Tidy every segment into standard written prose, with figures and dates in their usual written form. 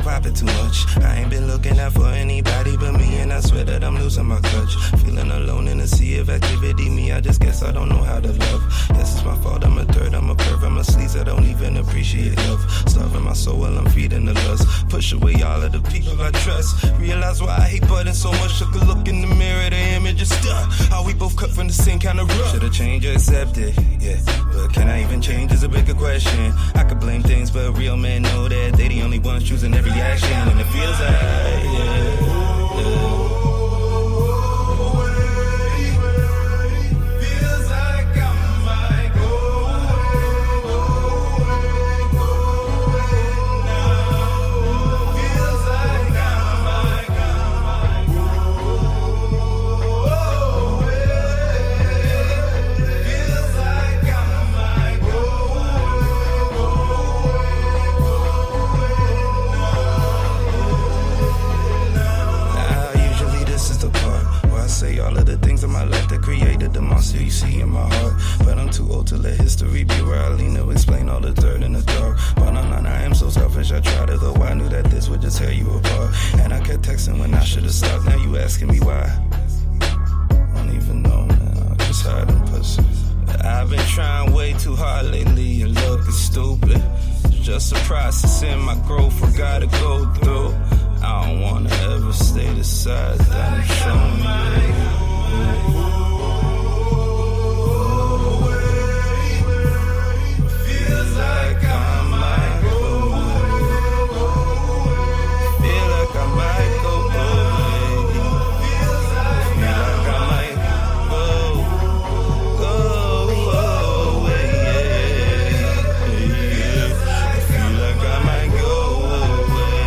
pop it too much. I ain't been looking out for anybody but me, and I swear that I'm losing my clutch. Feeling alone in a sea of activity, me, I just guess I don't know how to love. Yes, it's my fault, I'm a third, I'm a perv, I'm a sleaze, I don't even appreciate love. Starving my soul while I'm feeding the lust. Push away all of the people I trust. Realize why I hate buttons so much. Took a look in the mirror, the image is stuck. How we both cut from the same kind of rough. Should've changed or accepted, yeah. But can I even change is a bigger question. I could blame things, but real men know that they the only ones choosing every action. And it feels like, yeah. Say all of the things in my life that created the monster you see in my heart. But I'm too old to let history be where I lean to explain all the dirt in the dark. But I am so selfish, I tried it, though I knew that this would just tear you apart. And I kept texting when I should've stopped. Now you asking me why? I don't even know, man. I'm just hiding pussy. I've been trying way too hard lately and looking stupid. It's just a process in my growth I gotta go through. I don't wanna ever stay the size that I'm showing you. Feels like I might go away. Feel like I might go away. Feel like I might go away. I feel like I might go away.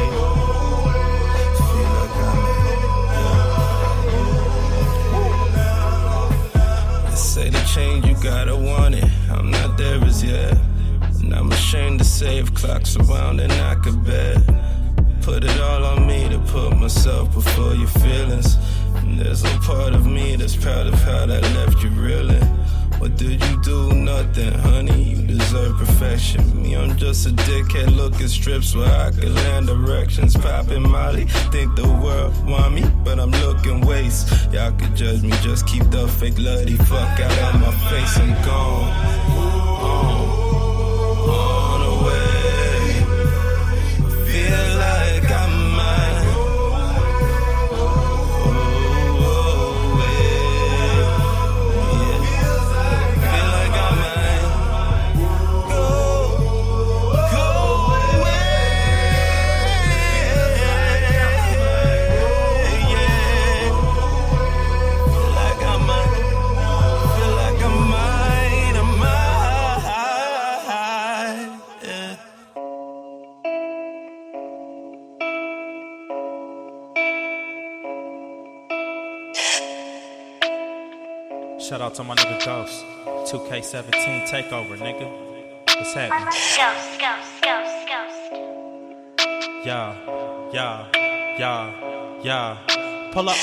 Say the change, you gotta want it. I'm not there as yet. And I'm ashamed to say if clocks around and I could bet. Put it all on me to put myself before your feelings. And there's no part of me that's proud of how that left you reeling. What did you do? Nothing, honey, you deserve perfection. Me, I'm just a dickhead looking strips where I could land directions. Popping Molly, think the world want me, but I'm looking waste. Y'all could judge me, just keep the fake bloody fuck out of my face. I'm gone, on away. Feel like I might Shout out to my nigga Ghost. 2K17 takeover, nigga. What's happening? Yeah. Pull up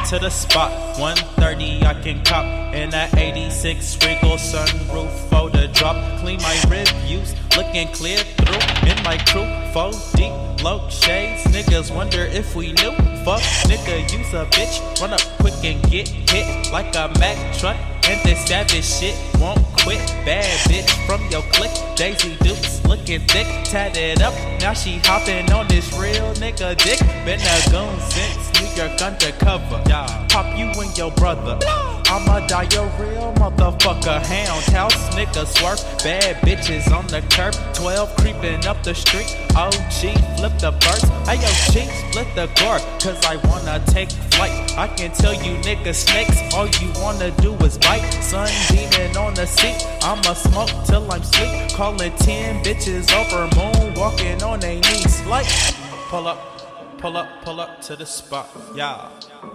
to the spot. 130 I can cop. In that 86 wriggle sunroof for the drop. Clean my reviews, looking clear through. In my crew, 4 deep, low shades. Niggas wonder if we knew. Fuck, nigga, use a bitch. Run up quick and get hit like a Mack truck. And this savage shit won't quit. Bad bitch from your clique. Daisy Dukes looking thick, tatted up. Now she hopping on this real nigga dick. Been a goon since New York undercover. Pop you and your brother. I'ma die a real motherfucker. Hound house nigga swerve. Bad bitches on the curb. 12 creeping up the street. OG flip the burst. Ayo G split the guard. Cause I wanna take flight. I can tell you niggas snakes. All you wanna do is bite. Sun beaming on the seat. I'ma smoke till I'm sleep. Calling 10 bitches over moon. Walking on they knees like. Pull up to the spot. Yeah.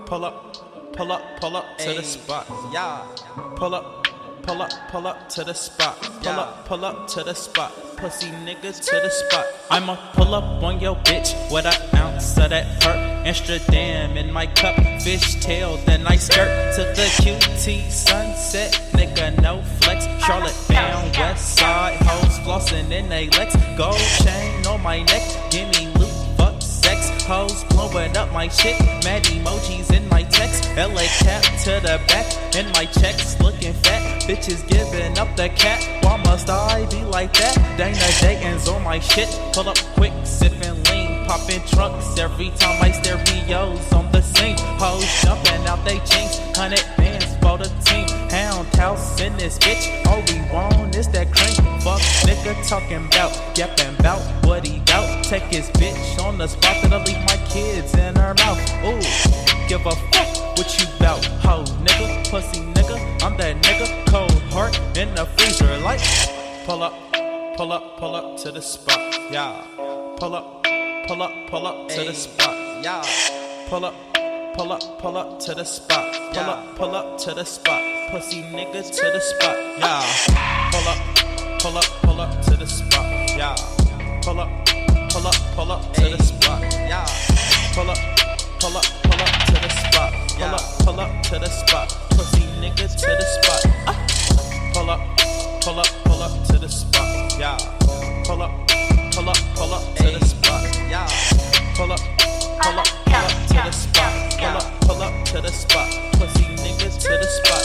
Pull up to the spot. Yeah. Pull up to the spot. Pull up to the spot. Pussy niggas to the spot. I'ma pull up on your bitch with an ounce of that perk. Amsterdam in my cup. Fishtail, then I skirt to the QT sunset. Nigga, no flex. Charlotte bound, west side. Hoes flossing in they legs. Gold chain on my neck. Gimme loot hoes blowing up my shit. Mad emojis in my text. LA cap to the back. And my checks looking fat. Bitches giving up the cat. Why must I be like that? Dang, the Dayton's on my shit. Pull up quick, sipping lean. Popping trunks every time my stereos on the scene. Hoes jumping out they jeans. 100 bands for the team. Hound house in this bitch. All we want is that cream. Fuck nigga talking bout. Yapping bout what he doubt. Take his bitch on the spot. That'll leave my kids in her mouth. Ooh, give a fuck what you bout. Ho nigga, pussy nigga. I'm that nigga. Cold heart in the freezer. Like pull up to the spot. Yeah. Pull up to the spot. Yeah. Pull up to the spot. Pull up to the spot. Pussy niggas to the spot. Yeah. Pull up to the spot. Yeah. Pull up to the spot. Yeah. Pull up to the spot. Pull up to the spot. Pussy niggas to the spot. Pull up to the spot. Yeah. Pull up to the spot. Yeah. Pull up to the spot. Pull up to the spot. Pussy niggas to the spot.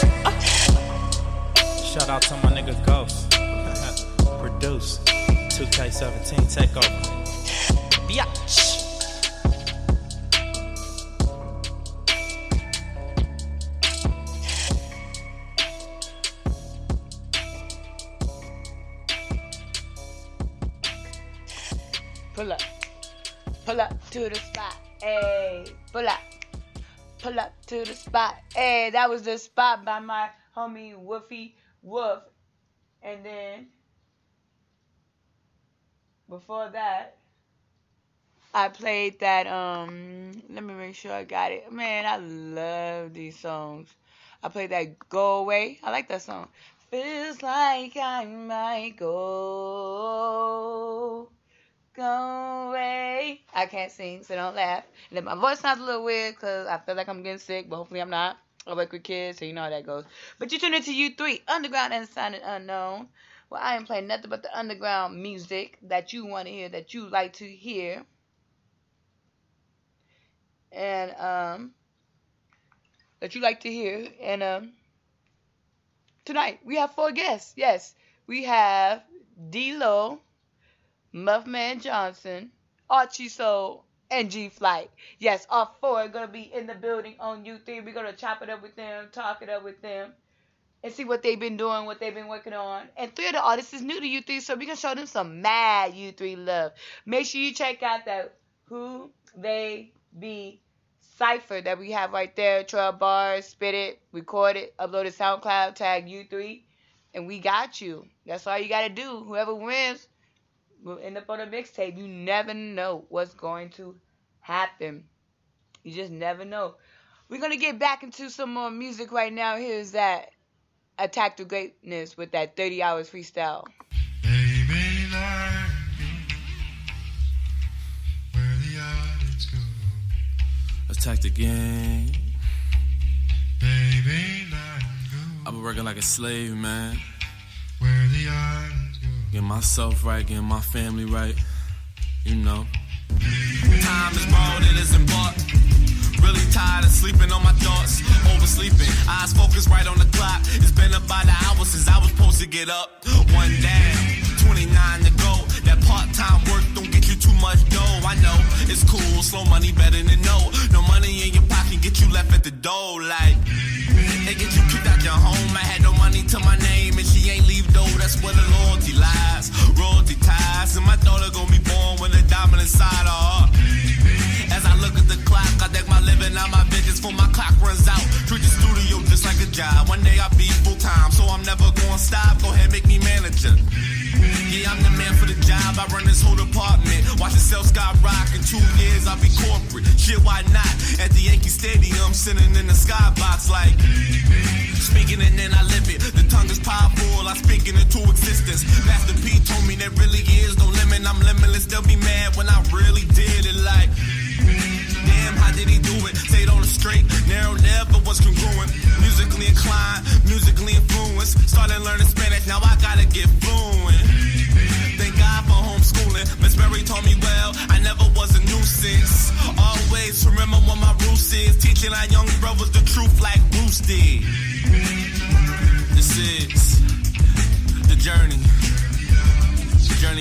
Shout out to my nigga Ghost. Produce 2K17 takeover. Biatch. Pull up to the spot, ayy. Pull up to the spot, ayy. That was the spot by my homie Woofy Woof. And then before that, I played that, let me make sure I got it. Man, I love these songs. I played that Go Away. I like that song. Feels like I might go away. I can't sing, so don't laugh. And then my voice sounds a little weird because I feel like I'm getting sick, but hopefully I'm not. I work with kids, so you know how that goes. But you tune into U3, Underground and Sounding Unknown. Well, I ain't playing nothing but the underground music that you want to hear, that you like to hear. And, that you like to hear. And, tonight, we have 4 guests. Yes, we have Delo, Muffman Johnson, Archie Soul, and G-Flight. Yes, all 4 are going to be in the building on U3. We're going to chop it up with them, talk it up with them, and see what they've been doing, what they've been working on. And 3 of the artists is new to U3, so we're going to show them some mad U3 love. Make sure you check out that Who They Be cipher that we have right there. 12 bars, spit it, record it, upload it SoundCloud, tag U3, and we got you. That's all you got to do. Whoever wins will end up on a mixtape. You never know what's going to happen. You just never know. We're going to get back into some more music right now. Here's that Attack the Greatness with that 30 Hours freestyle. Baby, like where the audience go. Attack the game. Baby, like I've been working like a slave, man. where the audience go. Getting myself right, getting my family right. You know. Time is borrowed, it isn't bought. Really tired of sleeping on my thoughts. Oversleeping, eyes focused right on the clock. It's been about an hour since I was supposed to get up. 1 down, 29 to go. That part-time work don't get you too much dough. I know, it's cool, slow money better than no money in your pocket, get you left at the door. Like, they get you kicked out your home. I had no money to my name, and she ain't leave though. That's where the loyalty lies. Royalty ties, and my daughter gonna be born with a diamond inside of her. As I look at the clock, I deck my living out my visions for my clock runs out. Treat the studio just like a job. One day I'll be full time, so I'm never gonna stop. Go ahead, make me manager. Yeah, I'm the man for the job. I run this whole department. Watch the sales skyrocket. In 2 years, I'll be corporate. Shit, why not? At the Yankee Stadium, sitting in the skybox like speaking and then I live it. The tongue is powerful. I speak it into existence. Master P told me there really is no limit. I'm limitless. They'll be mad when I really did it. Like, damn, how did he do it? Stayed on the straight, narrow, never was congruent. Musically inclined, musically influenced. Started learning Spanish, now I gotta get fluent. Thank God for homeschooling. Miss Mary taught me well. I never was a nuisance. nuisance. Always remember what my roots is. Teaching our young brothers the truth like Bruce did. This is the journey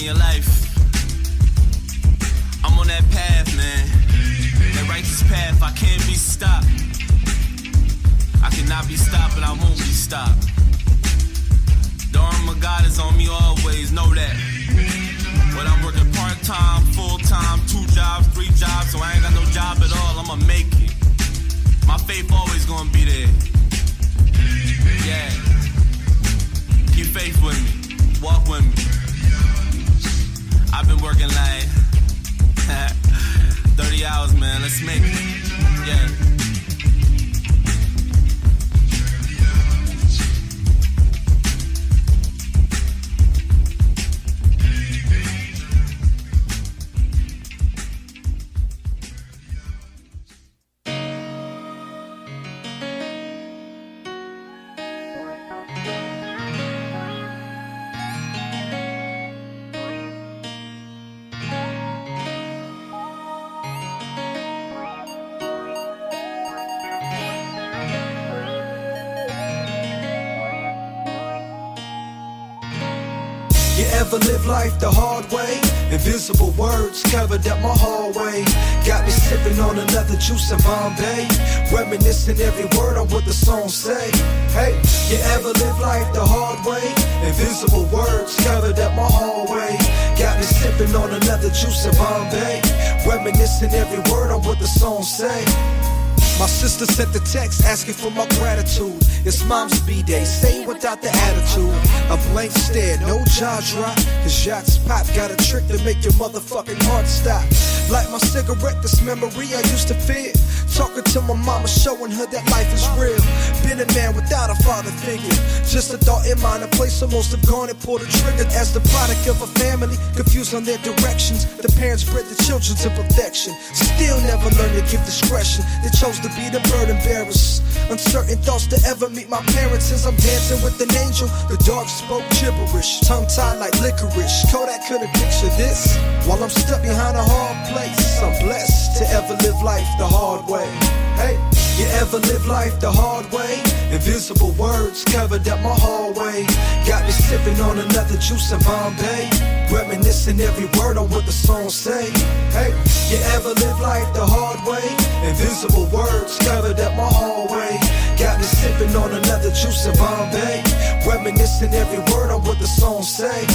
of life. I'm on that path, man. That righteous path, I can't be stopped. I cannot be stopped, but I won't be stopped. The arm of God is on me always, know that. But I'm working part-time, full-time, 2 jobs, 3 jobs, so I ain't got no job at all, I'ma make it. My faith always gonna be there. Yeah. Keep faith with me, walk with me. I've been working like 30 hours, man, let's make it. Yeah. Ever live life the hard way? Invisible words covered up my hallway. Got me sipping on another juice in Bombay. Reminiscing every word on what the song say. Hey, you ever live life the hard way? Invisible words covered up my hallway. Got me sipping on another juice in Bombay. Reminiscing every word on what the song say. My sister sent the text asking for my gratitude. It's mom's B-day, say without the attitude. A blank stare, no jaw drop. Cause Jacques Pop got a trick to make your motherfucking heart stop. Like my cigarette, this memory I used to fear. Talking to my mama, showing her that life is real. Been a man without a father figure. Just a thought in mind, a place so most have gone and pulled a trigger. As the product of a family, confused on their directions. The parents bred the children to perfection. Still never learned to give discretion. They chose to be the burden bearers. Uncertain thoughts to ever meet my parents. Since I'm dancing with an angel, the dog spoke gibberish. Tongue tied like licorice. Kodak couldn't picture this. While I'm stuck behind a hard place, I'm blessed to ever live life the hard way. Hey, you ever live life the hard way? Invisible words covered up my hallway. Got me sipping on another juice in Bombay. Reminiscing every word on what the song say. Hey, you ever live life the hard way? Invisible words covered up my hallway. Got me sipping on another juice in Bombay. Reminiscing every word on what the song say.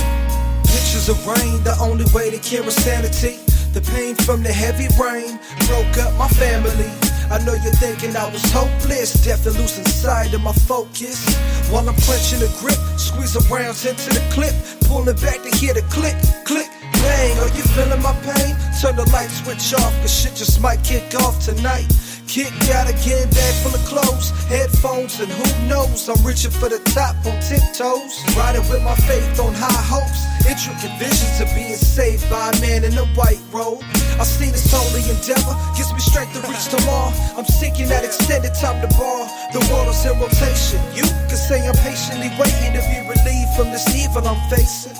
Pictures of rain, the only way to cure insanity. The pain from the heavy rain broke up my family. I know you're thinking I was hopeless, deaf and losing sight of my focus. While I'm clenching the grip, squeeze around into the clip, pulling back to hear the click, click, bang. Are you feeling my pain? Turn the light switch off, cause shit just might kick off tonight. Kicked out again, bag full of clothes, headphones, and who knows, I'm reaching for the top on tiptoes. Riding with my faith on high hopes, intricate visions of being saved by a man in a white robe. I see this holy endeavor, gives me strength to reach tomorrow. I'm seeking that extended time to borrow. The world is in rotation, you can say I'm patiently waiting to be relieved from this evil I'm facing.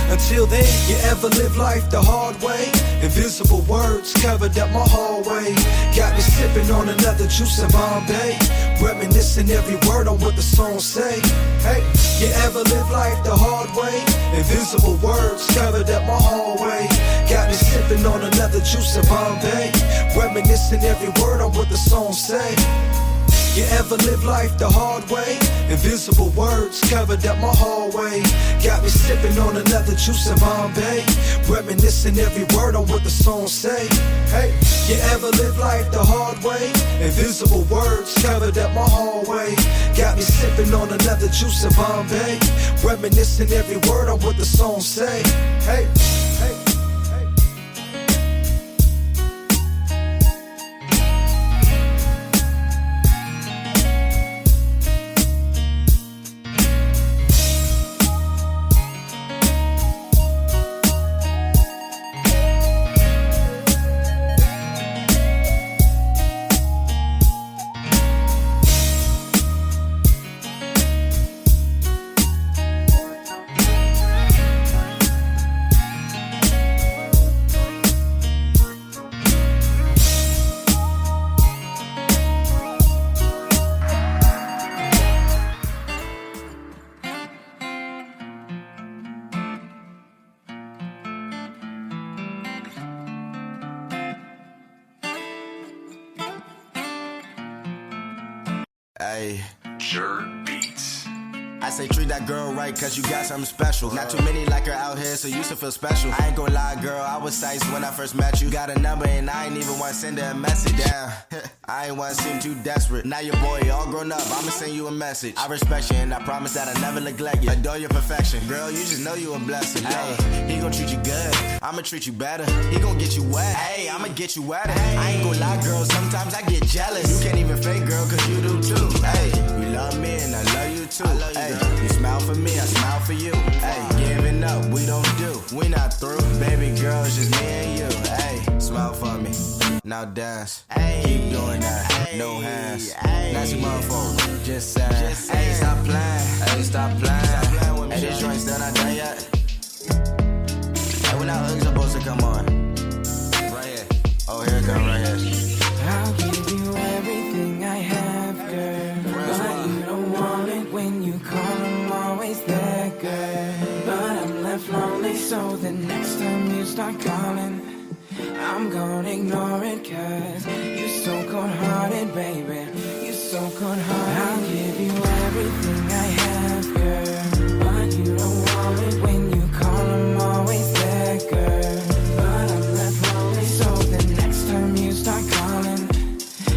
Until then, you ever live life the hard way? Invisible words covered up my hallway. Got me sipping on another juice in Bombay. Reminiscing every word on what the song say. Hey, you ever live life the hard way? Invisible words covered up my hallway. Got me sipping on another juice in Bombay. Reminiscing every word on what the song say. You ever live life the hard way? Invisible words covered up my hallway. Got me sipping on another juice in Bombay. Reminiscing every word on what the song say. Hey, you ever live life the hard way? Invisible words covered up my hallway. Got me sipping on another juice in Bombay. Reminiscing every word on what the song say. Hey, hey. Ayy. Sure beats. I say treat that girl right cause you got something special. Not too many like her out here so you should feel special. I ain't gon' lie girl, I was psyched when I first met you. Got a number and I ain't even wanna send her a message. Damn, I ain't wanna seem too desperate. Now your boy all grown up, I'ma send you a message. I respect you and I promise that I never neglect you. Adore your perfection, girl, you just know you a blessing. Hey, he gon' treat you good, I'ma treat you better. He gon' get you wet, hey, I'ma get you wetter. I ain't gon' lie girl, sometimes I get jealous. You can't even fake girl cause you do too. Hey, you love me and I love you too. Hey, you smile for me, I smile for you. Hey, giving up, we don't do. We not through. Baby girl, it's just me and you. Hey, smile for me. Now dance. Ay, keep doing that. Ay, no hands. Nasty motherfucker. Just saying. Hey, stop playing. Hey, stop playing. Stop playing with me. Hey, this joint still not done yet. Hey, when that hook's supposed to come on? Right here. Oh, here it come, right here. I'll give you everything I have, girl. But you don't want it when you call, I'm always there, girl. But I'm left lonely, so the next time you start calling, I'm gonna ignore it, cause you so cold-hearted, baby. You so cold-hearted. I'll give you everything I have, girl. But you don't want it when you call, I'm always there, girl. But I'm left lonely, so the next time you start calling,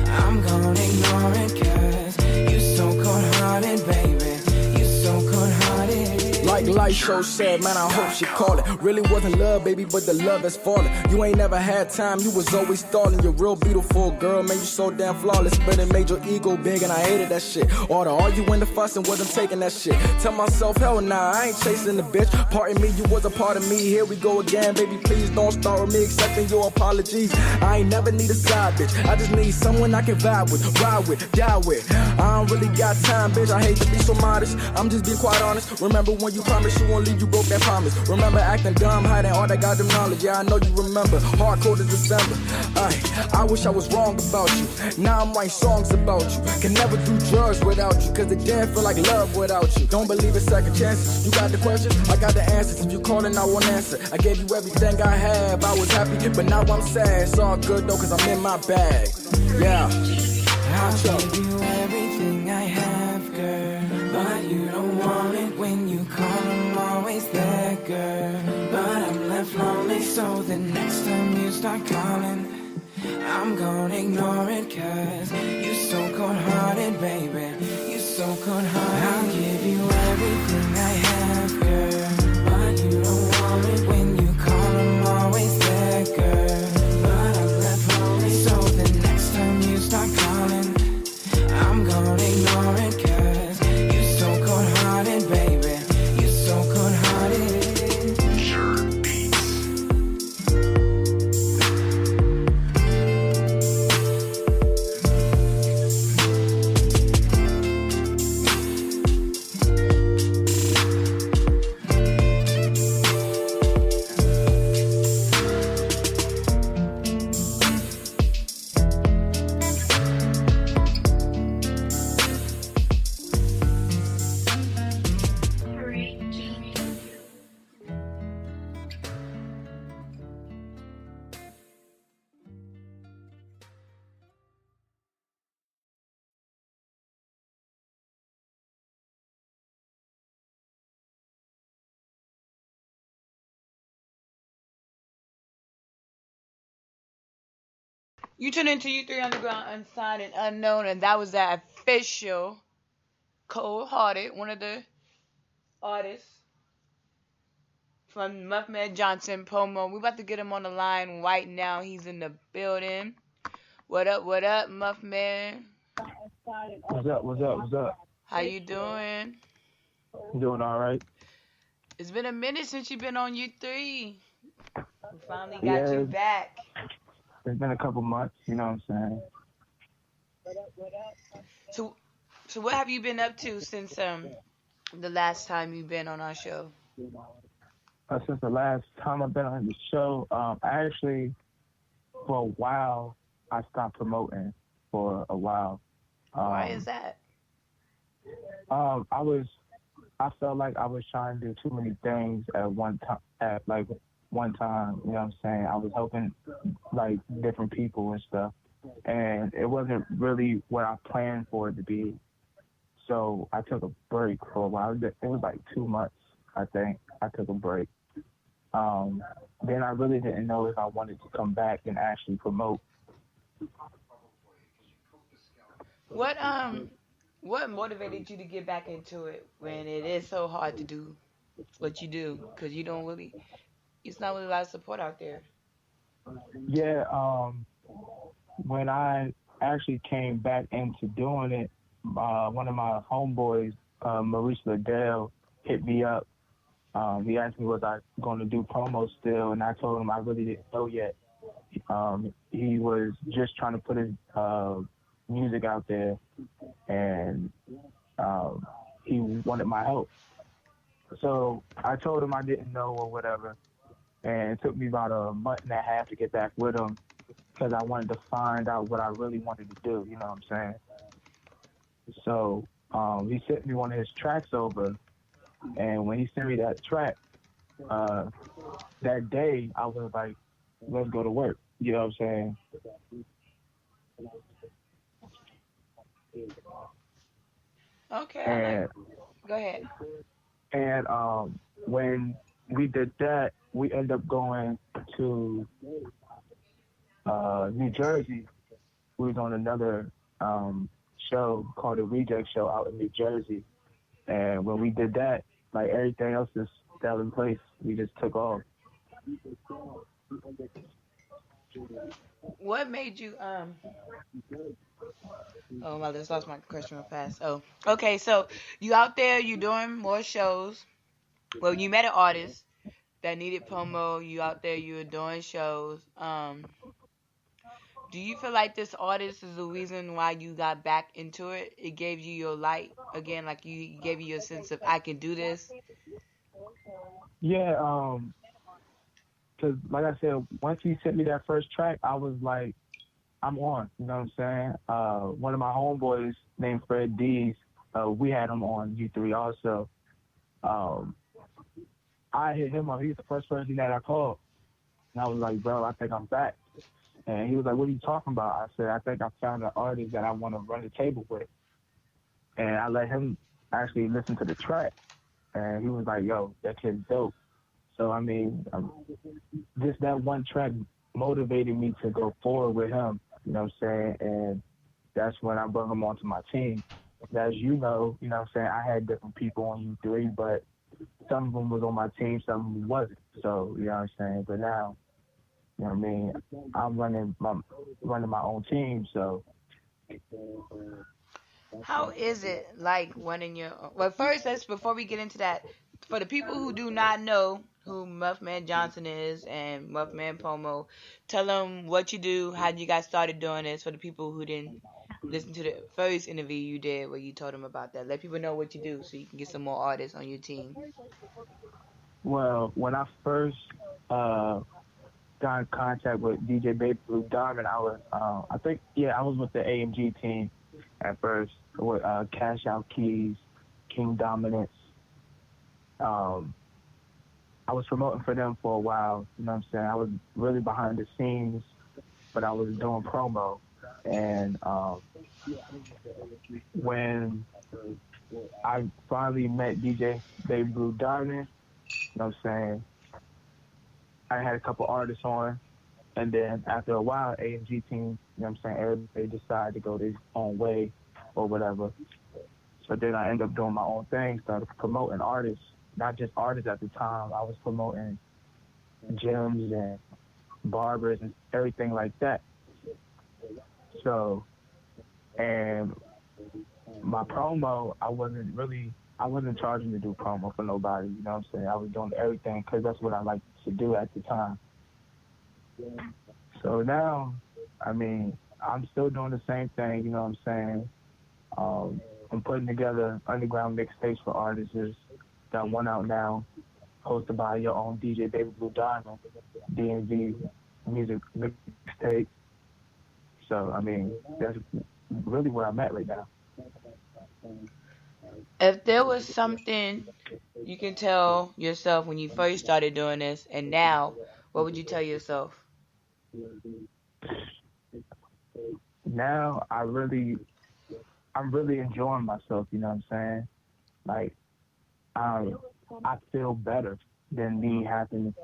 I'm gonna ignore it, cause you so cold-hearted, baby. You so cold-hearted. Like life so sad, man, I hope she call it. Really wasn't love, baby, but the love has fallen. You ain't never had time, you was always stalling. You're real beautiful, girl, man, you so damn flawless. But it made your ego big and I hated that shit. All the arguing, the fussing, wasn't taking that shit. Tell myself, hell nah, I ain't chasing the bitch. Pardon me, you was a part of me. Here we go again, baby, please don't start with me accepting your apologies. I ain't never need a side bitch. I just need someone I can vibe with, ride with, die with. I don't really got time, bitch, I hate to be so modest. I'm just being quite honest. Remember when you promised you won't leave, you broke that promise. Remember acting dumb, hiding all that goddamn knowledge. Yeah, I know you remember. Hardcore as December. I wish I was wrong about you. Now I'm writing songs about you. Can never do drugs without you, cause it didn't feel like love without you. Don't believe in second chances. You got the questions, I got the answers. If you calling, I won't answer. I gave you everything I have. I was happy, but now I'm sad. It's all good though, cause I'm in my bag. Yeah. I'll give you everything I have, girl. But you don't want it when you call, I'm always there, girl. But I'm left lonely, so the next time you start calling, I'm gonna ignore it, cause you so cold-hearted, baby. You so cold-hearted. I'll give you everything I have, girl. But you don't want it when you call, I'm always there, girl. But I'm left lonely, so the next time you start calling, I'm gonna ignore it, cause you so cold-hearted, baby. You so cold-hearted. Sure beats. You tune into U3 Underground Unsigned and Unknown, and that was that official Cold Hearted, one of the artists from Muffman Johnson promo. We about to get him on the line right now. He's in the building. What up, Muffman? What's up? How you doing? Doing all right. It's been a minute since you've been on U3. We finally got you back. It's been a couple months, you know what I'm saying? So what have you been up to since the last time you've been on our show? Since the last time I've been on the show, I actually, for a while, I stopped promoting for a while. Why is that? I felt like I was trying to do too many things at one time. One time, you know what I'm saying? I was helping like different people and stuff, and it wasn't really what I planned for it to be. So I took a break for a while. It was like 2 months, I think. I took a break. Then I really didn't know if I wanted to come back and actually promote. What what motivated you to get back into it when it is so hard to do what you do? Because you don't really, it's not really a lot of support out there. Yeah, when I actually came back into doing it, one of my homeboys, Maurice Liddell, hit me up. He asked me was I going to do promo still, and I told him I really didn't know yet. He was just trying to put his music out there, and he wanted my help. So I told him I didn't know or whatever, and it took me about a month and a half to get back with him because I wanted to find out what I really wanted to do. You know what I'm saying? So he sent me one of his tracks over, and when he sent me that track, that day I was like, let's go to work. You know what I'm saying? Okay, And go ahead. and when we did that, we ended up going to New Jersey. We was on another show called the Reject Show out in New Jersey. And when we did that, like everything else just fell in place. We just took off. What made you oh, I just lost my question real fast. Oh, okay. So you out there, you doing more shows. Well, you met an artist that needed promo. You out there, you were doing shows. Do you feel like this artist is the reason why you got back into it? It gave you your light again, like you gave you a sense of I can do this. Yeah, cause like I said, once he sent me that first track, I was like, I'm on. You know what I'm saying? One of my homeboys named Fred Dees, we had him on U3 also. I hit him up. He's the first person that I called, and I was like, bro, I think I'm back. And he was like, what are you talking about? I said, I think I found an artist that I want to run the table with. And I let him actually listen to the track. And he was like, yo, that kid's dope. So, I mean, just that one track motivated me to go forward with him, you know what I'm saying? And that's when I brought him onto my team. As you know what I'm saying, I had different people on U3, but some of them was on my team, some of them wasn't. So, you know what I'm saying? But now, you know what I mean, I'm running my own team, so. How is it like running your own? Well, first, before we get into that, for the people who do not know who Muffman Johnson is and Muffman Pomo, tell them what you do, how you got started doing this for the people who didn't listen to the first interview you did where you told them about that. Let people know what you do so you can get some more artists on your team. Well, when I first got in contact with DJ Baby Blue Diamond, I was, I was with the AMG team at first with Cash Out Keys, King Dominance. I was promoting for them for a while, you know what I'm saying? I was really behind the scenes, but I was doing promo. And when I finally met DJ Baby Blue Diamond, you know what I'm saying, I had a couple artists on, and then after a while, AMG team, you know what I'm saying, everybody decided to go their own way or whatever. So then I ended up doing my own thing, started promoting artists, not just artists at the time. I was promoting gyms and barbers and everything like that. So, and my promo, I wasn't charging to do promo for nobody, you know what I'm saying? I was doing everything because that's what I liked to do at the time. So now, I mean, I'm still doing the same thing, you know what I'm saying? I'm putting together underground mixtapes for artists. Got one out now, hosted by your own DJ Baby Blue Diamond, DMV music mixtape. So, I mean, that's really where I'm at right now. If there was something you can tell yourself when you first started doing this and now, what would you tell yourself? Now, I'm really enjoying myself. You know what I'm saying? Like, I feel better than me having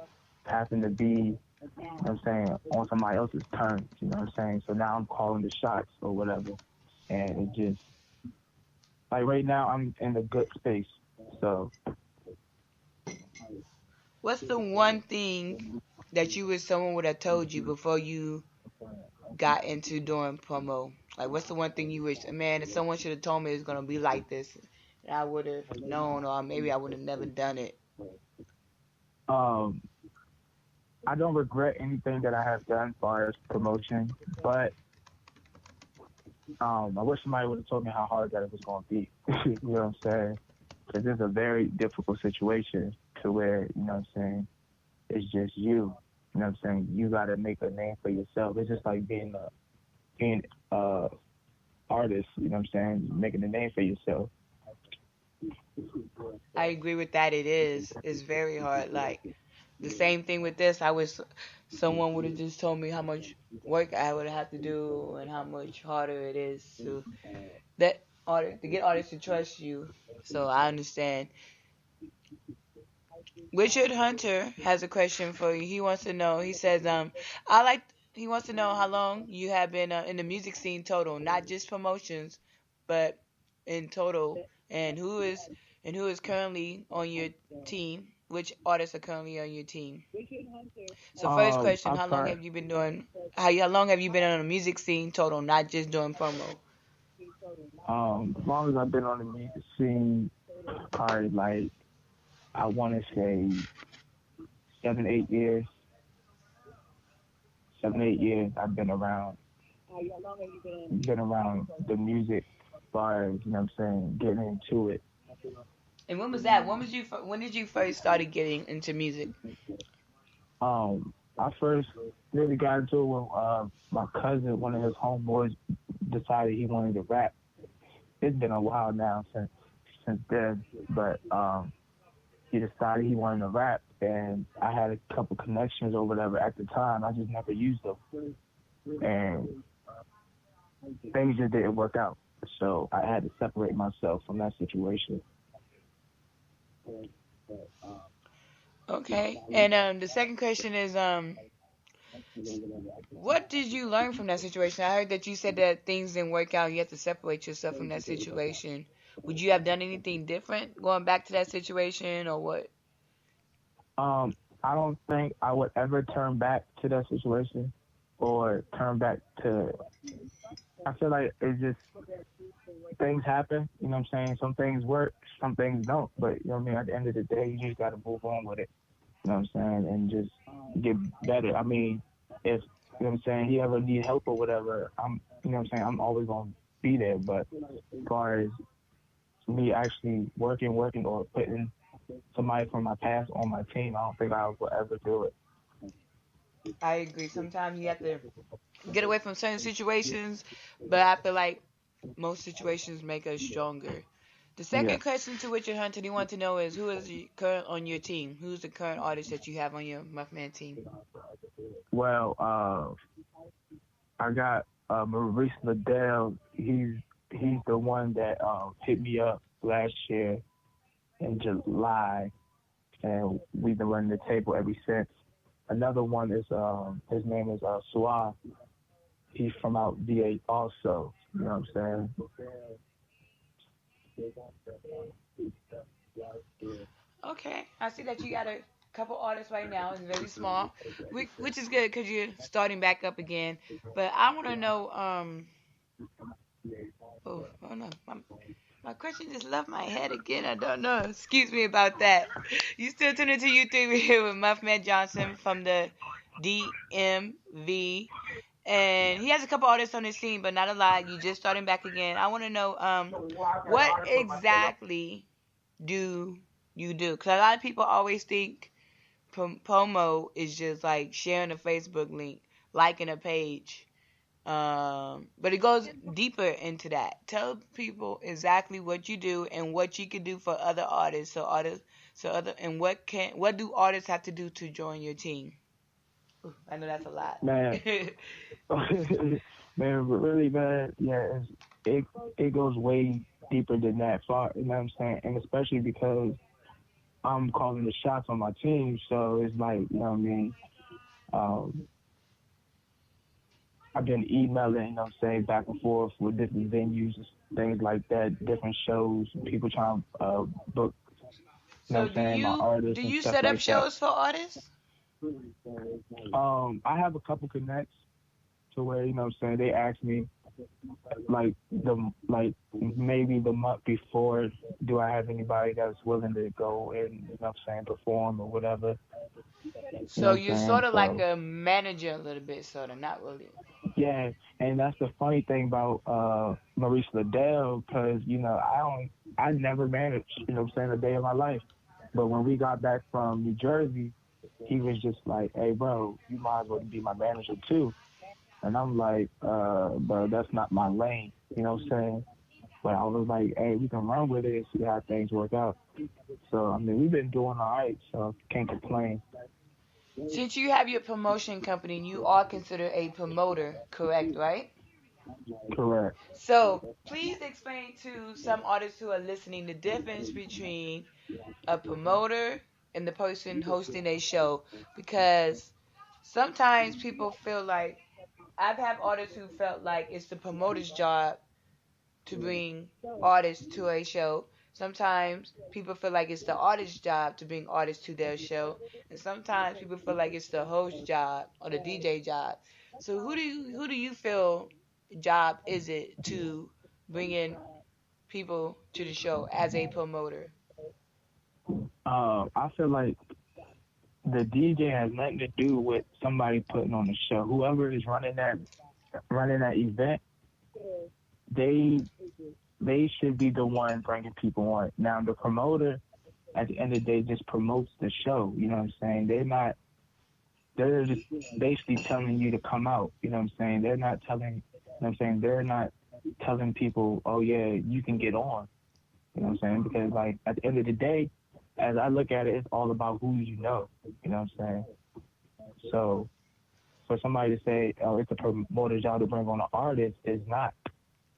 to be, you know what I'm saying, on somebody else's terms. You know what I'm saying? So now I'm calling the shots or whatever, and it just like right now I'm in a good space. So. What's the one thing that you wish someone would have told you before you got into doing promo? Like, what's the one thing you wish, man, if someone should have told me it's gonna be like this, and I would have known, or maybe I would have never done it. I don't regret anything that I have done as far as promotion, but I wish somebody would have told me how hard that it was going to be. You know what I'm saying? Because it's a very difficult situation to where, you know what I'm saying, it's just you. You know what I'm saying? You got to make a name for yourself. It's just like being a artist, you know what I'm saying, making a name for yourself. I agree with that. It is. It's very hard. Like, the same thing with this. I wish someone would have just told me how much work I would have to do and how much harder it is to get artists to trust you. So I understand. Richard Hunter has a question for you. He wants to know. He says, he wants to know how long you have been in the music scene total, not just promotions, but in total, and who is currently on your team. Which artists are currently on your team? So first question, how long have you been doing? How long have you been on the music scene total, not just doing promo? As long as I've been on the music scene, probably like I want to say 7-8 years. 7-8 years I've been around. Been around the music, as far as, you know what I'm saying, getting into it. And when was that? When did you first started getting into music? I first really got into it when my cousin, one of his homeboys, decided he wanted to rap. It's been a while now since then, but he decided he wanted to rap, and I had a couple connections or whatever at the time. I just never used them, and things just didn't work out. So I had to separate myself from that situation. Okay, and the second question is, what did you learn from that situation? I heard that you said that things didn't work out. You had to separate yourself from that situation. Would you have done anything different going back to that situation, or what? I don't think I would ever turn back to that situation or turn back to. I feel like it's just things happen. You know what I'm saying? Some things work, some things don't. But you know what I mean? At the end of the day, you just got to move on with it. You know what I'm saying? And just get better. I mean, if, you know what I'm saying, he ever need help or whatever, you know what I'm saying, I'm always going to be there. But as far as me actually working or putting somebody from my past on my team, I don't think I will ever do it. I agree. Sometimes you have to get away from certain situations, but I feel like most situations make us stronger. The second question to Richard Hunter, he wants to know is, who is current on your team? Who's the current artist that you have on your Muffman team? Well, I got Muffman Delo. He's the one that hit me up last year in July, and we've been running the table ever since. Another one is his name is Suave. He's from out VA also. You know what I'm saying? Okay, I see that you got a couple artists right now. It's very small, which is good because you're starting back up again. But I want to know. Oh no, my question just left my head again. I don't know. Excuse me about that. You still tuning to U3. We're here with Muffman Johnson from the DMV. And he has a couple artists on his team, but not a lot. You just starting back again. I want to know, what exactly do you do? Because a lot of people always think promo is just like sharing a Facebook link, liking a page. But it goes deeper into that. Tell people exactly what you do and what you can do for other artists. And what do artists have to do to join your team? I know that's a lot. Man, Man, really, man, yeah, it goes way deeper than that. Far, you know what I'm saying? And especially because I'm calling the shots on my team, so it's like, you know what I mean? Um, I've been emailing, you know what I'm saying, back and forth with different venues, things like that, different shows, people trying to book, you know So what I'm saying, my artists do and you stuff set up like that. shows for artists? I have a couple connects to where, you know what I'm saying, they ask me like maybe the month before, do I have anybody that's willing to go and, you know what I'm saying, perform or whatever. You know So what I'm you're saying? sort of like So a manager a little bit, sort of, not really. yeah, and that's the funny thing about Maurice Liddell, because, you know, I never managed, you know what I'm saying, a day of my life. But when we got back from New Jersey, he was just like, hey, bro, you might as well be my manager too. And I'm like, bro, that's not my lane, you know what I'm saying? But I was like, hey, we can run with it and see how things work out. So, I mean, we've been doing all right, so can't complain. Since you have your promotion company, you are considered a promoter, correct, right? Correct. So please explain to some artists who are listening the difference between a promoter and the person hosting a show, because sometimes people feel like, I've had artists who felt like it's the promoter's job to bring artists to a show. Sometimes people feel like it's the artist's job to bring artists to their show, and sometimes people feel like it's the host job or the DJ job. So who do you feel job is it to bring in people to the show as a promoter? I feel like the DJ has nothing to do with somebody putting on the show. Whoever is running that event, they should be the one bringing people on. Now the promoter, at the end of the day, just promotes the show. You know what I'm saying? They're just basically telling you to come out. You know what I'm saying? They're not telling. You know what I'm saying? They're not telling people, oh yeah, you can get on. You know what I'm saying? Because like at the end of the day, as I look at it, it's all about who you know. You know what I'm saying? So for somebody to say, oh, it's a promoter's job to bring on an artist, is not.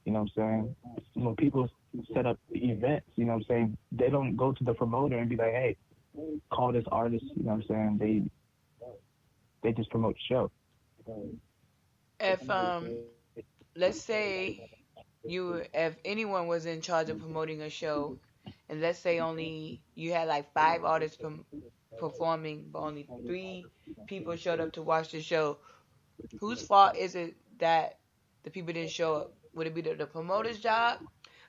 You know what I'm saying? When people set up events, you know what I'm saying, they don't go to the promoter and be like, hey, call this artist. You know what I'm saying? They just promote the show. If let's say if anyone was in charge of promoting a show, and let's say only you had like 5 artists performing, but only 3 people showed up to watch the show, whose fault is it that the people didn't show up? Would it be the promoter's job,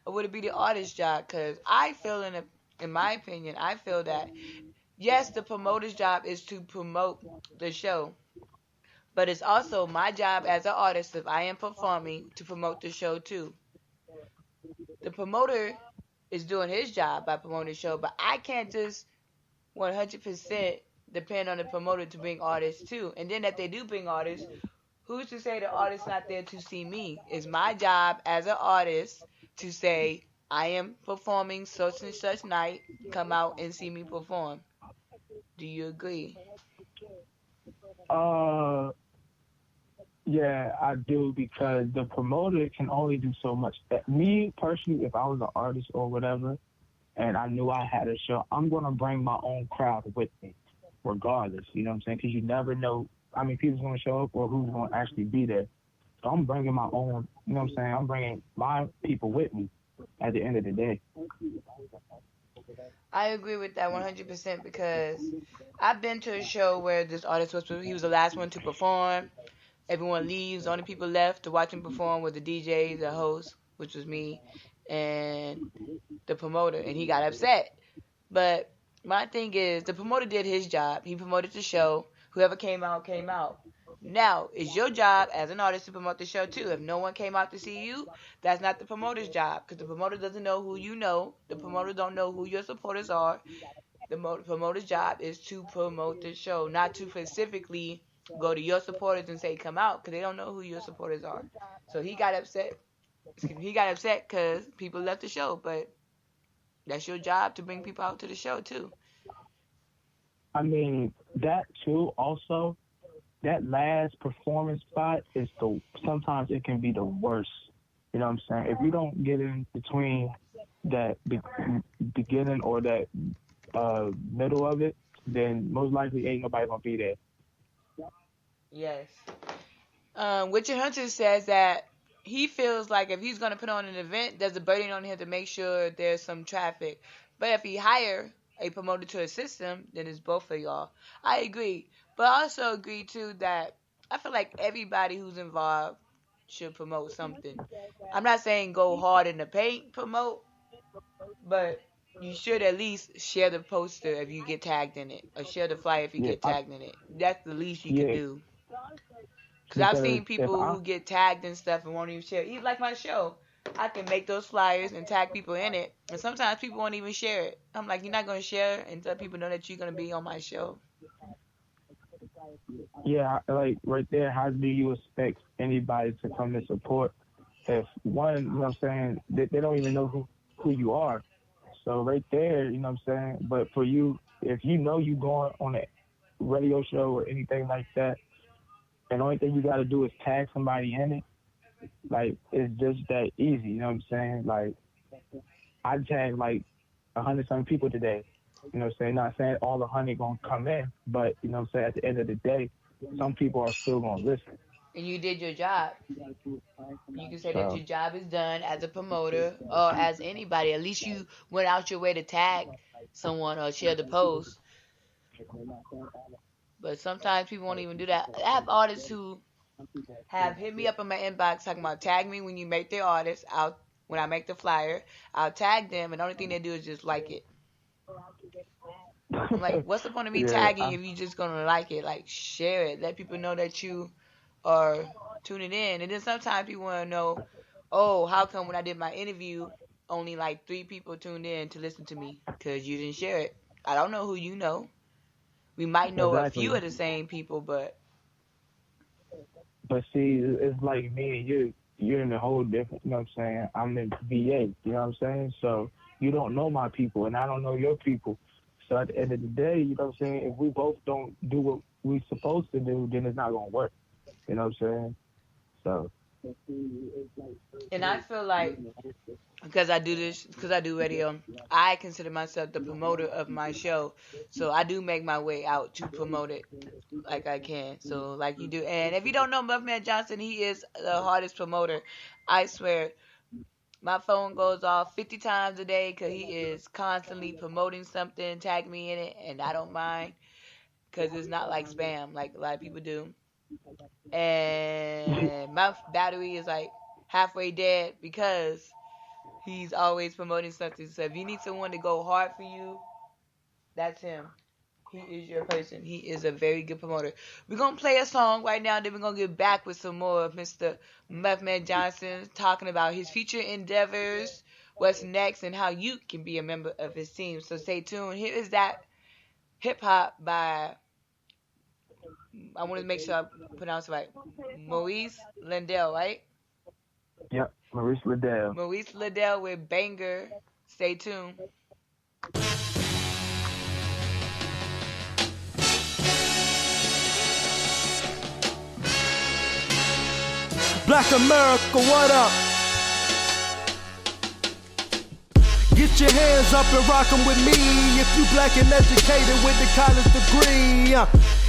or would it be the artist's job? Because I feel, in my opinion, I feel that yes, the promoter's job is to promote the show, but it's also my job as an artist, if I am performing, to promote the show too. The promoter is doing his job by promoting the show, but I can't just 100% depend on the promoter to bring artists too. And then if they do bring artists, who's to say the artist's not there to see me? It's my job as an artist to say, I am performing such and such night, come out and see me perform. Do you agree? Yeah, I do, because the promoter can only do so much. Me personally, if I was an artist or whatever, and I knew I had a show, I'm gonna bring my own crowd with me, regardless. You know what I'm saying? Because you never know. I mean, people's gonna show up or who's gonna actually be there. So I'm bringing my own. You know what I'm saying? I'm bringing my people with me. At the end of the day. I agree with that 100% because I've been to a show where this artist he was the last one to perform. Everyone leaves. The only people left to watch him perform were the DJ, the host, which was me, and the promoter, and he got upset. But my thing is, the promoter did his job. He promoted the show. Whoever came out, came out. Now, it's your job as an artist to promote the show too. If no one came out to see you, that's not the promoter's job, because the promoter doesn't know who you know. The promoter don't know who your supporters are. The promoter's job is to promote the show, not to specifically go to your supporters and say come out, because they don't know who your supporters are. So he got upset. He got upset because people left the show, but that's your job to bring people out to the show too. I mean, that too also, that last performance spot is sometimes it can be the worst. You know what I'm saying? If you don't get in between that beginning or that middle of it, then most likely ain't nobody gonna be there. Yes. Richard Hunter says that he feels like if he's gonna put on an event, there's a burden on him to make sure there's some traffic. But if he hire a promoter to assist him, then it's both of y'all. I agree. But I also agree, too, that I feel like everybody who's involved should promote something. I'm not saying go hard in the paint, promote, but you should at least share the poster if you get tagged in it, or share the flyer if you get tagged in it. That's the least you can do. Because I've seen people who get tagged and stuff and won't even share. Even like my show, I can make those flyers and tag people in it, and sometimes people won't even share it. I'm like, you're not going to share and let people know that you're going to be on my show. Yeah, like right there, how do you expect anybody to come to support if one, you know what I'm saying, they don't even know who you are. So right there, you know what I'm saying, but for you, if you know you going on a radio show or anything like that, and the only thing you got to do is tag somebody in it, like, it's just that easy, you know what I'm saying? Like, I tagged like 100-something people today. You know what I'm saying? Not saying all 100 gonna come in, but you know what I'm saying, at the end of the day, some people are still gonna listen. And you did your job. You can say that your job is done as a promoter or as anybody. At least you went out your way to tag someone or share the post. But sometimes people won't even do that. I have artists who have hit me up in my inbox talking about tag me when you make their artist. When I make the flyer, I'll tag them, and the only thing they do is just like it. I'm like, what's the point of me tagging if you just gonna like it? Like, share it. Let people know that you are tuning in. And then sometimes people want to know, oh, how come when I did my interview, only like 3 people tuned in to listen to me? Because you didn't share it. I don't know who you know. We might know a few of the same people, but see, it's like me and you're in a whole different, you know what I'm saying? I'm in VA, you know what I'm saying? So you don't know my people, and I don't know your people. So at the end of the day, you know what I'm saying, if we both don't do what we're supposed to do, then it's not going to work. You know what I'm saying? So. And I feel like, because I do radio, I consider myself the promoter of my show. So I do make my way out to promote it like I can. So like you do. And if you don't know Muffman Johnson, he is the hardest promoter. I swear. My phone goes off 50 times a day because he is constantly promoting something, tag me in it, and I don't mind because it's not like spam like a lot of people do. And my battery is like halfway dead because he's always promoting something. So if you need someone to go hard for you, that's him. He is your person. He is a very good promoter. We're going to play a song right now, then we're going to get back with some more of Mr. Muffman Johnson talking about his future endeavors, what's next, and how you can be a member of his team. So stay tuned. Here is that hip-hop by, I want to make sure I pronounce it right, Maurice Lindell, right? Yep, Maurice Liddell. Maurice Liddell with Banger. Stay tuned. Black America, what up? Get your hands up and rock 'em with me. If you black and educated with the college degree.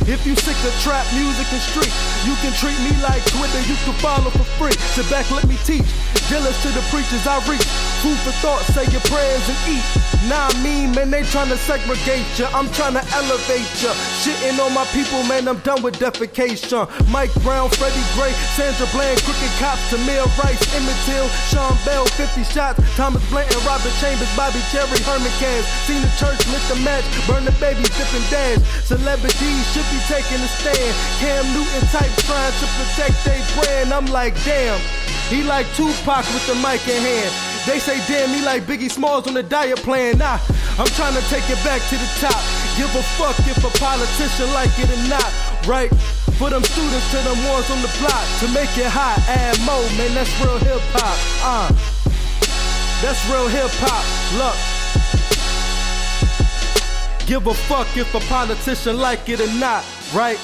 If you sick of trap music and street, you can treat me like Twitter, you can follow for free. Sit back, let me teach. Jealous to the preachers I reach. Food for thought, say your prayers and eat. Nah, me, man, they tryna segregate ya. I'm tryna elevate ya. Shitting on my people, man, I'm done with defecation. Mike Brown, Freddie Gray, Sandra Bland, Crooked Cops, Tamir Rice, Emmett Till, Sean Bell, 50 shots, Thomas Blanton, Robert Chambers, Bobby Cherry, Herman Cass. Seen the church, lit the match, burn the baby, dip and dash. Celebrities should be taking a stand. Cam Newton type trying to protect their brand. I'm like, damn, he like Tupac with the mic in hand. They say, damn, he like Biggie Smalls on the diet plan. Nah, I'm trying to take it back to the top. Give a fuck if a politician like it or not, right? For them students to them ones on the block. To make it hot, add more, man, that's real hip-hop. That's real hip-hop, look. Give a fuck if a politician like it or not, right?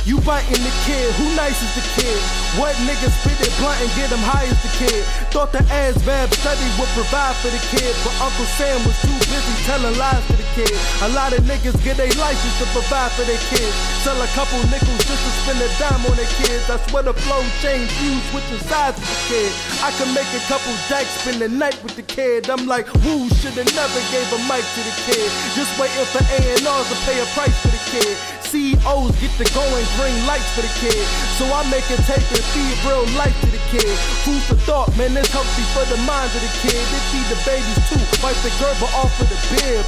You biting the kid, who nice is the kid? What nigga spit it blunt and get him high as the kid? Thought the ASVAB study would provide for the kid, but Uncle Sam was too busy telling lies to the kid. A lot of niggas get their license to provide for their kids. Sell a couple nickels just to spend a dime on their kids. I swear the flow change fuse with the size of the kid. I can make a couple dikes spend the night with the kid. I'm like, woo, shoulda never gave a mic to the kid. Just waiting for A&Rs to pay a price for the kid. CEOs get the going green lights for the kid. So I make a tape and feed real life to the kid. Food for thought, man, it's healthy for the mind of the kid. They feed the babies too, wipe the Gerber off of the bib.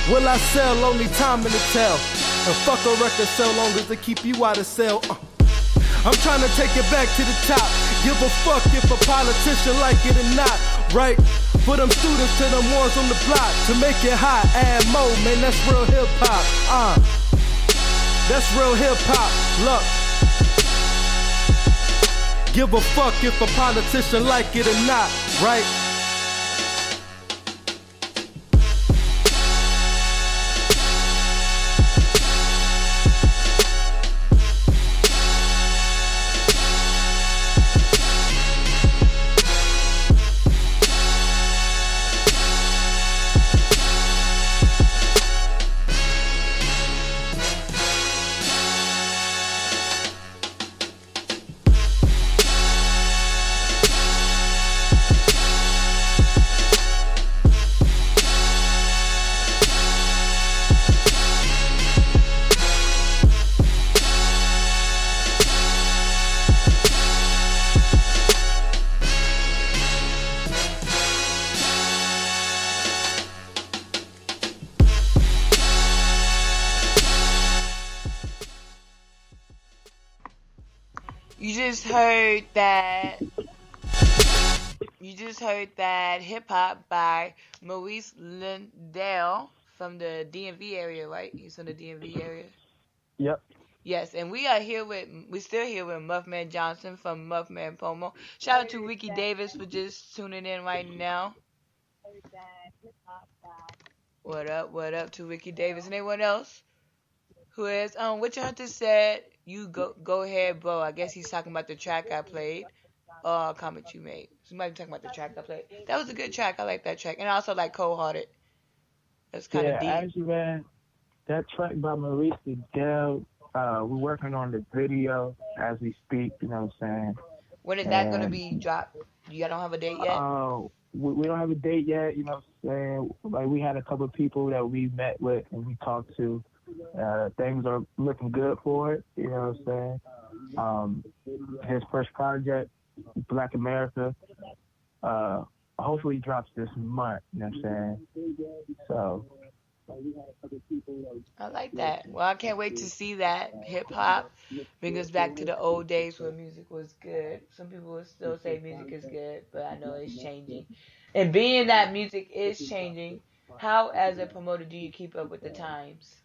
Will I sell? Only time in the tell. And fuck a record sell long as they keep you out of cell. I'm trying to take it back to the top. Give a fuck if a politician like it or not, right? For them students to them ones on the block. To make it hot, add more, man, that's real hip hop. That's real hip hop. Look. Give a fuck if a politician like it or not, right? You just heard that hip hop by Muffman Delo from the DMV area, right? He's from the DMV area. Yep. Yes, and we're still here with Muffman Johnson from Muffman Pomo. Shout out to Ricky Davis for just tuning in right now. What up to Ricky Davis and anyone else who is Witcher Hunter said you go ahead, bro. I guess he's talking about the track I played. Comment you made. Somebody talking about the track I played. That was a good track. I like that track. And I also like Cold Hearted. That's kind of deep. Actually, man, that track by Muffman Delo, we're working on the video as we speak, you know what I'm saying? When is that going to be dropped? You don't have a date yet? We don't have a date yet, you know what I'm saying? Like, we had a couple of people that we met with and we talked to. Things are looking good for it, you know what I'm saying? His first project, Black America, hopefully drops this month, you know what I'm saying? So I like that. Well, I can't wait to see that. Hip hop bring us back to the old days where music was good. Some people will still say music is good, but I know it's changing. And being that music is changing, how as a promoter do you keep up with the times?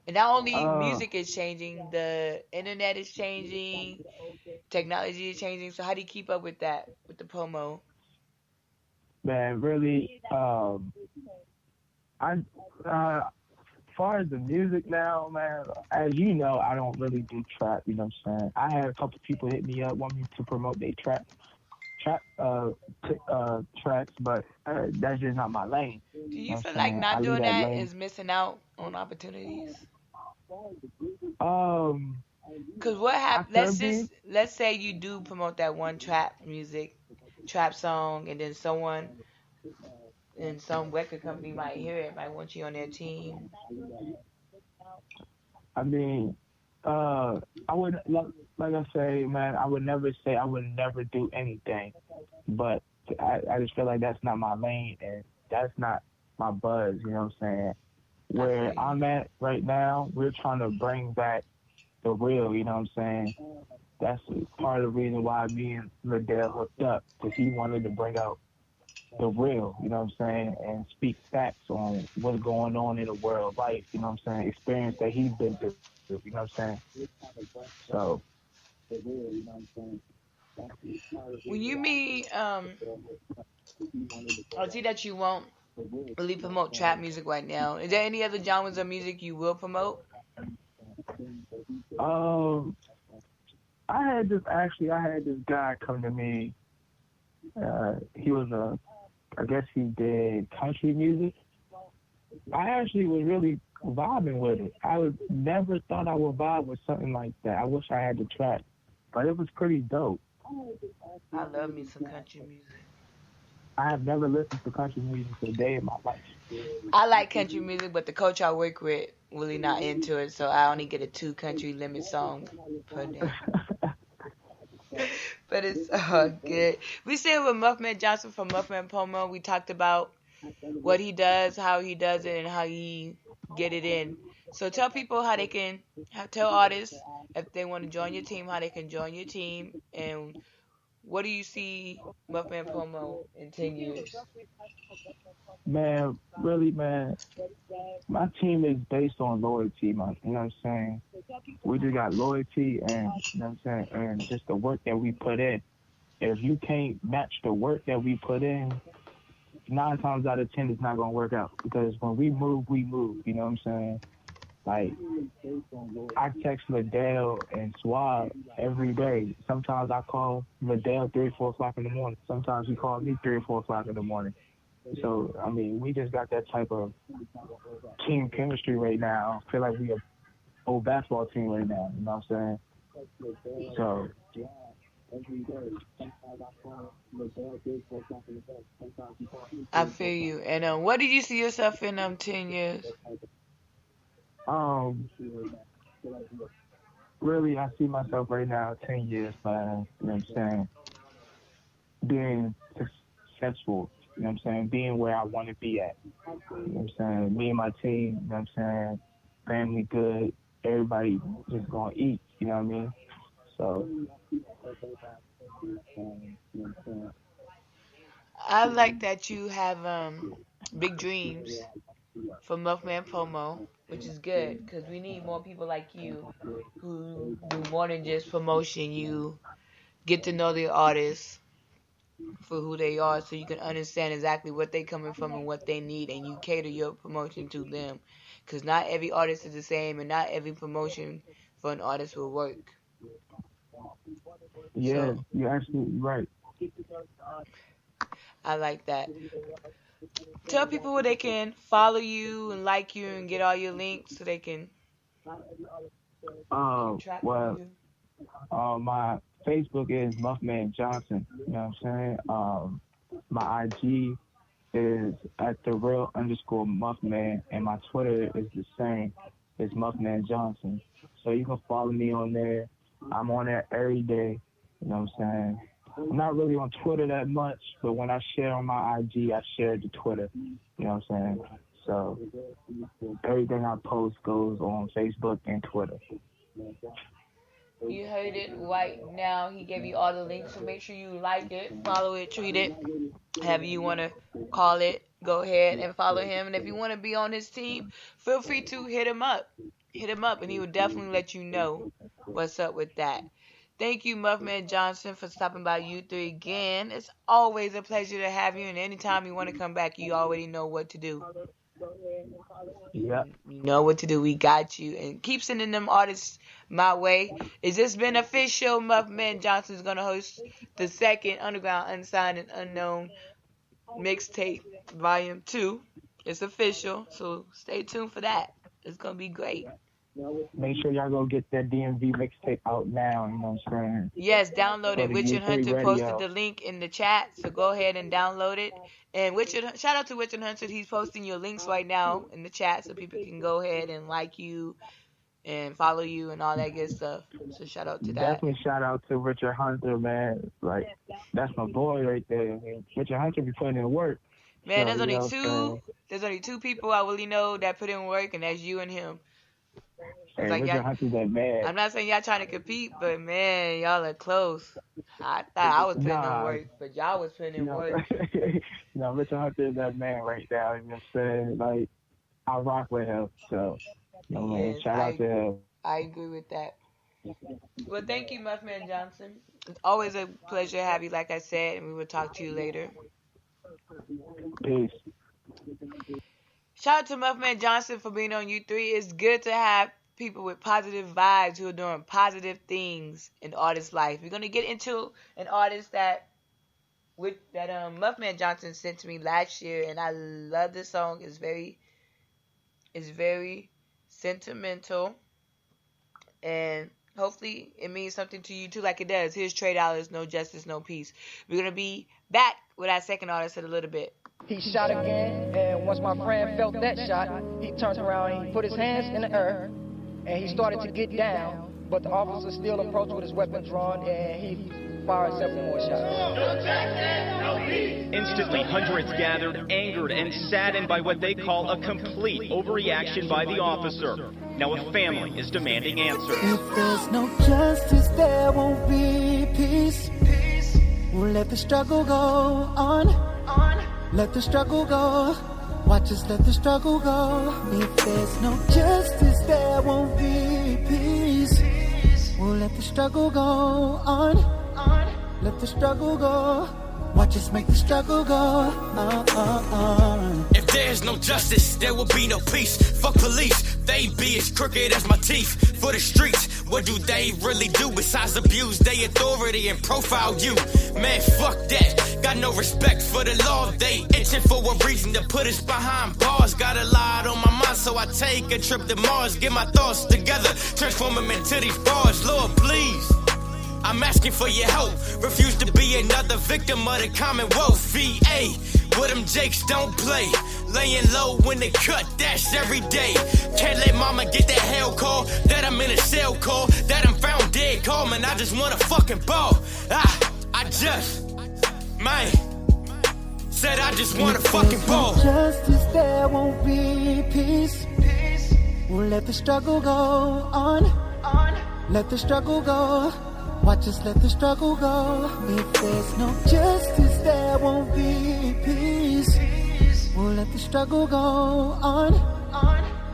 And not only music is changing, the internet is changing, technology is changing. So how do you keep up with that, with the promo? Man, really, as far as the music now, man, as you know, I don't really do trap, you know what I'm saying? I had a couple people hit me up, want me to promote their tracks, but that's just not my lane. Do you feel like not doing that is missing out on opportunities? Cause what happens? Let's say you do promote that one trap song, and then someone in some record company might hear it, might want you on their team. I mean, I would, like I say, man, I would never say I would never do anything, but I just feel like that's not my lane and that's not my buzz, you know what I'm saying? Where I'm at right now, we're trying to bring back the real, you know what I'm saying? That's part of the reason why me and Liddell hooked up, because he wanted to bring out the real, you know what I'm saying, and speak facts on what's going on in the world life, you know what I'm saying, experience that he's been through, you know what I'm saying? So, when you mean, I see that you won't really promote trap music right now. Is there any other genres of music you will promote? I had this guy come to me. He was I guess he did country music. I actually was really vibing with it. Never thought I would vibe with something like that. I wish I had the track, but it was pretty dope. I love me some country music. I have never listened to country music a day in my life. I like country music, but the coach I work with really not into it, so I only get a 2 country limit song per day. But it's good. We stayed with Muffman Johnson from Muffman Pomo. We talked about what he does, how he does it, and how he get it in. So tell people how they can, tell artists if they want to join your team, how they can join your team, and what do you see Muffman Pomo in 10 years? Man, really, man, my team is based on loyalty, man. You know what I'm saying? We just got loyalty and, you know what I'm saying, and just the work that we put in. If you can't match the work that we put in, 9 times out of 10 it's not going to work out. Because when we move, you know what I'm saying? Like, I text Liddell and Swab every day. Sometimes I call Liddell 3 or 4 o'clock in the morning. Sometimes he calls me 3 or 4 o'clock in the morning. So, I mean, we just got that type of team chemistry right now. I feel like we a old basketball team right now, you know what I'm saying? So, I feel you. And what did you see yourself in 10 years? Really, I see myself right now 10 years, man. You know what I'm saying? Being successful. You know what I'm saying? Being where I want to be at. You know what I'm saying? Me and my team, you know what I'm saying? Family good. Everybody just going to eat. You know what I mean? So. I like that you have big dreams for Muffman Pomo, which is good because we need more people like you who do more than just promotion. You get to know the artists for who they are so you can understand exactly what they're coming from and what they need, and you cater your promotion to them because not every artist is the same and not every promotion for an artist will work. Yeah, you're absolutely right. I like that. Tell people where they can follow you and like you and get all your links so they can track you. My Facebook is Muffman Johnson. You know what I'm saying? My IG is at @the_real_Muffman, and my Twitter is the same. It's Muffman Johnson. So you can follow me on there. I'm on there every day. You know what I'm saying? I'm not really on Twitter that much, but when I share on my IG, I share to Twitter. You know what I'm saying? So everything I post goes on Facebook and Twitter. You heard it right now. He gave you all the links, so make sure you like it, follow it, tweet it, however you want to call it. Go ahead and follow him. And if you want to be on his team, feel free to hit him up. Hit him up, and he will definitely let you know what's up with that. Thank you, Muffman Johnson, for stopping by U3 again. It's always a pleasure to have you, and anytime you want to come back, you already know what to do. Yep. You know what to do. We got you. And keep sending them artists my way. It's just been official. Muffman Johnson is going to host the second Underground Unsigned and Unknown mixtape, Volume 2. It's official, so stay tuned for that. It's going to be great. Make sure y'all go get that DMV mixtape out now, you know what I'm saying? Yes, download it. Richard Hunter Radio. posted the link in the chat, so go ahead and download it. And shout out to Richard Hunter. He's posting your links right now in the chat so people can go ahead and like you and follow you and all that good stuff. So shout out to that. Definitely shout out to Richard Hunter, man. Like, that's my boy right there. I mean, Richard Hunter be putting in work. Man, so, there's only two people I really know that put in work, and that's you and him. Hey, like Richard Hunter's that man. I'm not saying y'all trying to compete, but man, y'all are close. I thought I was putting in work, but y'all was putting in work. Richard Hunter is that man right now. You know what I'm saying? Like, I rock with him. So, man, shout out to him. I agree with that. Well, thank you, Muffman Johnson. It's always a pleasure to have you, like I said, and we will talk to you later. Peace. Shout out to Muffman Johnson for being on U3. It's good to have people with positive vibes who are doing positive things in the artist's life. We're gonna get into an artist that Muffman Johnson sent to me last year, and I love this song. It's very sentimental, and hopefully it means something to you too, like it does. Here's Trey Dollars, No Justice, No Peace. We're gonna be back with our second artist in a little bit. He shot again, and once my friend felt that shot, he turned around and he put his hands in the air, and he started to get down, but the officer still approached with his weapon drawn, and he fired several more shots. Instantly, hundreds gathered, angered and saddened by what they call a complete overreaction by the officer. Now a family is demanding answers. If there's no justice, there won't be peace. We'll let the struggle go on. Let the struggle go. Watch us let the struggle go. If there's no justice, there won't be peace. We'll let the struggle go on. Let the struggle go. Watch us make the struggle go on. If there's no justice, there will be no peace. Fuck police, they be as crooked as my teeth. For the streets, what do they really do besides abuse their authority and profile you? Man, fuck that. Got no respect for the law. They itching for a reason to put us behind bars. Got a lot on my mind, so I take a trip to Mars. Get my thoughts together, transform them into these bars. Lord, please, I'm asking for your help. Refuse to be another victim of the Commonwealth. VA, with them Jakes don't play. Laying low when they cut, that's every day. Can't let mama get that hell call, that I'm in a cell call, that I'm found dead. Call, man, I just want a fucking ball. Said I just want a fucking ball. Justice, there won't be peace. We'll let the struggle go on. Let the struggle go. Watch us let the struggle go. If there's no justice, there won't be peace. We'll let the struggle go on.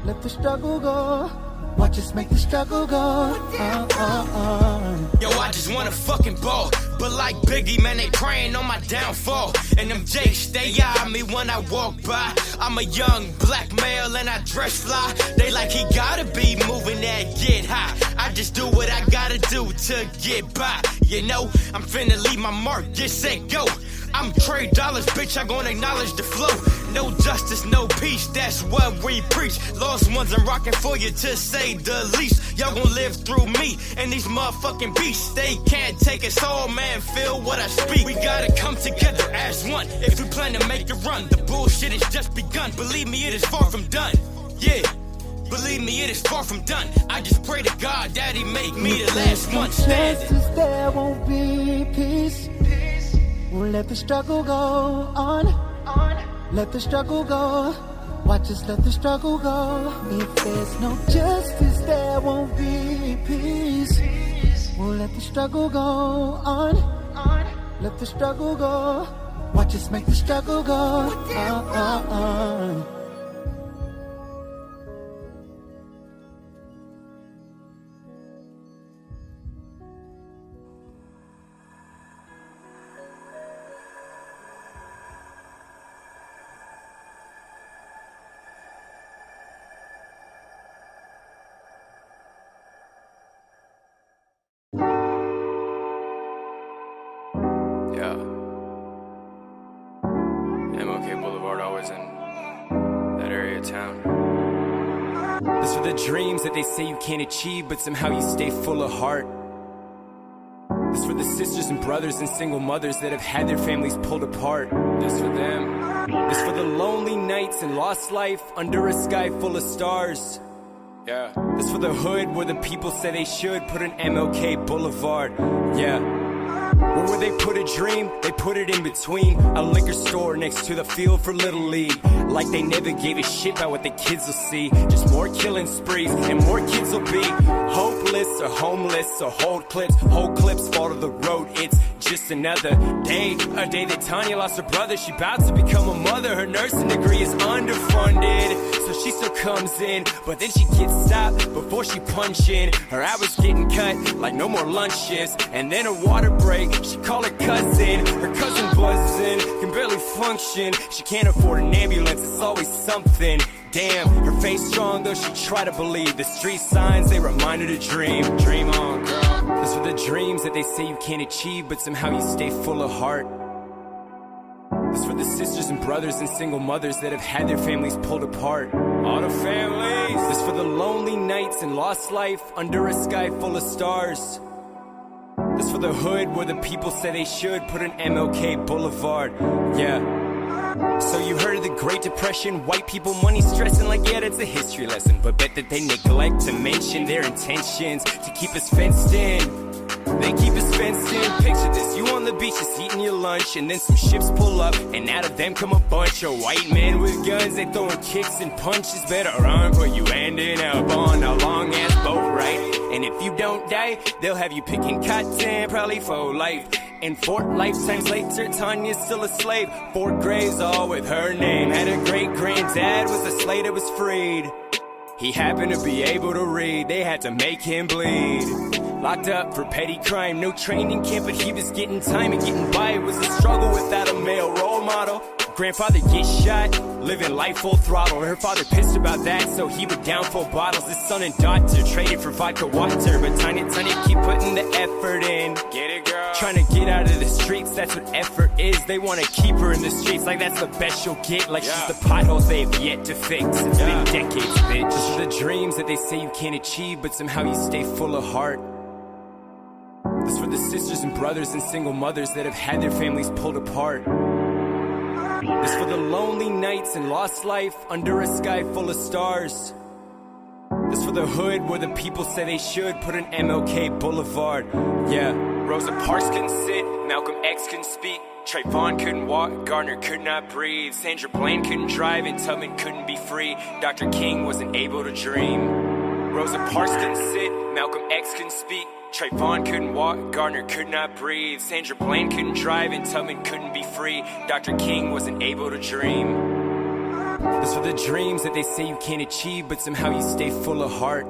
Let the struggle go. Watch us make the struggle go on. Yo, I just want a fucking ball. But like Biggie, man, they praying on my downfall. And them Jakes, they eye me when I walk by. I'm a young black male and I dress fly. They like he gotta be moving that get high. I just do what I gotta do to get by. You know, I'm finna leave my mark, get set, go. I'm Trey Dollars, bitch, I gon' acknowledge the flow. No justice, no peace, that's what we preach. Lost ones, I'm rocking for you to say the least. Y'all gon' live through me and these motherfucking beasts. They can't take us all, man, feel what I speak. We gotta come together as one if we plan to make a run. The bullshit has just begun, believe me, it is far from done. Yeah, believe me, it is far from done. I just pray to God that he make me the last one standing. Justice, there won't be peace. We'll let the struggle go on. Let the struggle go. Watch us let the struggle go. If there's no justice, there won't be peace. We'll let the struggle go on. Let the struggle go. Watch us make the struggle go on. This for the dreams that they say you can't achieve, but somehow you stay full of heart. This for the sisters and brothers and single mothers that have had their families pulled apart. This for them. This for the lonely nights and lost life under a sky full of stars. Yeah. This for the hood where the people say they should put an MLK Boulevard. Yeah. Where they put a dream, they put it in between a liquor store next to the field for Little League. Like they never gave a shit about what the kids will see. Just more killing sprees and more kids will be hopeless or homeless or hold clips. Whole clips fall to the road, it's just another day. A day that Tanya lost her brother, she about to become a mother. Her nursing degree is underfunded, so she still comes in, but then she gets stopped before she punch in. Her hours getting cut like no more lunch shifts, and then a water break. She call her cousin buzzing, can barely function. She can't afford an ambulance, it's always something. damn. Her face strong, though she try to believe. The street signs, they remind her to dream. Dream on, girl. Those are the dreams that they say you can't achieve, but somehow you stay full of heart. This for the sisters and brothers and single mothers that have had their families pulled apart. All the families. This for the lonely nights and lost life under a sky full of stars. This for the hood where the people say they should put an MLK Boulevard. Yeah. So you heard of the Great Depression, white people money stressing like, yeah, that's a history lesson. But bet that they neglect to mention their intentions to keep us fenced in. They keep us fenced in. Picture this, you on the beach just eating your lunch, and then some ships pull up, and out of them come a bunch of white men with guns. They throwing kicks and punches. Better run, but you ending up on a long ass boat, right? And if you don't die, they'll have you picking cotton, probably for life. And 4 lifetimes later, Tanya's still a slave. 4 graves, all with her name. Had a great-granddad, was a slave that was freed. He happened to be able to read. They had to make him bleed. Locked up for petty crime. No training camp, but he was getting time and getting by. It was a struggle without a male role model. Grandfather gets shot, living life full throttle. Her father pissed about that, so he would down full bottles. His son and daughter traded for vodka water, but Tiny keep putting the effort in. Get it, girl? Trying to get out of the streets, that's what effort is. They want to keep her in the streets like that's the best she'll get. Like she's the potholes they've yet to fix. It's been decades, bitch. These are the dreams that they say you can't achieve, but somehow you stay full of heart. This for the sisters and brothers and single mothers that have had their families pulled apart. This for the lonely nights and lost life under a sky full of stars. This for the hood where the people say they should put an MLK Boulevard. Yeah. Rosa Parks couldn't sit, Malcolm X couldn't speak, Trayvon couldn't walk, Gardner could not breathe, Sandra Bland couldn't drive, and Tubman couldn't be free. Dr. King wasn't able to dream. Rosa Parks couldn't sit, Malcolm X couldn't speak, Trayvon couldn't walk, Gardner could not breathe, Sandra Bland couldn't drive, and Tubman couldn't be free. Dr. King wasn't able to dream. Those are the dreams that they say you can't achieve, but somehow you stay full of heart.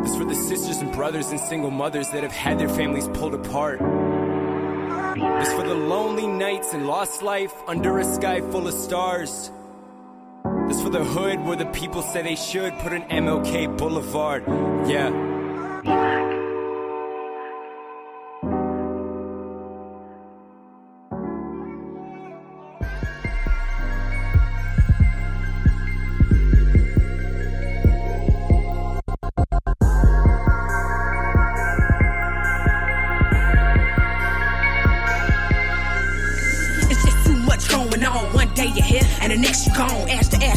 This for the sisters and brothers and single mothers that have had their families pulled apart. This for the lonely nights and lost life under a sky full of stars. This for the hood where the people say they should put an MLK Boulevard. Yeah.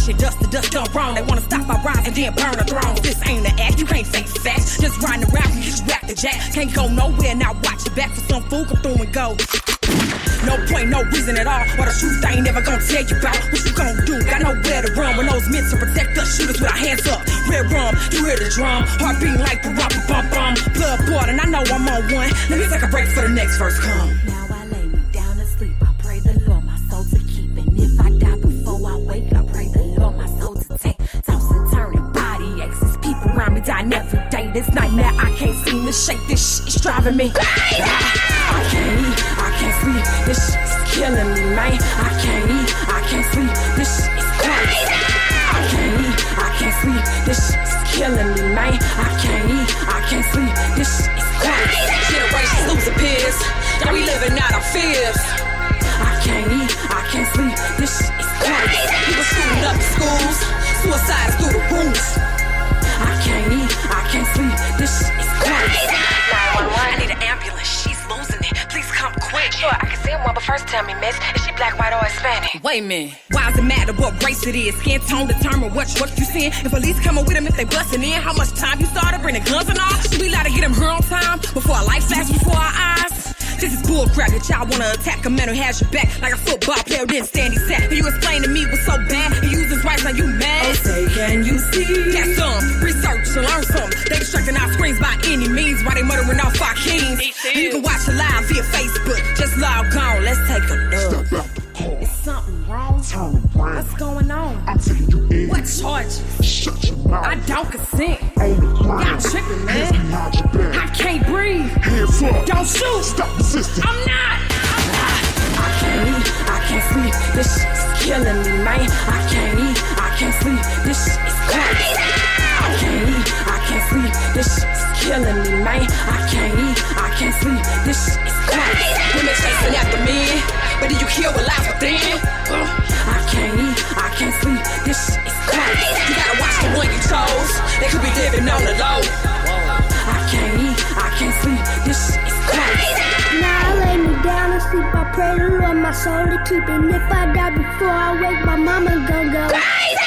Dust to dust done wrong. They wanna stop my rise and then burn a throne. This ain't an act, you can't fake facts. Just riding around and get you back to jack. Can't go nowhere, now watch your back for some fool come through and go. No point, no reason at all. What the truth I ain't never gonna tell you about. What you gonna do? Got nowhere to run. When those meant to protect us, shooters with our hands up. Red rum, you hear the drum. Heart beating like the rock, bum bum. Blood boiling, I know I'm on one. Let me take a break for the next verse come. Now I lay me down to sleep. I pray the Lord my soul to keep. And if I die before I wake, I pray the Lord my soul to take. Toss and turn and body aches. People around me dying every day. This nightmare I can't seem to shake. This shit is driving me. I can't eat, I can't sleep. This shit is killing me, man. I can't eat, I can't sleep. This shit is crazy. I can't eat, I can't sleep. This shit is killing me, man. I can't eat, I can't sleep. This shit is crazy. Generations losing peers. Now we living out our fears. I can't eat, I can't sleep. This shit is crazy. People shooting up the schools. Suicides through the roofs. I can't eat, I can't sleep. This shit is crazy. 911, I need an ambulance. She's losing it. Please come quick. Sure, I can send one, but first tell me, miss, is she black, white, or Hispanic? Wait a minute. Why does it matter what race it is? Skin tone determine what you seeing. If police coming with them, if they busting in, how much time you started bringing guns and all? Should we lie to get them here on time before our life flashes before our eyes? This is bullcrap. Your child wanna attack a man who has your back like a football player didn't stand his sack. Can you explain to me what's so bad? He used his rights, now you mad? Oh, say, can you see? Got some research and learn some. They distracting our screens by any means while they murdering off our kings. And you can watch it live via Facebook. Just log on. Let's take a look. Is something wrong? What's going on? What charges? Shut your mouth. I don't consent. Y'all tripping, man. I can't breathe. Hands up. Don't shoot. Stop resisting. I'm not. I can't eat. I can't sleep. This shit's killing me, man. I can't eat. I can't killing me, man. I can't eat, I can't sleep, this shit is crazy. Women chasing after men, but do you hear what lies within? I can't eat, I can't sleep, this shit is crazy. You gotta watch the one you chose, they could be living on the low. I can't eat, I can't sleep, this shit is crazy. Now I lay me down and sleep, I pray the Lord my soul to keep. And if I die before I wake, my mama gon' go crazy.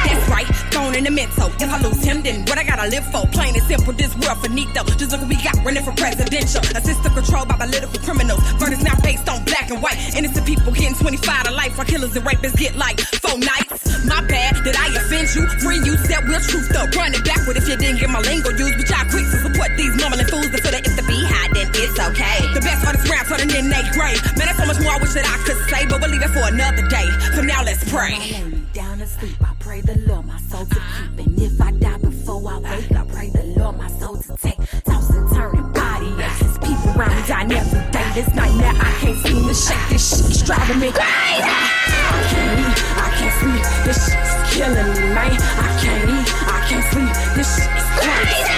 That's right, thrown in the mental. If I lose him, then what I gotta live for? Plain and simple, this world finito. Just look what we got running for presidential. A system controlled by political criminals. Verdicts now based on black and white. Innocent people getting 25 to life, while killers and rapists get like 4 nights. My bad, did I offend you? Free you, set real truth up. Running backward if you didn't get my lingo used. But y'all quick to support these mumbling fools that feel that if the beat high, then it's okay. The best artists rap turning in their grave. Man, there's so much more I wish that I could say, but we'll leave it for another day. So now let's pray. I lay me down to sleep, I pray the Lord my soul to keep. And if I die before I wake, I pray the Lord my soul to take. Toss and turning body aches. People around me dying every day. This nightmare I can't seem to shake. This shit is driving me crazy. I can't eat, I can't sleep. This shit is killing me, man. I can't eat, I can't sleep. This shit is crazy.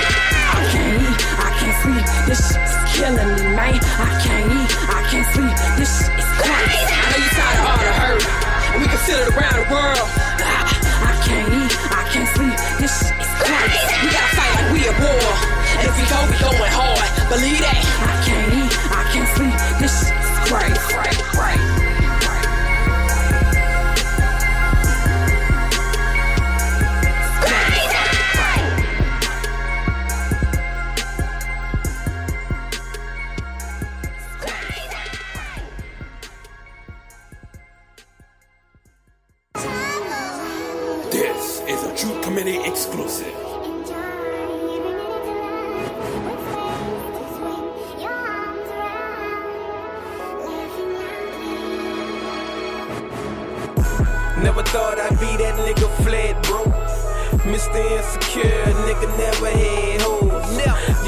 I can't eat, I can't sleep. This shit is killing me, man. I can't eat, I can't sleep. This shit is crazy. I know you tired of all the hurt, and we can feel it around the world. I can't eat, I can't sleep, this shit is crazy. We gotta fight like we at war, and if we go, we going hard. Believe that. I can't eat, I can't sleep, this shit is crazy. This is a True Committee exclusive. Never thought I'd be that nigga fled, bro. Mr. Insecure, nigga never had hoes.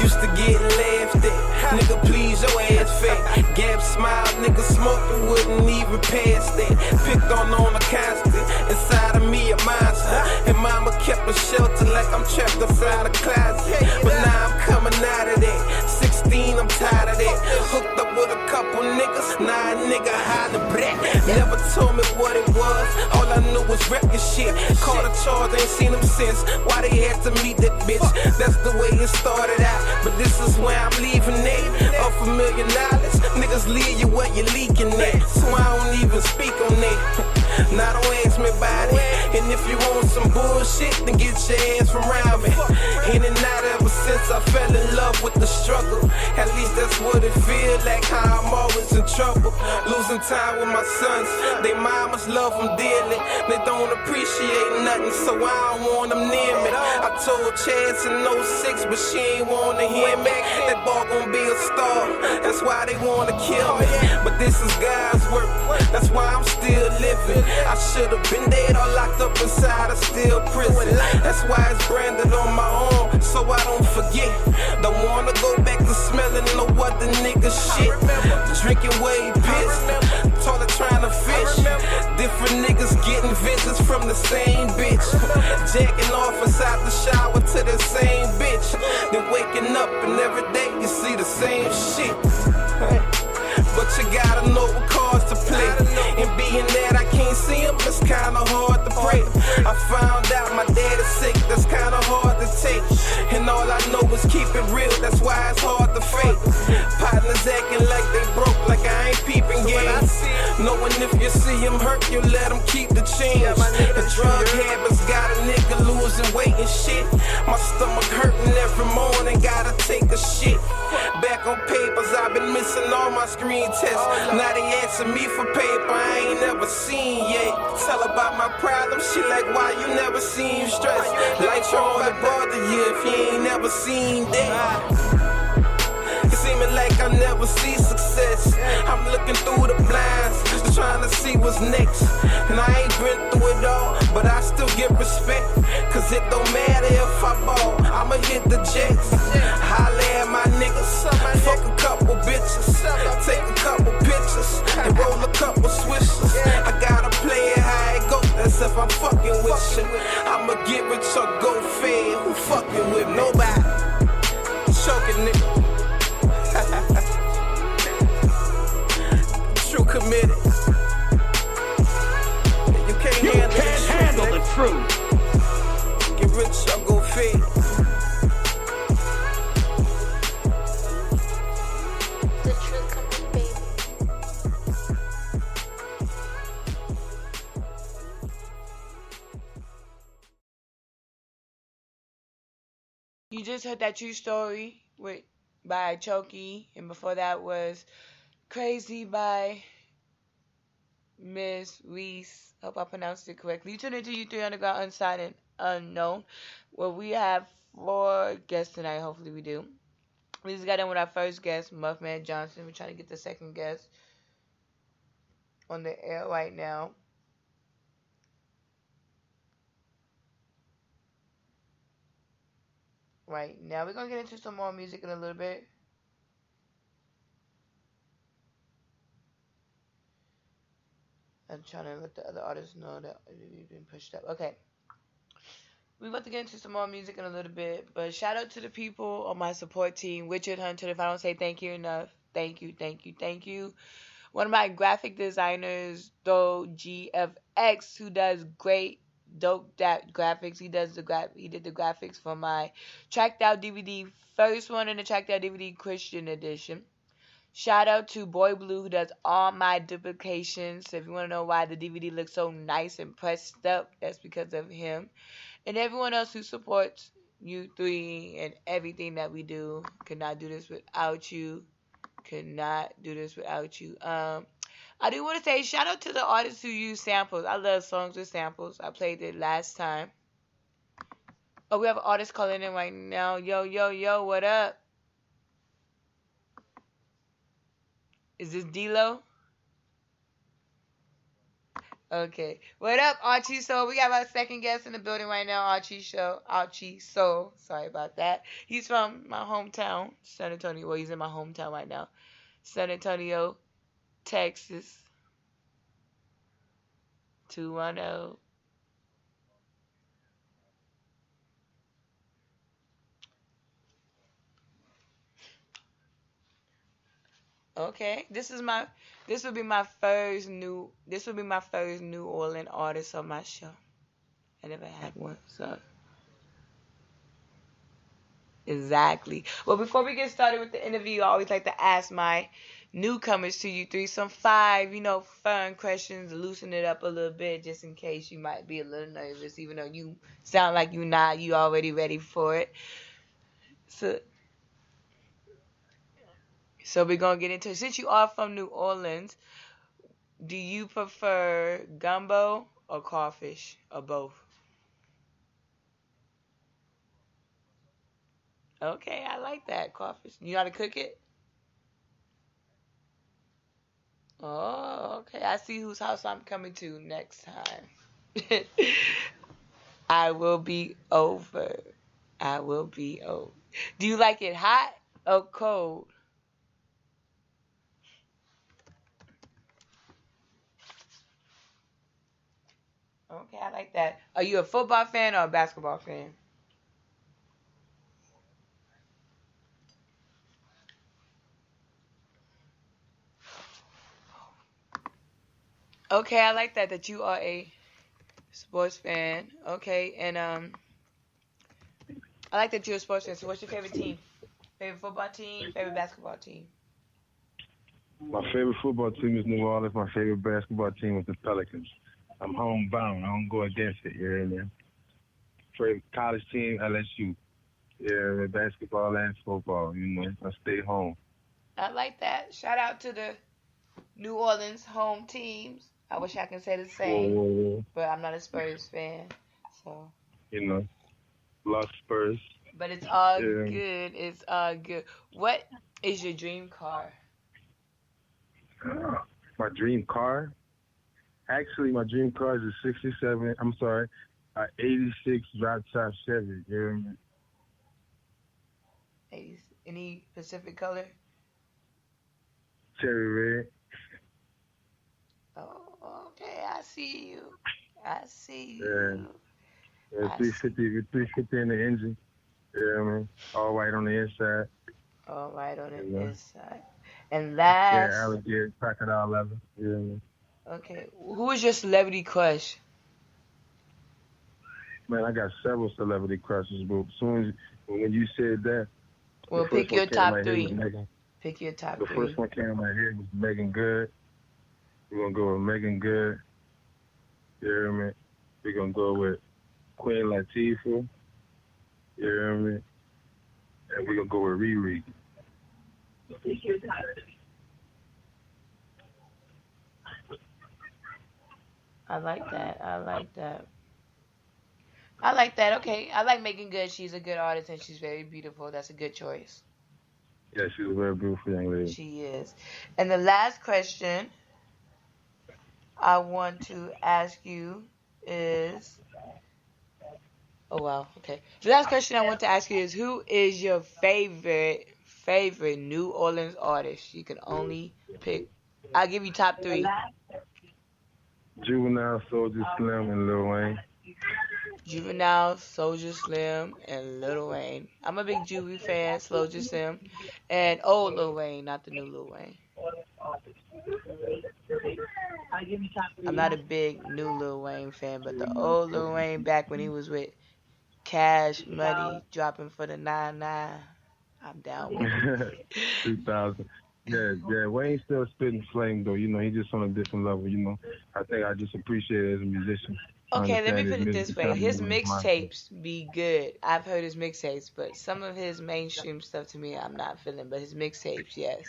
Used to get laughed at. Nigga, please, your ass fat. Gap smile, nigga smoking, wouldn't even pass that. Picked on a constant. Inside of me, a monster. And mama kept a shelter like I'm trapped inside a closet. But now I'm coming out of that. 16, I'm tired of that. Hooked up with a couple niggas. Nah, nigga, holla back. Never told me what it was. All I knew was wrecking shit. Caught a charge, ain't seen them since. Why they had to meet that bitch? That's the way it started out. But this is where I'm leaving it. Unfamiliar knowledge. Niggas leave you where you're leaking at. So I don't even speak on that. Now don't ask me about it. And if you want some bullshit, then get your ass from around me. In and out ever since I fell in love with the struggle. At least that's what it feels like, how I'm always in trouble. Losing time with my sons. They mamas love them dearly. They don't appreciate nothing, so I don't want them near me. I told Chance in 06, but she ain't wanna hear me. That ball gon' be a star. That's why they wanna kill me. But this is God's work. That's why I'm still living. I should've been dead or locked up inside a steel prison. That's why it's branded on my arm, so I don't forget. Don't wanna go back to smelling no other nigga shit. Drinking way piss, taller trying to fish. Different niggas getting visits from the same bitch. Jacking off inside the shower to the same bitch. Then waking up and every day you see the same shit. But you gotta know what cards to play. And being that I can't see him, it's kinda hard to pray. I found out my dad is sick, that's kinda hard to take. And all I know is keep it real, that's why it's hard to fake. Partners acting like they broke, like I ain't peeping games. Knowing if you see him hurt, you let him keep the change. The drug habits got a nigga losing weight and shit. My stomach hurting every morning, gotta take a shit. Back on papers, I've been missing all my screen tests. Now they asking me for paper I ain't never seen yet. Tell about my problems, she like, why you never seem stressed? Like you only bother you if you ain't never seen that. It seeming like I never see success. I'm looking through the blinds, just trying to see what's next. And I ain't been through it all, but I still get respect. Cause it don't matter if I ball, I'ma hit the jets. Holla at my niggas, fuck a couple bitches, take a couple pictures, and roll a couple swishers. I gotta play it how it go, that's if I'm fucking with you. I'ma get rich or go fed, who fucking with nobody. choking, nigga. True committed. You can't handle the truth. Get rich or go fade. You just heard that True Story by Choki, and before that was Crazy by Miss Reese. Hope I pronounced it correctly. You tuned into U3 Underground Unsigned and Unknown. Well, we have 4 guests tonight. Hopefully we do. We just got in with our first guest, Muffman Johnson. We're trying to get the second guest on the air right now. Right now, we're going to get into some more music in a little bit. I'm trying to let the other artists know that you've been pushed up. Okay. We're about to get into some more music in a little bit, but shout out to the people on my support team, Richard Hunter. If I don't say thank you enough, thank you, thank you, thank you. One of my graphic designers, Radio-GFlight, who does great dope graphics. He did the graphics for my Tracked Out DVD, first one in the Tracked Out DVD Christian edition. Shout out to Boy Blue, who does all my duplications. So if you want to know why the DVD looks so nice and pressed up, that's because of him. And everyone else who supports U3 and everything that we do. Could not do this without you. Could not do this without you. I do want to say shout out to the artists who use samples. I love songs with samples. I played it last time. Oh, we have an artist calling in right now. Yo, yo, yo, what up? Is this Delo? Okay. What up, Archie Soul? We got our second guest in the building right now, Archie Soul. Sorry about that. He's from my hometown, San Antonio. Well, he's in my hometown right now. San Antonio, Texas. 210. Okay, this will be my first New Orleans artist on my show. I never had one, so exactly. Well, before we get started with the interview, I always like to ask my newcomers to U3 some 5, fun questions, loosen it up a little bit, just in case you might be a little nervous, even though you sound like you're not. You already ready for it. So we're going to get into it. Since you are from New Orleans, do you prefer gumbo or crawfish or both? Okay, I like that, crawfish. You know how to cook it? Oh, okay. I see whose house I'm coming to next time. I will be over. Do you like it hot or cold? Okay, I like that. Are you a football fan or a basketball fan? Okay, I like that you are a sports fan. Okay, and I like that you're a sports fan. So what's your favorite team? Favorite football team? Favorite basketball team? My favorite football team is New Orleans. My favorite basketball team is the Pelicans. I'm homebound. I don't go against it. You know what I mean? Favorite college team, LSU. Yeah, basketball and football. I stay home. I like that. Shout out to the New Orleans home teams. I wish I could say the same, but I'm not a Spurs fan, so. Lost Spurs. But it's all good. It's all good. What is your dream car? My dream car? Actually, my dream car is a 86 drop top Chevy. You know what I mean? Any specific color? Cherry red. Oh, okay. I see you. Yeah, 350 in the engine. You know what I mean? All white on the inside. All right on the You know? inside. And Yeah, last, alligator, crocodile leather. You know what I mean? okay, who is your celebrity crush? Man, I got several celebrity crushes, but as soon as when you said that, Well, the pick first your one came to top my head was three. Megan. Pick your top The three. first one came to my head was Megan Good. We're gonna go with Megan Good. You hear me? We're gonna go with Queen Latifah. You hear me? And we're gonna go with Riri. I like that. I like that. I like that. Okay. I like Megan Good. She's a good artist and she's very beautiful. That's a good choice. Yeah, she's a very beautiful young lady. She is. And the last question I want to ask you is, oh wow, okay. The last question I want to ask you is, who is your favorite New Orleans artist? You can only pick. I'll give you top three. Juvenile, Soldier Slim, and Lil Wayne. Juvenile, Soulja Slim, and Lil Wayne. I'm a big Juvie fan, Soulja Slim, and old Lil Wayne, not the new Lil Wayne. I'm not a big new Lil Wayne fan, but the old Lil Wayne back when he was with Cash Money dropping for the 9-9, I'm down with it. 2000. Yeah, Wayne still spitting flame though. You know, he just on a different level. You know, I think I just appreciate it as a musician. Okay, let me put it this way. His mixtapes be good. I've heard his mixtapes, but some of his mainstream stuff to me, I'm not feeling. But his mixtapes, yes.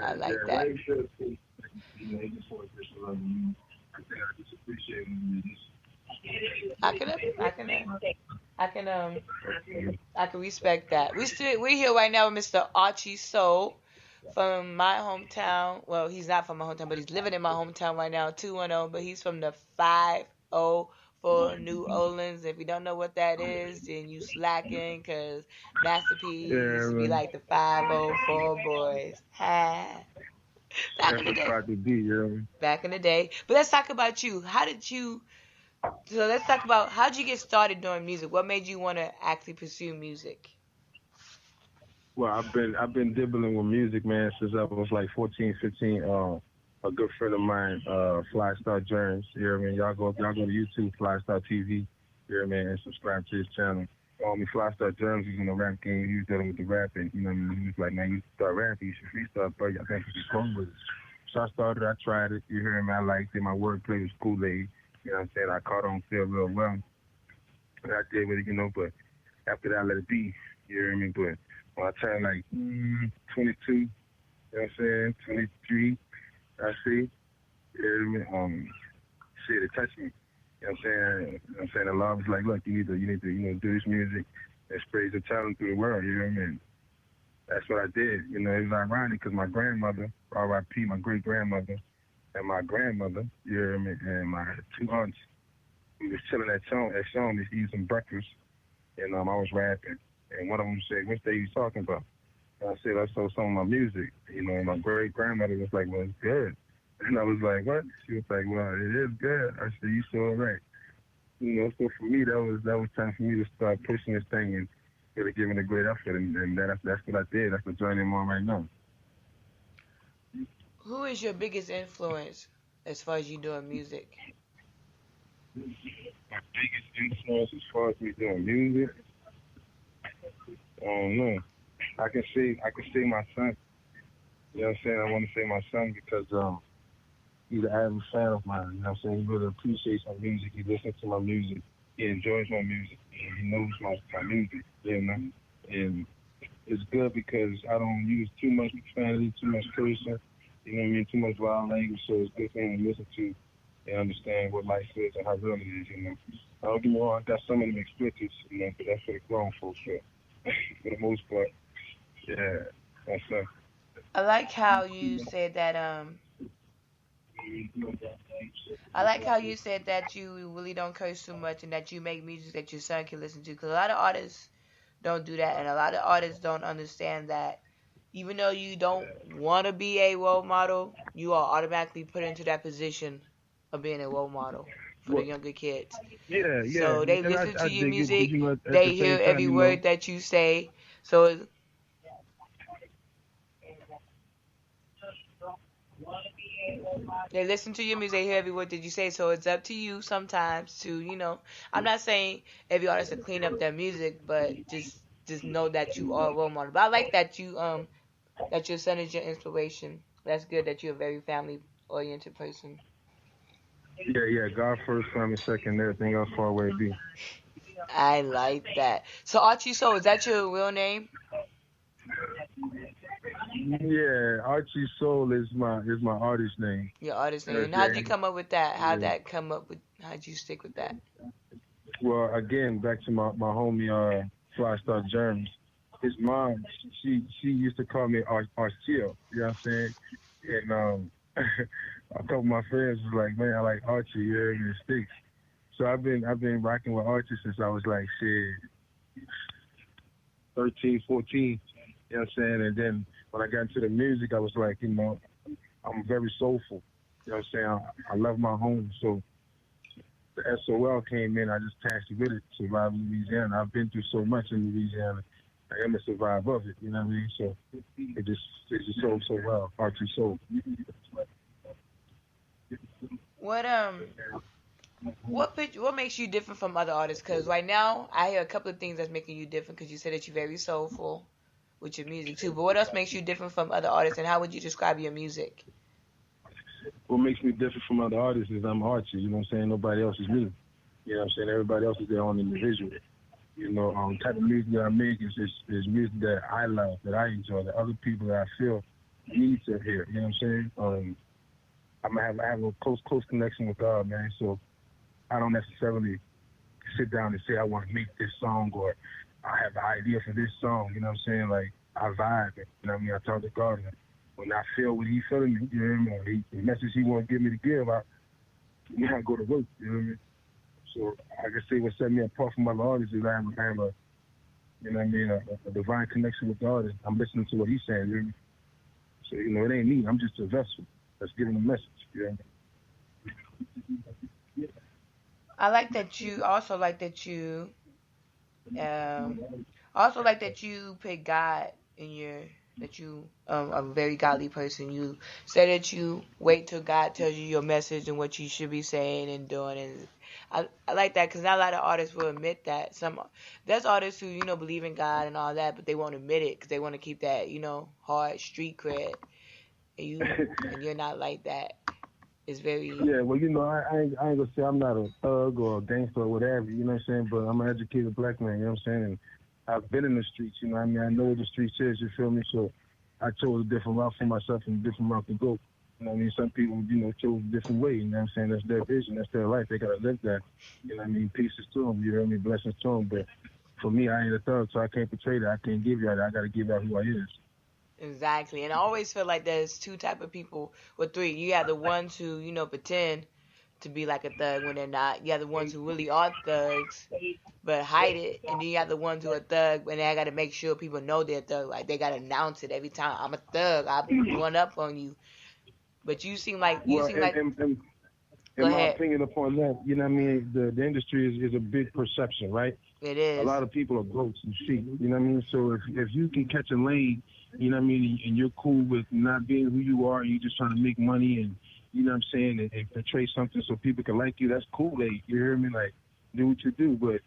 I like that. I can respect that. We're here right now with Mr. Archie Soul from my hometown. Well, he's not from my hometown, but he's living in my hometown right now, 210. But he's from the 504 New Orleans. If you don't know what that is, then you slacking, because Master P used to be like the 504 boys. Back in the day. Back in the day. But let's talk about you. Let's talk about, how did you get started doing music? What made you want to actually pursue music? Well, I've been dibbling with music, man, since I was like 14, 15. A good friend of mine, Fly Star Germs, you know what I mean? Y'all go to YouTube, Fly Star TV, you know what I mean, and subscribe to his channel. Fly Star Germs, he's in the rap game. He was dealing with the rapping, you know what I mean? He was like, man, you start rapping, you should freestyle, but I think you should come with it. So I started, I tried it, you hear me? I liked it. My wordplay was Kool-Aid, you know what I'm saying? I caught on feel real well. And I did with it, you know, but after that, I let it be, you hear me? But when I turned like 22, you know what I'm saying, 23, I see, you hear me? Shit, it touched me. You know what I'm saying? The law was like, look, you need to do this music and spread your talent through the world, you know what I mean? That's what I did. You know, it was ironic because my grandmother, R.I.P., my great-grandmother, and my grandmother, you know what I mean, and my two aunts, we was chilling at home, just eating some breakfast, and I was rapping. And one of them said, "What's that you talking about?" And I said, "I saw some of my music." You know, and my great-grandmother was like, "Well, it's good." And I was like, "What?" She was like, "Well, it is good." I said, "You sure right." You know, so for me, that was time for me to start pushing this thing and really giving a great effort, and that's what I did. That's the journey I'm on right now. Who is your biggest influence as far as you doing music? My biggest influence as far as me doing music, I don't know. I can say my son. You know what I'm saying? I want to say my son because he's an avid fan of mine. You know what I'm saying? He really appreciates my music. He listens to my music. He enjoys my music. And he knows my music. You know? And it's good because I don't use too much profanity, too much cursing. You know what I mean? Too much wild language. So it's good for him to listen to and understand what life is and how real it is. You know? I don't get me wrong. I got some of them explicits, you know, but that's for the grown folks. For the most part, yeah, that's it. I like how you said that. I like how you said that you really don't curse too much and that you make music that your son can listen to. Because a lot of artists don't do that, and a lot of artists don't understand that. Even though you don't want to be a role model, you are automatically put into that position of being a role model for the younger kids. Yeah. So they And listen to your dig it, music. but, at They the hear same time, every word that you say. So they listen to your music, they hear every word that you say. So it's up to you sometimes to, I'm not saying every artist to clean up their music, but just know that you are a role model. But I like that that your son is your inspiration. That's good that you're a very family oriented person. Yeah. God first, family second, everything else far away be. I like that. So Archie Soul, is that your real name? Yeah, Archie Soul is my artist name. Your artist name. And how'd you come up with that? How'd you stick with that? Well, again, back to my homie Fly Star Germs. His mom, she used to call me Archie. You know what I'm saying? And a couple of my friends was like, man, I like Archie. You heard me, it sticks. So I've been rocking with Archie since I was like 13, 14. You know what I'm saying? And then when I got into the music, I was like, I'm very soulful. You know what I'm saying? I love my home. So the SOL came in, I just tasked with it, survive in Louisiana. I've been through so much in Louisiana. I am a survivor of it, you know what I mean? So it just sold so well, Archie Soul. What makes you different from other artists? Because right now, I hear a couple of things that's making you different, because you said that you're very soulful with your music too. But what else makes you different from other artists, and how would you describe your music? What makes me different from other artists is I'm Archie, you know what I'm saying? Nobody else is me. You know what I'm saying? Everybody else is their own individual. You know, the type of music that I make is music that I love, that I enjoy, that other people that I feel need to hear. You know what I'm saying? I have a close connection with God, man. So I don't necessarily sit down and say I want to make this song or I have an idea for this song. You know what I'm saying? Like, I vibe. You know what I mean? I talk to God. When I feel what He feeling me, you know what I mean? The message He want to give me to give, I go to work. You know what I mean? So I can say what set me apart from other artists is I have a you know what I mean, a divine connection with God. And I'm listening to what He's saying. You know what I mean? So, it ain't me. I'm just a vessel that's giving a message. You know what I mean? I like that you put God in that you a very godly person. You say that you wait till God tells you your message and what you should be saying and doing, and I like that, because not a lot of artists will admit that. There's artists who believe in God and all that, but they won't admit it because they want to keep that hard street cred, and you're not like that. It's very well, I ain't gonna say I'm not a thug or a gangster or whatever, you know what I'm saying, but I'm an educated black man, you know what I'm saying, and I've been in the streets, you know what I mean, I know what the streets is, you feel me, so I chose a different route for myself and a different route to go. You know what I mean? Some people, chose a different way, you know what I'm saying? That's their vision, that's their life, they gotta live that. You know what I mean? Pieces to them, you know what I mean? Blessings to them, but for me, I ain't a thug, so I can't portray that, I can't give you that, I gotta give out who I is. Exactly. And I always feel like there's two type of people, or three. You have the ones who, pretend to be like a thug when they're not. You have the ones who really are thugs, but hide it. And then you have the ones who are thug, and they got to make sure people know they're thug. Like, they got to announce it every time. I'm a thug. I'll run up on you. But you seem like... In my opinion upon that, you know what I mean, the industry is a big perception, right? It is. A lot of people are goats and sheep, you know what I mean? So if you can catch a lane, you know what I mean, and you're cool with not being who you are, and you're just trying to make money and, you know what I'm saying, and portray something so people can like you, that's cool, you hear me? Like, do what you do, but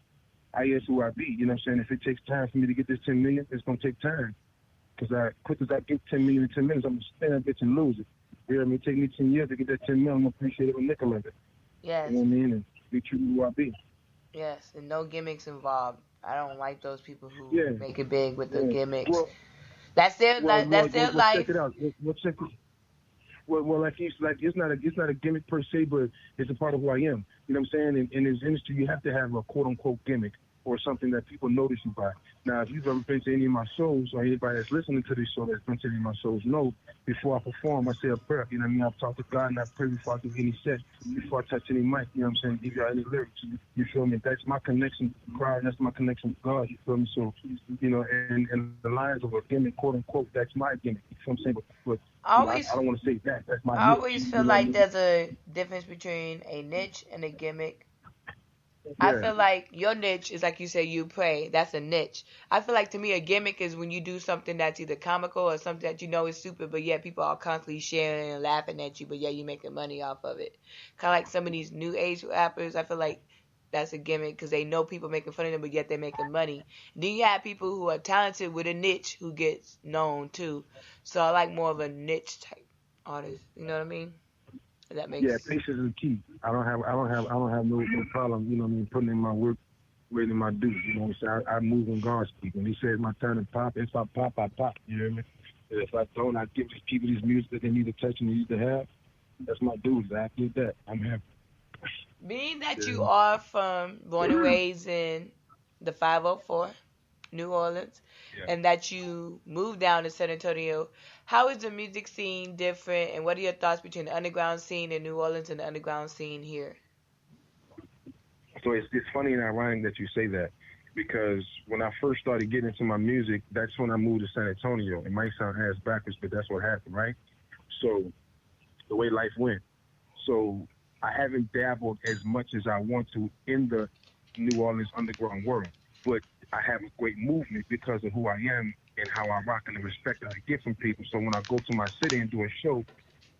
I is who I be, you know what I'm saying? If it takes time for me to get this 10 million, it's going to take time. Because quick as I get 10 million in 10 minutes, I'm going to stand that bitch and lose it. You hear me? It take me 10 years to get that 10 million, I'm going to appreciate every nickel of it. Yes. You know what I mean? And be true to who I be. Yes, and no gimmicks involved. I don't like those people who make it big with the gimmicks. Well, that's their life. Check it out. Well, it's not a gimmick per se, but it's a part of who I am. You know what I'm saying? In this industry, you have to have a quote unquote gimmick. or something that people notice you by. Now, if you've ever been to any of my shows, or anybody that's listening to this show that's been to any of my shows, know before I perform, I say a prayer. You know what I mean? I talk to God and I pray before I do any set, before I touch any mic. You know what I'm saying? Give y'all any lyrics. You feel me? That's my connection to God. That's my connection to God. You feel me? So, you know, and the lines of a gimmick, quote unquote, that's my gimmick. You feel what I'm saying? But I don't want to say that. That's my. I always niche, feel you know what I like mean? there's a difference between a niche and a gimmick. I Yeah. feel like your niche is like you say you pray. That's a niche. I feel like to me a gimmick is when you do something that's either comical or something that you know is stupid, but yet people are constantly sharing and laughing at you, but yet you making money off of it. Kind of like some of these new age rappers. I feel like that's a gimmick because they know people making fun of them, but yet they're making money. Then you have people who are talented with a niche who gets known too. So I like more of a niche type artist. You know what I mean? If that makes Yeah, patience is key. I don't have no problem, you know what I mean, putting in my work, waiting my due. You know what I'm saying? I move when God speaks. When he says my turn to pop, if I pop, I pop. You hear me? And if I don't, I give these people this music that they need to touch and they need to have. That's my dudes. I did that. I'm happy. Being that you are born and raised in the 504, New Orleans, and that you moved down to San Antonio, how is the music scene different, and what are your thoughts between the underground scene in New Orleans and the underground scene here? So it's funny and ironic that you say that, because when I first started getting into my music, that's when I moved to San Antonio. It might sound ass backwards, but that's what happened, right? So the way life went. So I haven't dabbled as much as I want to in the New Orleans underground world, but I have a great movement because of who I am and how I rock and the respect that I get from people. So when I go to my city and do a show,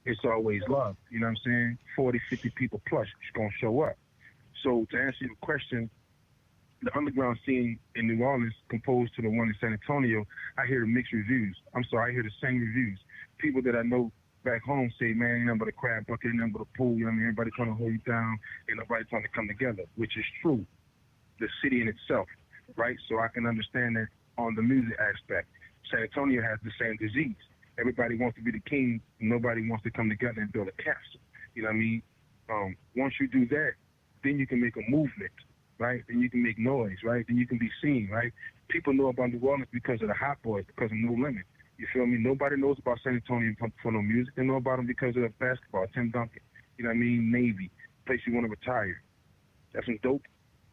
it's always love. You know what I'm saying? 40, 50 people plus is going to show up. So to answer your question, the underground scene in New Orleans composed to the one in San Antonio, I hear mixed reviews. I hear the same reviews. People that I know back home say, man, ain't nothing but a crab bucket, ain't nothing but a pool. You know what I mean? Everybody trying to hold you down, ain't nobody trying to come together, which is true. The city in itself, right? So I can understand that on the music aspect. San Antonio has the same disease. Everybody wants to be the king. Nobody wants to come together and build a castle. You know what I mean? Once you do that, then you can make a movement, right? Then you can make noise, right? Then you can be seen, right? People know about New Orleans because of the Hot Boys, because of No Limit. You feel me? Nobody knows about San Antonio for no music. They know about them because of the basketball, Tim Duncan. You know what I mean? Navy, place you want to retire. That's some dope,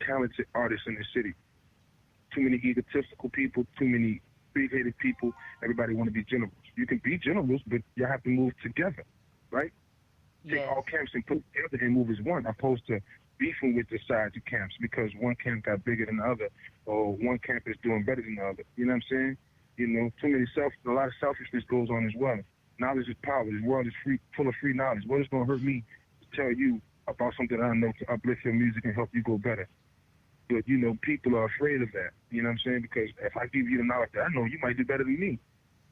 talented artists in the city. Too many egotistical people, too many big-headed people. Everybody want to be generals. You can be generals, but you have to move together, right? Take all camps and put together and move as one, opposed to beefing with the sides of camps because one camp got bigger than the other, or one camp is doing better than the other. You know what I'm saying? You know, a lot of selfishness goes on as well. Knowledge is power. This world is free, full of free knowledge. What is going to hurt me to tell you about something I know to uplift your music and help you go better? But, you know, people are afraid of that. You know what I'm saying? Because if I give you the knowledge that I know, you might do better than me.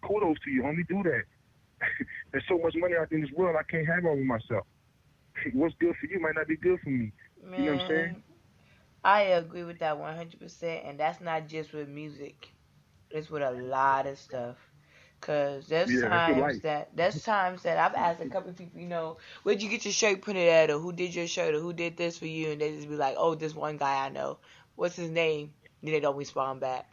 Kudos to you, homie. Do that. There's so much money out there in this world, I can't have all of myself. What's good for you might not be good for me. Man, you know what I'm saying? I agree with that 100%, and that's not just with music. It's with a lot of stuff. Cause there's times that I've asked a couple of people, you know, where'd you get your shirt printed at, or who did your shirt, or who did this for you, and they just be like, oh, this one guy I know. What's his name? And they don't respond back.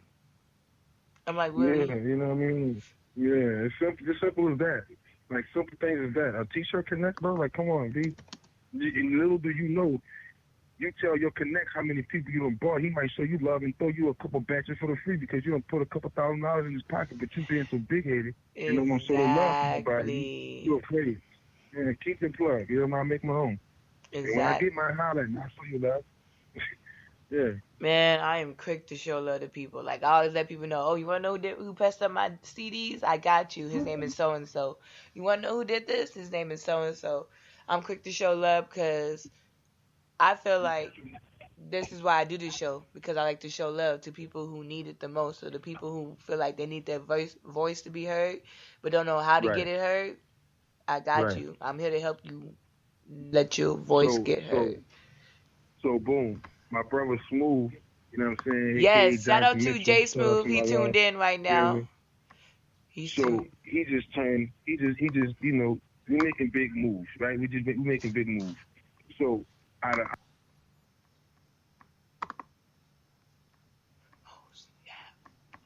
I'm like, really? Yeah, you know what I mean? Yeah, it's simple as that. Like, simple things as that. A T-shirt connect, bro? Like, come on, B. And little do you know, you tell your connect how many people you done bought. He might show you love and throw you a couple batches for the free because you done put a couple $1,000 in his pocket, but you being so big-headed and don't want to show no love to nobody. You afraid. Yeah, keep the plug. You know, I make my own. Exactly. And when I get mine, holler, I'll show you love. Yeah. Man, I am quick to show love to people. Like, I always let people know, oh, you want to know who pressed up my CDs? I got you. His name is so-and-so. You want to know who did this? His name is so-and-so. I'm quick to show love because I feel like this is why I do this show, because I like to show love to people who need it the most, or the people who feel like they need their voice to be heard but don't know how to get it heard. I got you. I'm here to help you let your voice get heard. So, boom. My brother Smooth, you know what I'm saying? Yes, shout out to Jay Smooth. He tuned in right now. He just, you know, we're making big moves, right? We're making big moves. So,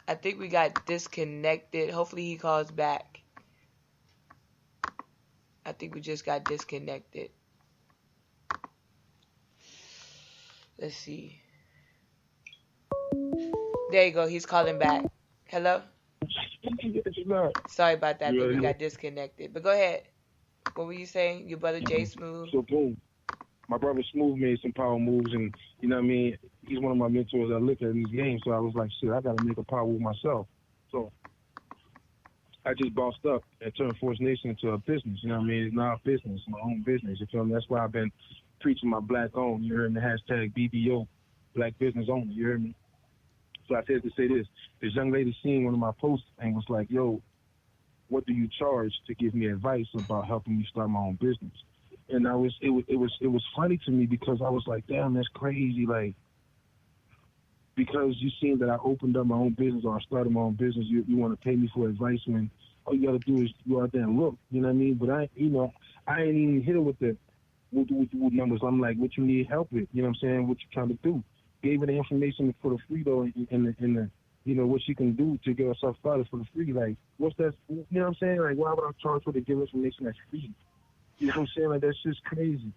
I think we got disconnected. Hopefully he calls back. I think we just got disconnected. Let's see. There you go. He's calling back. Hello? Sorry about that. I think we got disconnected. But go ahead. What were you saying? Your brother Jay Smooth? So, boom. My brother Smooth made some power moves, and, you know what I mean? He's one of my mentors I look at in these games, so I was like, shit, I got to make a power move myself. So I just bossed up and turned Force Nation into a business. You know what I mean? It's not a business. It's my own business. You feel me? That's why I've been preaching my black owned. You heard me? Hashtag BBO, black business owner. You heard me? So I said to say this. This young lady seen one of my posts and was like, yo, what do you charge to give me advice about helping me start my own business? And it was funny to me because I was like, damn, that's crazy. Like, because you seen that I opened up my own business or I started my own business, you want to pay me for advice when all you got to do is go out there and look. You know what I mean? But I ain't even hit it with the numbers. I'm like, what you need help with? You know what I'm saying? What you trying to do? Gave her the information for the free though, in the you know what she can do to get herself started for the free. Like, what's that? You know what I'm saying? Like, why would I charge her to give information that's free? You know what I'm saying? Like, that's just crazy.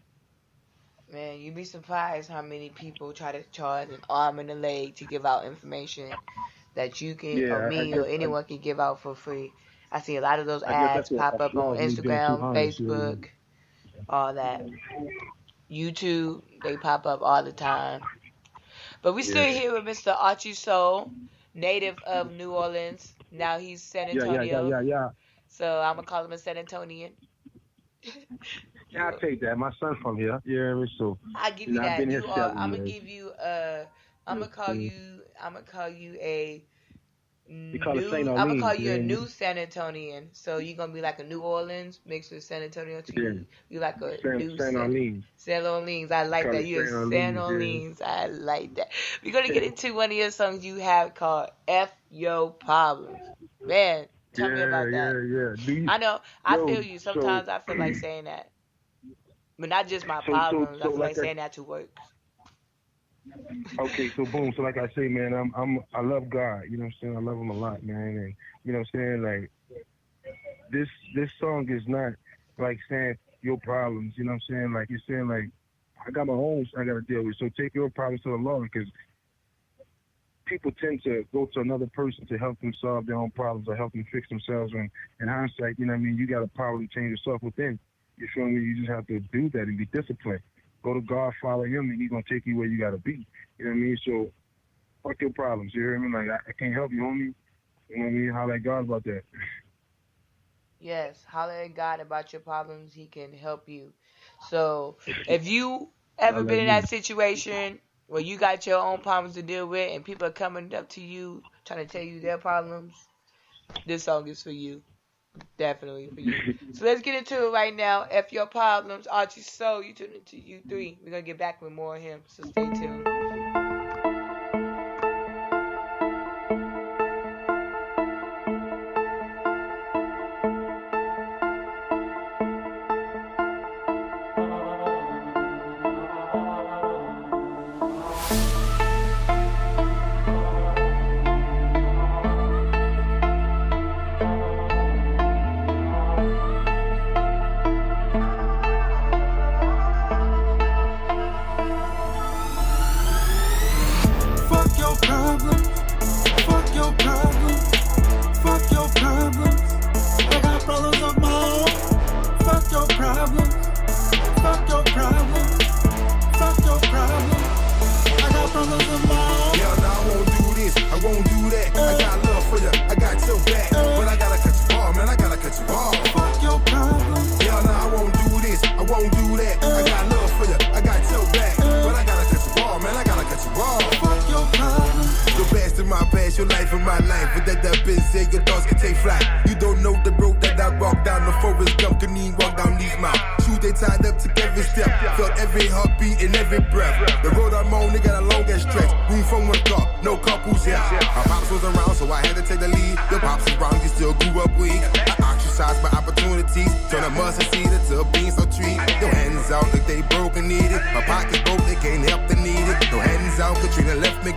Man, you'd be surprised how many people try to charge an arm and a leg to give out information that you can, or me, or anyone can give out for free. I see a lot of those ads pop up on Instagram, Facebook, all that. YouTube, they pop up all the time. But we still here with Mr. Archie Soul, native of New Orleans. Now he's San Antonio. Yeah. So I'm going to call him a San Antonian. Yeah, I'll take that. My son's from here. Yeah, so I'll give you that. I'm gonna give you I'm gonna call you a new San Antonian. So you're gonna be like a New Orleans mixed with San Antonio too. You like a new San Orleans. I like that. You're a San Orleans. I like that. We're gonna get into one of your songs you have called F Your Problems. Man, tell me about that. Yeah. I know. I feel you. Sometimes I feel like saying that. But not just my problems. I feel like saying that to work. Okay, so boom. So like I say, man, I love God. You know what I'm saying? I love him a lot, man. And you know what I'm saying? Like this song is not like saying your problems. You know what I'm saying? Like it's saying like I got my own I got to deal with. So take your problems to the Lord, because people tend to go to another person to help them solve their own problems or help them fix themselves. When in hindsight, you know what I mean? You got to probably change yourself within. You feel me? You just have to do that and be disciplined. Go to God, follow him, and he's going to take you where you got to be. You know what I mean? So, fuck your problems. You hear me? Like, I can't help you, homie. You know what I mean? Holler at God about that. Yes, holler at God about your problems. He can help you. So, if you ever been in that situation where you got your own problems to deal with and people are coming up to you trying to tell you their problems, this song is for you. Definitely for you. So let's get into it right now. F Your Problems, Archie Soul. You tune into U3. We're going to get back with more of him, so stay tuned.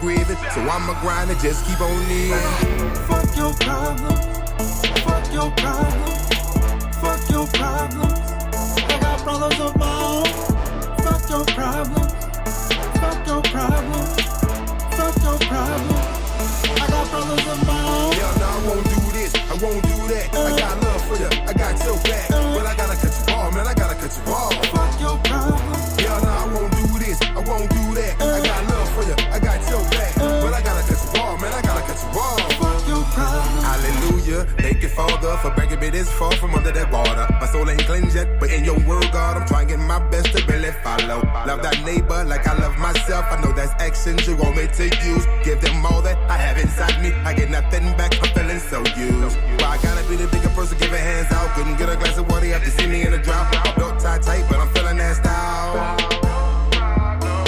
grieving. So I'ma grind and just keep on living. Fuck your problems. Fuck your problems. Fuck your problems. I got problems of my own. Fuck your problems. Fuck your problems. Fuck your problems. I got problems of my own. Yeah, no, I won't do this. I won't do that. I got love for you. I got your back. But I gotta cut you off, man. I gotta cut you off. Fuck your problems. Yeah, no, I won't do this. I won't do that. I got love for you. I got your back. But I gotta cut you off, man. I gotta cut you off. Fuck your problems. Hallelujah. Thank you, Father, for bringing me this far from under that water. My soul ain't cleansed yet, but in your word, God, I'm trying my best to really follow. Love that neighbor like I love myself. I know that's actions you want me to use. Give them all that I have inside me. I get nothing back. I'm feeling so used. Well, I gotta be the bigger person, giving hands out. Couldn't get a glass of water after see me in a drought. I'm built tight, but I'm feeling that style.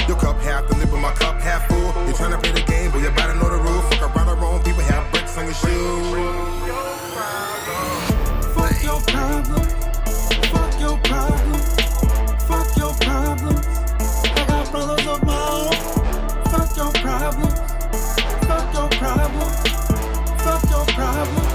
Your cup half the lip of my cup half full. You're trying to play the game, but you better know the rule. Fuck around the wrong people, have bricks on your shoes. Fuck your problems. Fuck your problems. Fuck your problems. I got problems of my own. Fuck your problems. Fuck your problems. Fuck your problems.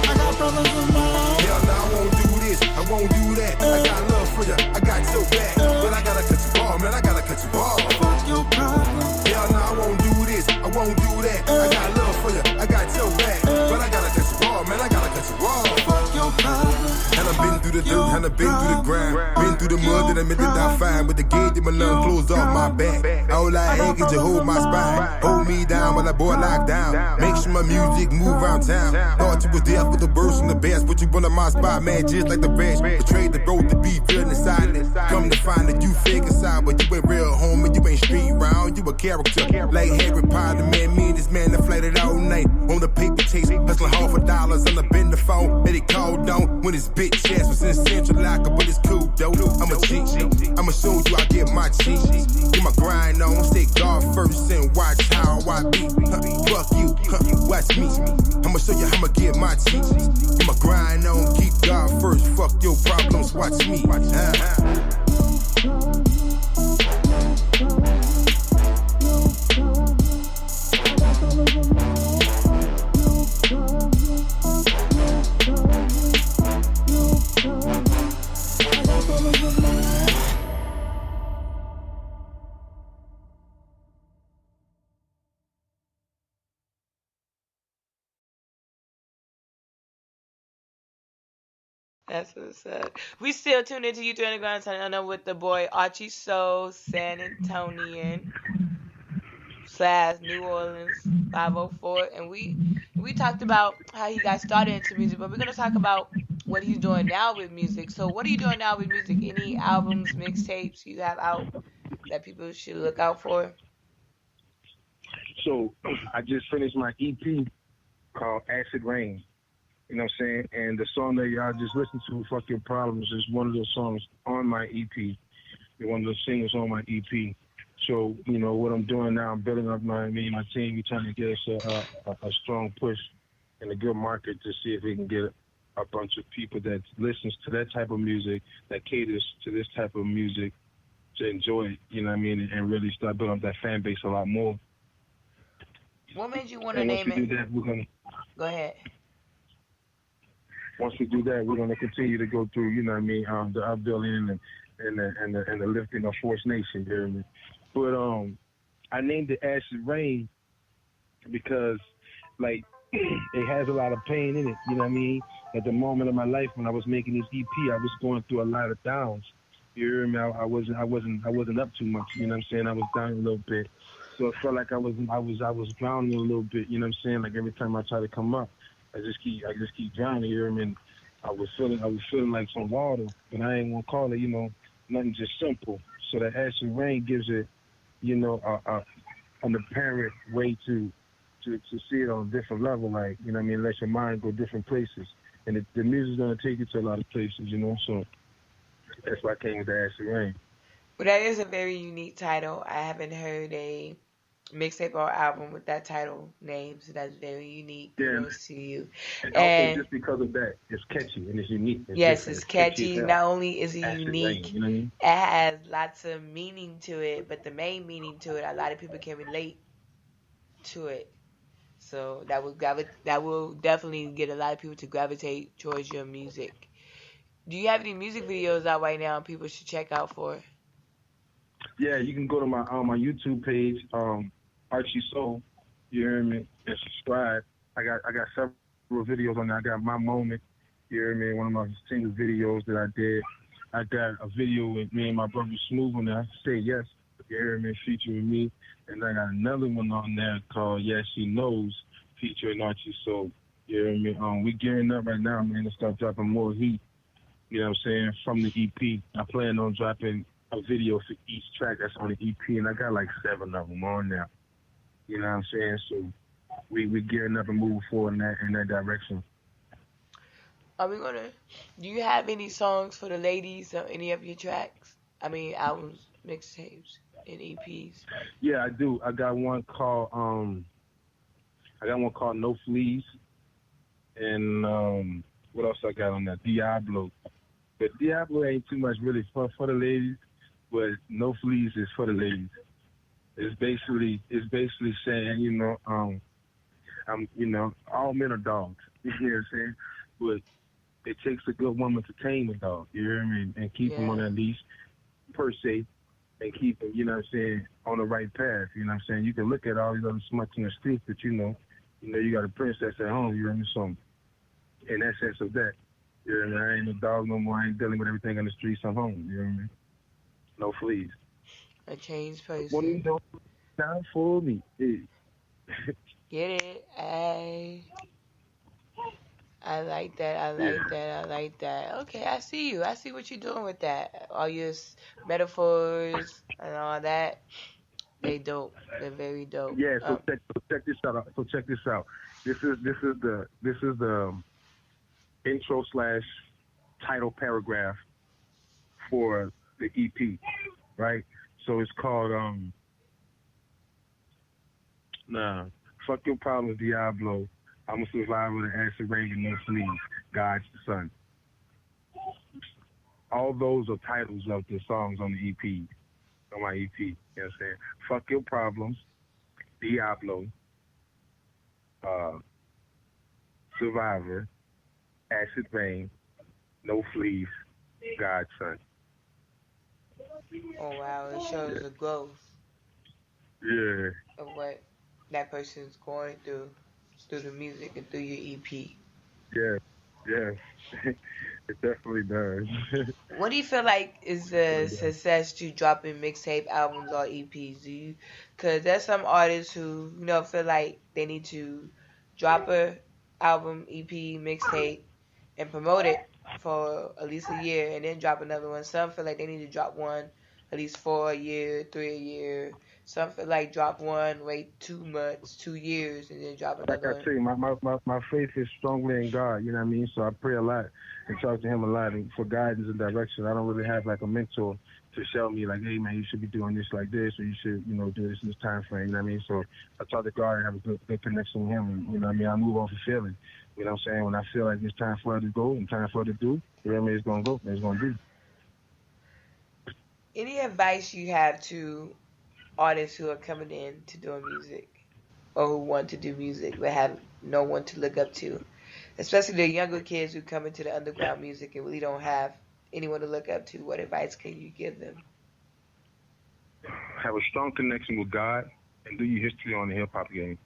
I got problems of my own. Yeah, no, I won't do this. I won't do that. I got love for you. I got your back. But I gotta cut you off, man. I gotta cut you off. Fuck your problems. Yeah, no, I won't do this. I won't do that. I got love for you. I got your back. But I gotta cut you off, man. I gotta cut you off. Fuck your problems. And I've been through the dirt, and I've been through the grind. Been through the mud, and I meant to die fine. With the gate, my lungs closed off my back. All I ask is you hold my spine. Hold me down while that boy locked down. Make sure my music move around town. Thought you was there for the worst and the best, but you one of my spot, man, just like the rest. Betrayed the road to be feeling silent. Come to find that you fake inside, but you ain't real homie. You ain't street round, you a character. Like Harry Potter, man, me and this man that flighted all night. On the paper chase, hustling $100 on the bend the phone. That he called on when his bitch ass was in Central Locker, but it's cool though. I'm a cheat. I'ma show you I get my cheeks. Get my grind on, stay God first and watch how I be. Fuck you, watch me. I'ma show you how I'ma get my cheeks. Get my grind on, keep God first. Fuck your problems, watch me. That's what's up. We still tuned into You 3 Underground Tonight with the boy Archie Soul, San Antonian / New Orleans 504, and we talked about how he got started into music, but we're gonna talk about what he's doing now with music. So, what are you doing now with music? Any albums, mixtapes you have out that people should look out for? So, I just finished my EP called Acid Rain. You know what I'm saying? And the song that y'all just listened to, Fuck Your Problems, is one of the songs on my EP. One of the singles on my EP. So, you know, what I'm doing now, I'm building up me and my team. We're trying to get us a strong push in a good market to see if we can get a bunch of people that listens to that type of music, that caters to this type of music, to enjoy it, you know what I mean, and really start building up that fan base a lot more. What made you want to name it? Once we do that, we're going to... Go ahead. Once we do that, we're going to continue to go through, you know what I mean, the upbuilding and the lifting of Force Nation, you hear me? But I named it Acid Rain because, like, it has a lot of pain in it, you know what I mean? At the moment of my life when I was making this EP, I was going through a lot of downs. You hear me? I wasn't up too much, you know what I'm saying? I was down a little bit. So it felt like I was drowning a little bit, you know what I'm saying? Like every time I try to come up, I just keep drowning here. I mean, I was feeling like some water, but I ain't gonna call it, you know, nothing just simple. So the Acid Rain gives it, you know, an apparent way to see it on a different level, like, you know what I mean, let your mind go different places. And the music's gonna take you to a lot of places, you know, so that's why I came with the Acid Rain. Well, that is a very unique title. I haven't heard a mixtape or album with that title name, so that's very unique to you. And also just because of that, it's catchy and it's unique. It's catchy. Not only is it unique, Rain, you know what I mean? it has lots of meaning to it, but the main meaning to it, a lot of people can relate to it. So that will definitely get a lot of people to gravitate towards your music. Do you have any music videos out right now people should check out for? Yeah, you can go to my YouTube page, Archie Soul. You hear me? And subscribe. I got several videos on there. I got My Moment. You hear me? One of my single videos that I did. I got a video with me and my brother Smooth on there. Say Yes. You hear me? Featuring me. And I got another one on there called Yes She Knows, featuring Archie Soul. You hear me? We gearing up right now, man, to start dropping more heat. You know what I'm saying? From the EP. I plan on dropping a video for each track that's on the EP, and I got like 7 of them on there. You know what I'm saying? So we gearing up and moving forward in that direction. Do you have any songs for the ladies on any of your tracks? I mean, albums, mixtapes, and EPs? Yeah, I do. I got one called No Fleas, and what else I got on that? Diablo. But Diablo ain't too much really for the ladies, but No Fleas is for the ladies. It's basically saying, all men are dogs. You know what I'm saying? But it takes a good woman to tame a dog. You hear me? And keep him on that leash, per se, and keep him, you know what I'm saying, on the right path. You know what I'm saying? You can look at all these other smuts in the streets, but you got a princess at home. You hear me? So, in that sense of that, you hear me? I ain't a dog no more. I ain't dealing with everything on the streets. I'm home. You hear me? No fleas. A changed person. What do you know? Time for me. Get it? I like that. Okay, I see you. I see what you're doing with that. All your metaphors and all that. They dope. They're very dope. Yeah. So check this out. This is the intro / title paragraph for the EP, right? So it's called Fuck Your Problems, Diablo. I'm a survivor of the acid rain with no fleas. God's the Son. All those are titles of the songs on the EP, on my EP. You know what I'm saying? Fuck Your Problems, Diablo, Survivor, Acid Rain, No Fleas, God's Son. Oh, wow. It shows the growth. Yeah. Of what that person's going through the music and through your EP. Yeah. It definitely does. What do you feel like is the success to dropping mixtape albums or EPs? Because there's some artists who feel like they need to drop a album, EP, mixtape, and promote it for at least a year, and then drop another one. Some feel like they need to drop one at least 4 a year, 3 a year. Some feel like drop one, wait 2 months, 2 years, and then drop another one. Like I tell you, my faith is strongly in God, you know what I mean? So I pray a lot and talk to him a lot and for guidance and direction. I don't really have like a mentor to show me like, hey man, you should be doing this like this, or you should, do this in this time frame, you know what I mean? So I talk to God and have a good connection with him, and you know what I mean? I move off of feeling. You know what I'm saying? When I feel like it's time for her to go and time for her to do, you know what I mean? It's gonna go, it's gonna do. Any advice you have to artists who are coming in to doing music, or who want to do music but have no one to look up to, especially the younger kids who come into the underground music and really don't have anyone to look up to? What advice can you give them? Have a strong connection with God and do your history on the hip hop game.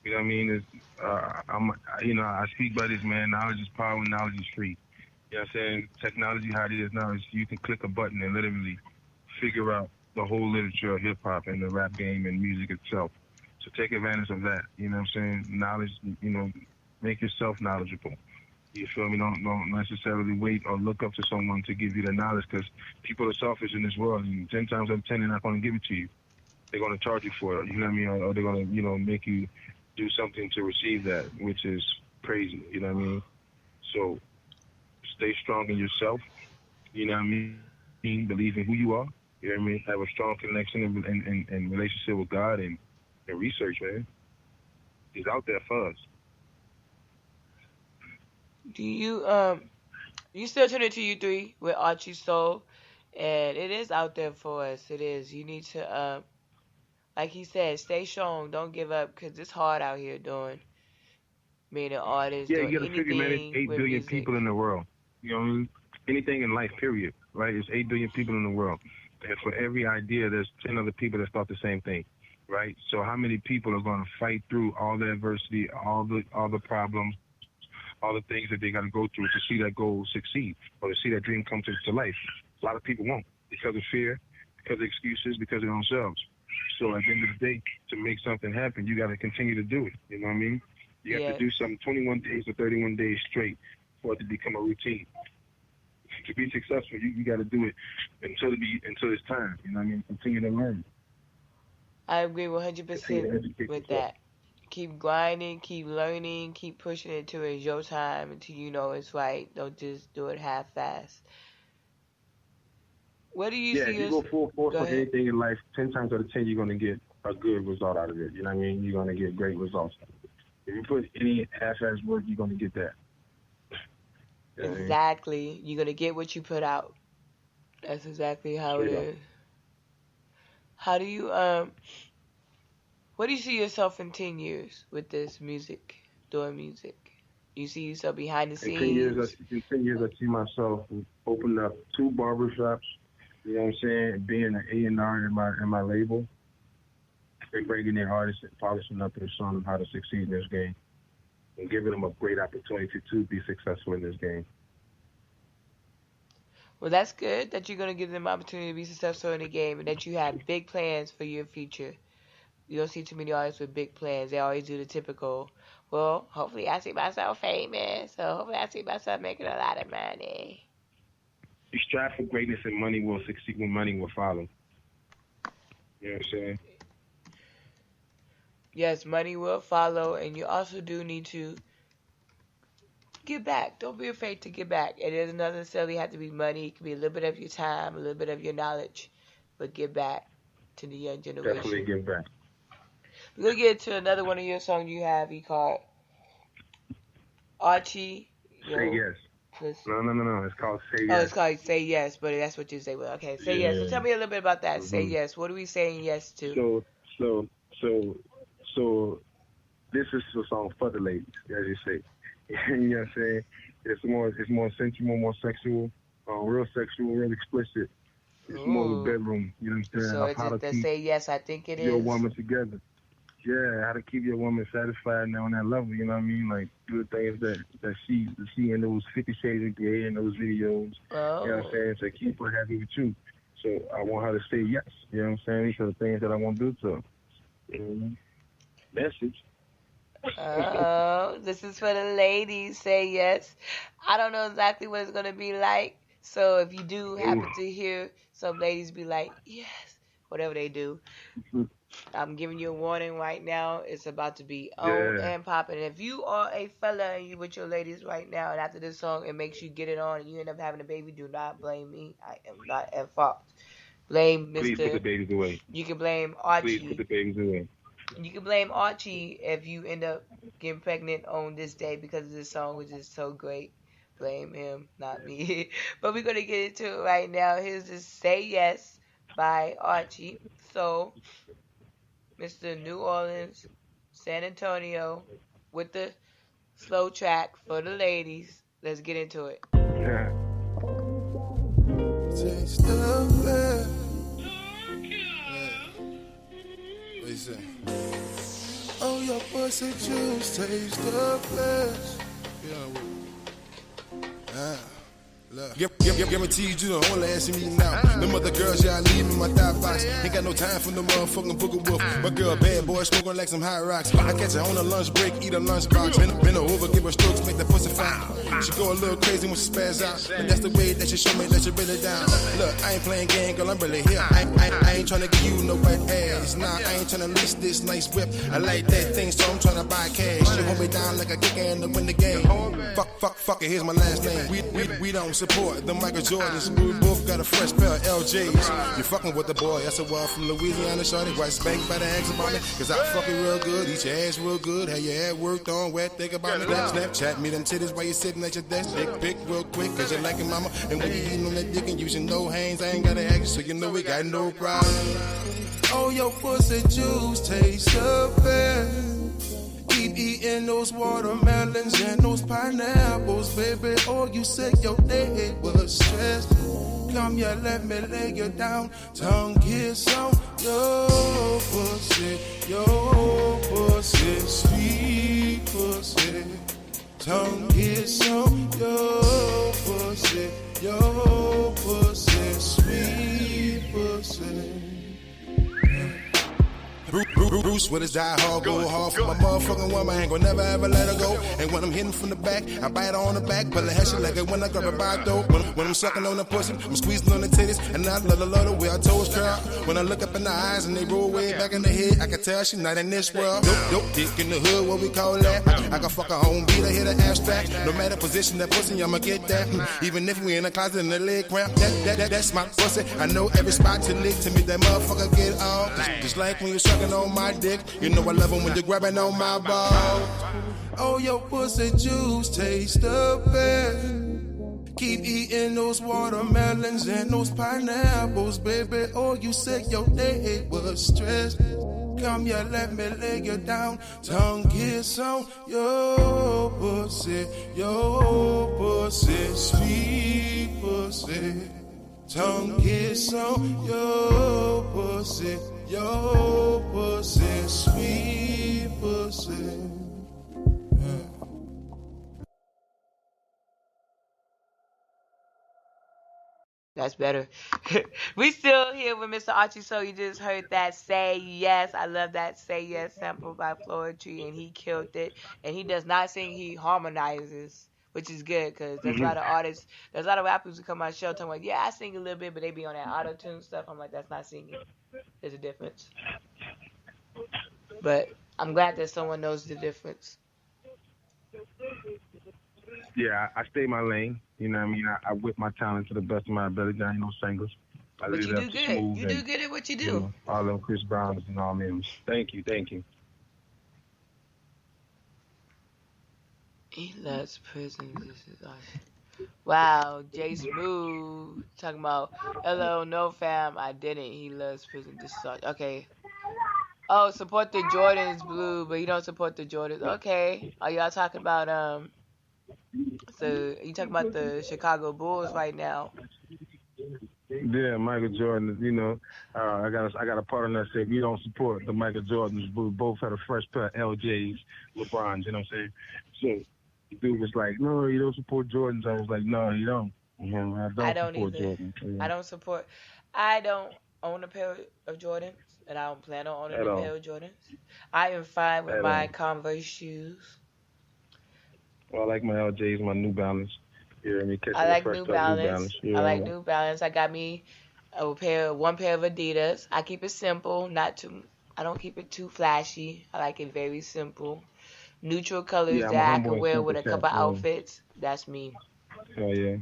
You know what I mean? I speak by this, man. Knowledge is power, knowledge is free. You know what I'm saying? Technology, how it is now, is you can click a button and literally figure out the whole literature of hip-hop and the rap game and music itself. So take advantage of that. You know what I'm saying? Knowledge, make yourself knowledgeable. You feel me? Don't necessarily wait or look up to someone to give you the knowledge, because people are selfish in this world, and 10 times out of 10, they're not going to give it to you. They're going to charge you for it, you know what I mean? Or they're going to, make you do something to receive that, which is crazy, you know what I mean? So stay strong in yourself, you know what I mean? Believe in who you are. You know what I mean? Have a strong connection and relationship with God and research, man. He's out there for us. Do you you still tune into U3 with Archie Soul, and it is out there for us. It is. You need to like he said, stay strong. Don't give up, because it's hard out here being an artist. Yeah, doing you got to figure, man, it's 8 billion music. people in the world. You know what I mean? Anything in life, period, right? It's 8 billion people in the world. And for every idea, there's 10 other people that start the same thing, right? So how many people are going to fight through all the adversity, all the problems, all the things that they got to go through to see that goal succeed or to see that dream come to life? A lot of people won't because of fear, because of excuses, because of their own selves. So at the end of the day, to make something happen, you got to continue to do it. You know what I mean? You have to do something 21 days or 31 days straight for it to become a routine. To be successful, you got to do it until it's time. You know what I mean? Continue to learn. I agree 100% with that. Keep grinding, keep learning, keep pushing it till it's your time, until you know it's right. Don't just do it half-assed. What do you see? Yeah, you go full force on anything in life, 10 times out of 10, you're going to get a good result out of it. You know what I mean? You're going to get great results. If you put any half-assed work, you're going to get that. Exactly. You're going to get what you put out. That's exactly how it is. How do you, what do you see yourself in 10 years with this music, doing music? You see yourself behind the scenes? In 10 years, I see myself opening up 2 barbershops, you know what I'm saying, being an A&R in my label, and bringing in artists and polishing up and showing them how to succeed in this game, and giving them a great opportunity to be successful in this game. Well, that's good that you're going to give them an opportunity to be successful in the game, and that you have big plans for your future. You don't see too many artists with big plans. They always do the typical, well, hopefully I see myself famous, so hopefully I see myself making a lot of money. You strive for greatness and money will succeed when money will follow. You know what I'm saying? Yes, money will follow, and you also do need to give back. Don't be afraid to give back. It doesn't necessarily have to be money. It can be a little bit of your time, a little bit of your knowledge, but give back to the young generation. Definitely give back. We're going to get to another one of your songs you have, called Archie. Say Yes. No. It's called Say Yes. Oh, it's called Say Yes, but that's what you say. Well, okay, Say Yes. So tell me a little bit about that. Say Yes. What are we saying yes to? So this is a song for the ladies, as you say. You know what I'm saying? It's more sensual, more sexual, real sexual, real explicit. It's more of a bedroom, you know what I'm saying? So it's just to say yes, I think it is. Your woman together. Yeah, how to keep your woman satisfied now on that level, you know what I mean? Like, do the things that she in those 50 Shades of Grey and those videos. Oh. You know what I'm saying? To keep her happy with you. So I want her to say yes, you know what I'm saying? These are the things that I want to do to her. Message. Oh, this is for the ladies. Say yes. I don't know exactly what it's going to be like. So if you do happen to hear some ladies be like, yes, whatever they do, I'm giving you a warning right now. It's about to be on and popping. If you are a fella and you with your ladies right now, and after this song it makes you get it on and you end up having a baby, do not blame me. I am not at fault. Blame Mr. Please put the babies away. You can blame Archie. Please put the babies away. You can blame Archie if you end up getting pregnant on this day because this song was just so great. Blame him, not me. But we're going to get into it right now. Here's this Say Yes by Archie. So, Mr. New Orleans, San Antonio, with the slow track for the ladies. Let's get into it. Yeah. Taste the best. What you say? Oh, your pussy juice taste the best. Guaranteed you the only ass you meeting out. Them other girls, y'all leave in my thigh box. Ain't got no time for no motherfucking booger wolf. My girl bad boy smoking like some hot rocks. I catch her on a lunch break, eat a lunchbox. Bend her over, give her strokes, make that pussy fine. She go a little crazy when she spaz out, but that's the way that she show me that she really down. Look, I ain't playing game, girl, I'm really here. I ain't tryna give you no wet ass. Nah, I ain't tryna lease this nice whip. I like that thing, so I'm tryna buy cash. She hold me down like a kicker in the win the game. Fuck Fuck it, here's my last name. We don't support the Michael Jordans. We both got a fresh pair of LJs. You fucking with the boy, that's a word from Louisiana, shorty. Right spank by the ask about me, cause I fuck it real good. Eat your ass real good. Have your hair worked on, wet, think about me. Snapchat me them titties while you sitting at your desk. Pick real quick, cause you like it, mama. And when you eating on that dick and using no hands, I ain't gotta ask you, so you know we got no problem. Oh, your pussy juice tastes the best. Keep eating those watermelons and those pineapples, baby. Oh, you said your day was stressed. Come here, let me lay you down. Tongue kiss on your pussy, sweet pussy. Tongue kiss on your pussy, sweet pussy. Bruce with his die hard, go hard for my motherfucking woman. I ain't gon' never ever let her go. And when I'm hitting from the back, I bite her on the back, pull her head shit like it when I grab her by the door. When I'm sucking on the pussy, I'm squeezing on the titties, and I love the way her toes curl. When I look up in the eyes and they roll way back in the head, I can tell she not in this world. Dope dick in the hood, what we call that. I can fuck a home beater, hit an abstract. No matter position that pussy, I'ma get that. Even if we in the closet in the leg cramp, that's my pussy. I know every spot to lick to me, that motherfucker get off. Just like when you're sucking on my dick, you know I love it when you're grabbing on my balls. Oh, your pussy juice tastes the best. Keep eating those watermelons and those pineapples, baby. Oh, you said your day was stressed. Come here, let me lay you down. Tongue kiss on your pussy, sweet pussy. Tongue kiss on your pussy, sweet pussy. That's better. We still here with Mr. Archie, so you just heard that Say Yes. I love that Say Yes sample by Poetry, and he killed it. And he does not sing, he harmonizes, which is good, because there's a lot of artists, there's a lot of rappers who come on the show talking like, yeah, I sing a little bit, but they be on that auto-tune stuff. I'm like, that's not singing. There's a difference. But I'm glad that someone knows the difference. Yeah, I stay my lane. You know what I mean? I whip my talent to the best of my ability. I ain't no singles. But you do good. You do good at what you do. You know, all them Chris Browns and all them. Thank you. He loves prison. This is awesome. Wow, Jay Smooth talking about, hello, no fam, I didn't. He loves prison. This is awesome. Okay. Oh, support the Jordans, Blue, but you don't support the Jordans. Okay. Are y'all talking about so you talking about the Chicago Bulls right now? Yeah, Michael Jordan. You know, I got a partner that said we don't support the Michael Jordans. We both had a fresh pair of LJs, LeBrons. You know what I'm saying? So the dude was like, "No, you don't support Jordans." I was like, "No, you don't." I don't support Jordans. Yeah. I don't own a pair of Jordans, and I don't plan on owning a pair of Jordans. I am fine with my Converse shoes. Well, I like my LJs, my New Balance. You know what I mean? I like New Balance. I like New Balance. I got me one pair of Adidas. I keep it simple, I don't keep it too flashy. I like it very simple. Neutral colors that I can wear with a couple outfits. That's me. Oh, yeah.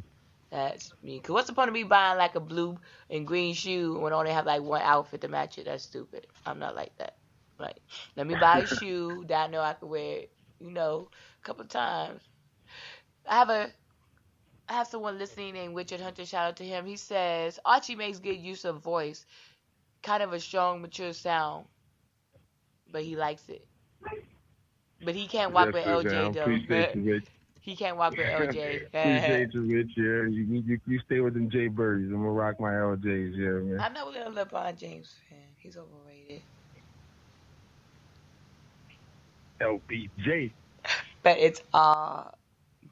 That's me. Because what's the point of me buying like a blue and green shoe when I only have like one outfit to match it? That's stupid. I'm not like that. Like, let me buy a shoe that I know I can wear, a couple times. I have someone listening named Richard Hunter. Shout out to him. He says, Archie makes good use of voice. Kind of a strong, mature sound. But he likes it. But he can't walk with LJ, though. He can't walk with LJ. Appreciate you, Rich. Yeah, you stay with them Jay Birdies. I'm gonna rock my LJs. Yeah, man. I'm not really a LeBron James fan. He's overrated. LBJ. But it's all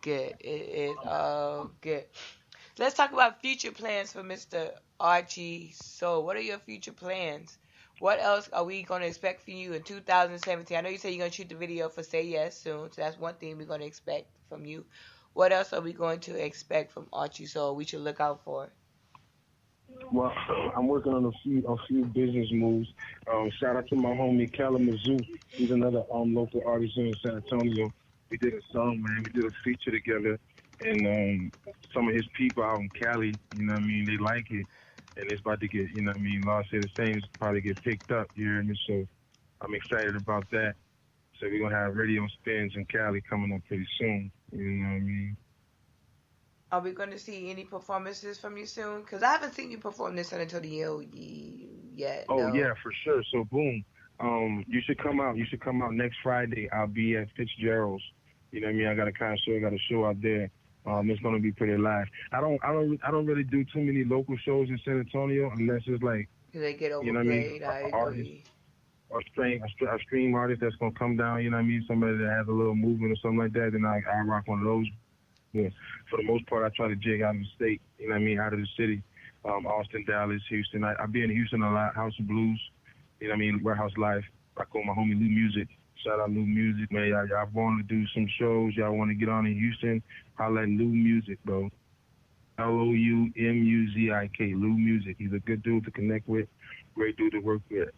good. It is all good. Let's talk about future plans for Mr. Archie. So, what are your future plans? What else are we going to expect from you in 2017? I know you said you're going to shoot the video for Say Yes soon, so that's one thing we're going to expect from you. What else are we going to expect from Archie Soul we should look out for? Well, I'm working on a few business moves. Shout out to my homie Kalamazoo. He's another local artist here in San Antonio. We did a song, man. We did a feature together, and some of his people out in Cali, you know what I mean, they like it, and it's about to get, you know what I mean, Law Said the Same is probably get picked up, you hear me? So I'm excited about that. So we're going to have radio spins in Cali coming up pretty soon, you know what I mean? Are we going to see any performances from you soon? Because I haven't seen you perform in San Antonio yet. Oh, no. yeah, for sure. So, boom. You should come out. You should come out next Friday. I'll be at Fitzgerald's. You know what I mean? I got a show out there. It's gonna be pretty live. I don't really do too many local shows in San Antonio unless it's like they get overplayed. You know what I mean? I agree. Or a stream artist that's gonna come down. You know what I mean? Somebody that has a little movement or something like that. Then I rock one of those. Yeah. For the most part, I try to jig out of the state. You know what I mean? Out of the city. Austin, Dallas, Houston. I be in Houston a lot. House of Blues. You know what I mean? Warehouse Life. I call my homie Lou Music. Shout out Lou Music, man. Y'all want to do some shows. Y'all want to get on in Houston. Holla at Lou Music, bro. LOUMUZIK. Lou Music. He's a good dude to connect with. Great dude to work with.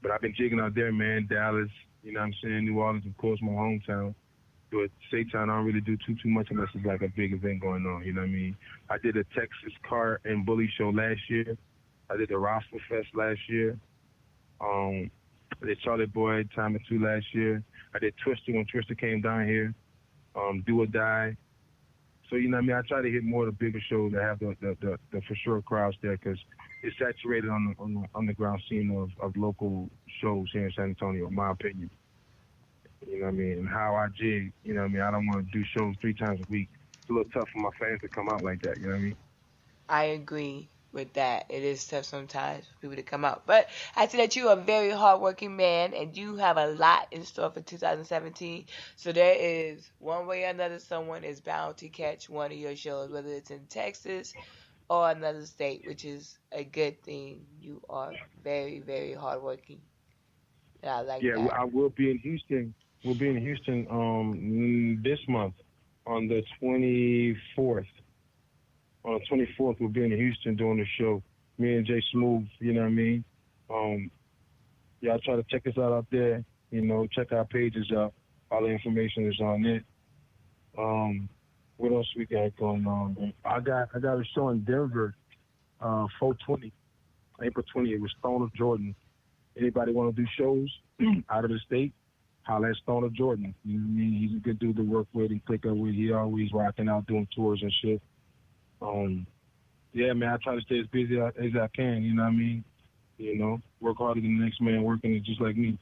But I've been jigging out there, man. Dallas, you know what I'm saying? New Orleans, of course, my hometown. But Satan, I don't really do too much unless it's like a big event going on, you know what I mean? I did a Texas car and bully show last year. I did the Roswell Fest last year. I did Charlotte Boy Time or Two last year. I did Twister when Twister came down here. Do or Die. So, you know what I mean? I try to hit more of the bigger shows that have the for sure crowds there because it's saturated on the underground scene of local shows here in San Antonio, in my opinion. You know what I mean? And how I jig, you know what I mean? I don't want to do shows 3 times a week. It's a little tough for my fans to come out like that, you know what I mean? I agree with that. It is tough sometimes for people to come out. But I see that you're a very hardworking man and you have a lot in store for 2017. So there is, one way or another, someone is bound to catch one of your shows, whether it's in Texas or another state, which is a good thing. You are very, very hardworking. And I like that. Yeah, I will be in Houston. We'll be in Houston this month on the 24th. On the 24th, we'll be in Houston doing the show. Me and Jay Smooth, you know what I mean? Y'all try to check us out there. You know, check our pages out. All the information is on it. What else we got going on? I got a show in Denver, 4/20, April 20th with Stoner Jordan. Anybody want to do shows out of the state? Holla at Stoner Jordan. You know what I mean? He's a good dude to work with and click up with. He always rocking out doing tours and shit. Yeah, man, I try to stay as busy as I can, you know what I mean? You know, work harder than the next man working just like me.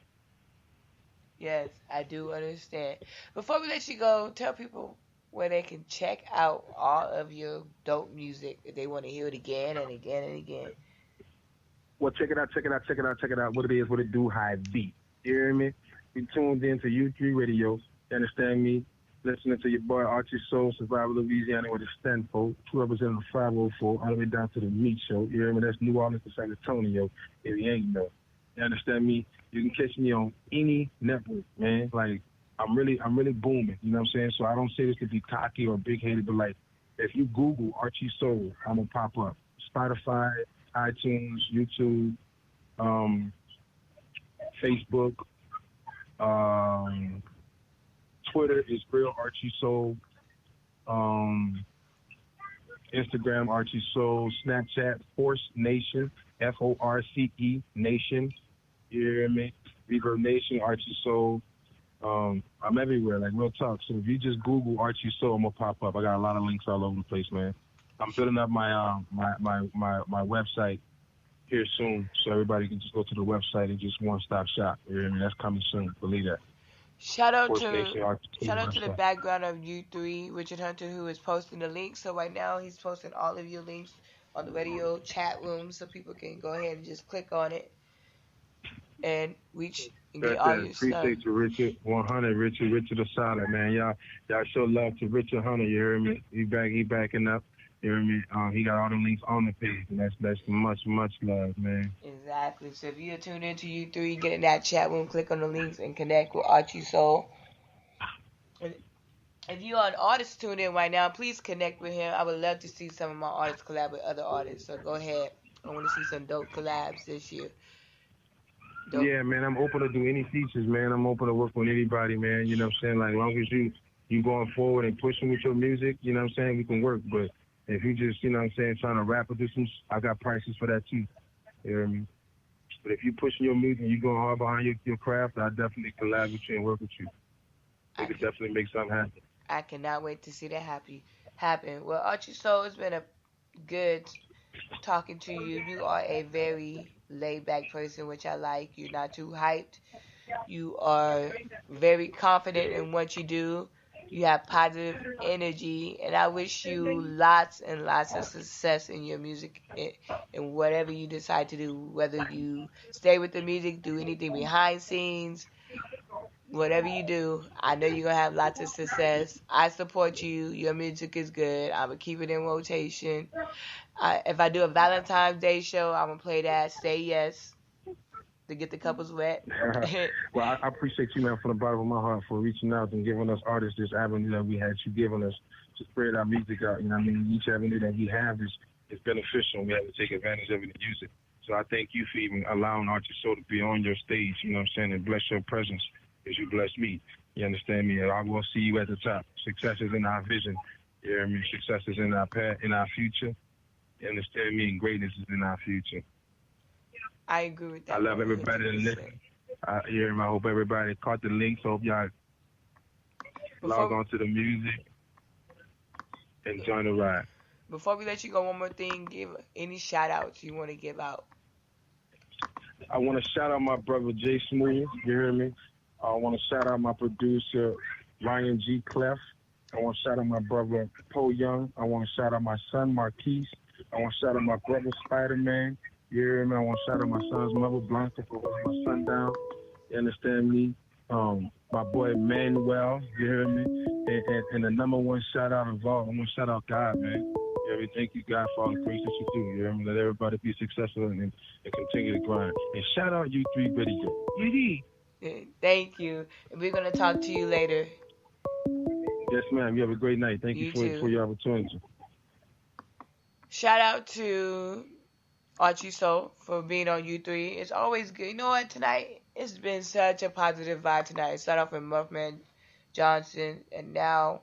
Yes, I do understand. Before we let you go, tell people where they can check out all of your dope music if they want to hear it again and again and again. Well, check it out. What it is, what it do, how it be. You hear me? You tuned in to U3 Radio. You understand me? Listening to your boy Archie Soul, Survivor Louisiana with a Stanford, representing the 504, all the way down to the Meat Show. You hear me? That's New Orleans to San Antonio, if you ain't know. You understand me? You can catch me on any network, man. Like, I'm really booming, you know what I'm saying? So I don't say this to be cocky or big-headed, but like, if you Google Archie Soul, I'm going to pop up. Spotify, iTunes, YouTube, Facebook, Twitter is Real Archie Soul. Instagram Archie Soul. Snapchat Force Nation. FORCE Nation. You hear me? Reverb Nation Archie Soul. I'm everywhere, like real talk. So if you just Google Archie Soul, I'm gonna pop up. I got a lot of links all over the place, man. I'm building up my my website here soon, so everybody can just go to the website and just one-stop shop. You hear me? That's coming soon. Believe that. Shout out to the background of U3, Richard Hunter, who is posting the links. So right now he's posting all of your links on the radio chat room, so people can go ahead and just click on it and reach and get all your stuff. Appreciate you, Richard. 100, Richard Asada, man. Y'all show love to Richard Hunter. You hear me? He backing up. You hear me? He got all the links on the page, and that's much love, man. Exactly. So if you're tuned into U3, get in that chat room, click on the links, and connect with Archie Soul. And if you're an artist tuned in right now, please connect with him. I would love to see some of my artists collab with other artists. So go ahead. I want to see some dope collabs this year. Dope. Yeah, man, I'm open to do any features, man. I'm open to work with anybody, man. You know what I'm saying? Like, as long as you going forward and pushing with your music, you know what I'm saying, we can work. But if you just, you know what I'm saying, trying to rap or do some, I got prices for that too. You know what I mean? But if you pushing your music and you going hard behind your craft, I definitely collab with you and work with you. We could definitely make something happen. I cannot wait to see that happen. Well, Archie Soul, it's been a good talking to you. You are a very laid-back person, which I like. You're not too hyped. You are very confident in what you do. You have positive energy, and I wish you lots and lots of success in your music and whatever you decide to do, whether you stay with the music, do anything behind scenes, whatever you do. I know you're going to have lots of success. I support you. Your music is good. I'm going to keep it in rotation. If I do a Valentine's Day show, I'm going to play that Say Yes to get the couples wet. Well, I appreciate you, man, from the bottom of my heart for reaching out and giving us artists this avenue that we had you giving us to spread our music out. You know what I mean? Each avenue that we have is beneficial, and we have to take advantage of it and use it. So I thank you for even allowing Archie Soul to be on your stage, you know what I'm saying, and bless your presence as you bless me. You understand me? And I will see you at the top. Success is in our vision. You hear me? Success is in our path, in our future. You understand me? And greatness is in our future. I agree with that. I love everybody that listen. I hope everybody caught the links. Hope y'all log on to the music and join the ride. Before we let you go, one more thing. Give any shout-outs you want to give out. I want to shout out my brother Jay Smooth. You hear me? I want to shout out my producer Ryan G. Clef. I want to shout out my brother Poe Young. I want to shout out my son Marquise. I want to shout out my brother Spider-Man. You hear me? I want to shout out my son's mother, Blanca, for holding my son down. You understand me? My boy Manuel, you hear me? And the number one shout out of all, I'm going to shout out God, man. You hear me? Thank you, God, for all the grace that you do. You hear me? Let everybody be successful and continue to grind. And shout out you three video. Thank you. And we're going to talk to you later. Yes, ma'am. You have a great night. Thank you for your opportunity. Shout out to Archie Soul for being on U3. It's always good. You know what? Tonight, it's been such a positive vibe tonight. It started off with Muffman Johnson, and now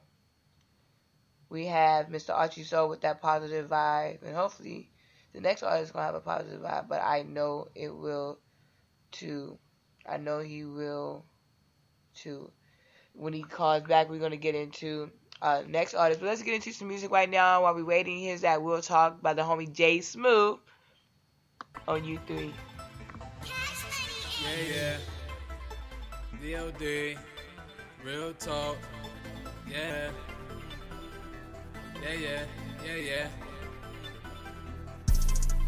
we have Mr. Archie Soul with that positive vibe. And hopefully, the next artist is going to have a positive vibe, but I know it will too. I know he will too. When he calls back, we're going to get into next artist. But let's get into some music right now while we're waiting. Here's that We'll Talk by the homie Jay Smooth on U3. Yeah. DOD. Real talk. Yeah.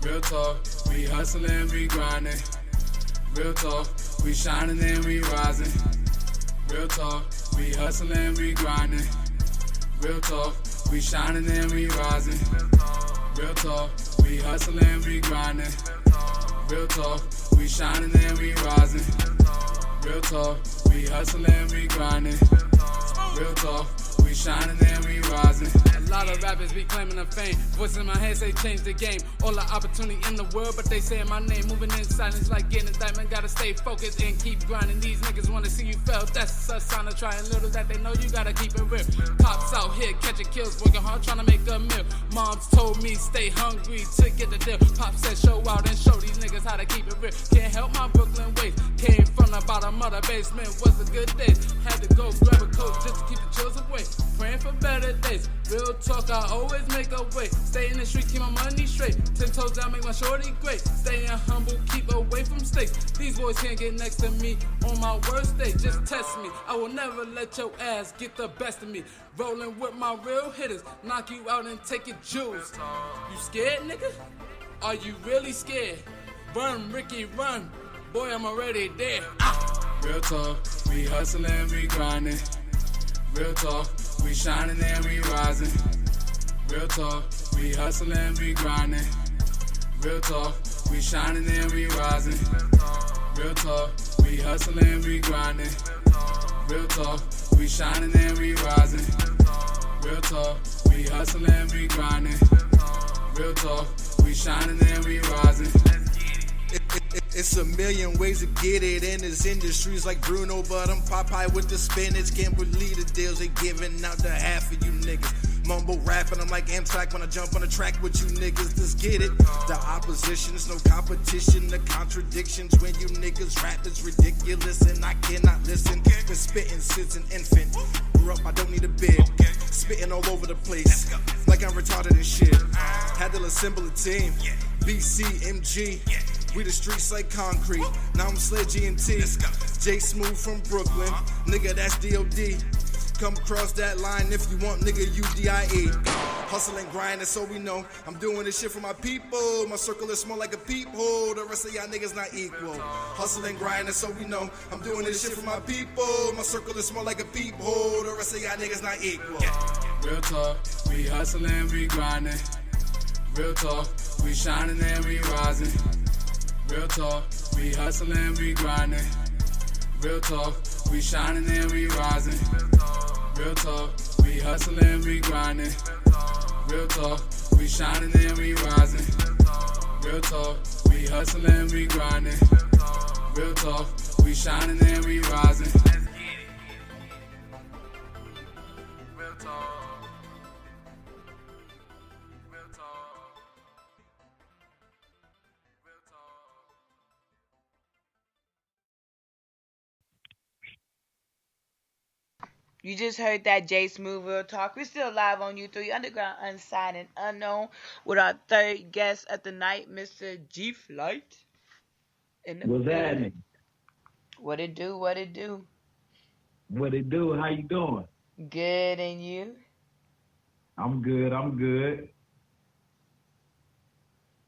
Real talk. We hustling, we grinding. Real talk. We shining and we rising. Real talk. We hustling, we grinding. Real talk. We shining and we rising. Real talk. We hustling, we grinding. Real talk, we shining and we rising. Real talk, we hustling, we grinding. Real talk, we shining and we rising. A lot of rappers be claiming the fame. Voices in my head say change the game. All the opportunity in the world, but they saying my name. Moving in silence like getting a diamond. Gotta stay focused and keep grinding. These niggas wanna see you fail. That's a sign of trying little that they know you gotta keep it real. Cops out here catching kills, working hard trying to make a meal. Moms told me stay hungry to get the deal. Pop said show out and show these niggas how to keep it real. Can't help my Brooklyn ways. Came from the bottom of the basement. Was a good day. Had to go grab a coat just to keep the chills away. Praying for better days. Real talk, I always make a way. Stay in the street, keep my money straight. 10 toes down, make my shorty great. Staying humble, keep away from stakes. These boys can't get next to me on my worst day. Just test me. I will never let your ass get the best of me. Rolling with my real hitters, knock you out and take your jewels. You scared, nigga? Are you really scared? Run, Ricky, run. Boy, I'm already there. Real talk, we hustling, we grinding. Real talk, we shining and we rising. Real talk, we hustling, we grinding. Real talk, we shining and we rising. Real talk, we hustling, we grinding. Real talk, we shining and we rising. Real talk, we hustling, we grinding. Real talk, we shining and we rising. It's a million million ways to get it in this industry's like Bruno, but I'm Popeye with the spinach. Can't believe the deals they giving out to half of you niggas. Mumble rapping, I'm like Amtrak when I jump on the track with you niggas. Just get it. The opposition is no competition. The contradictions when you niggas rap is ridiculous, and I cannot listen. Been spitting since an infant. Grew up, I don't need a bid. Spitting all over the place, like I'm retarded and shit. Had to assemble a team. BCMG. We the streets like concrete. Now I'm Sled G&T. J Smooth from Brooklyn. Nigga, that's D.O.D. Come across that line if you want, nigga, UDIE. Hustle and grind, that's all we know. I'm doing this shit for my people. My circle is small like a peephole. The rest of y'all niggas not equal. Hustle and grind, that's all we know. I'm doing this shit for my people. My circle is small like a peephole. The rest of y'all niggas not equal. Real talk, we hustling, we grinding. Real talk, we shining and we rising. Real talk, we hustling, we grinding. Real talk, we shining and we rising. Real talk, we hustling, we grinding. Real talk, we shining and we rising. Real talk, we hustling, we grinding. Real talk, we shining and we rising. Real talk. You just heard that J Smooth Real Talk. We're still live on U3 Underground, Unsigned and Unknown, with our third guest of the night, Mr. G-Flight. What's happening? What it do? What it do? What it do? How you doing? Good, and you? I'm good. I'm good.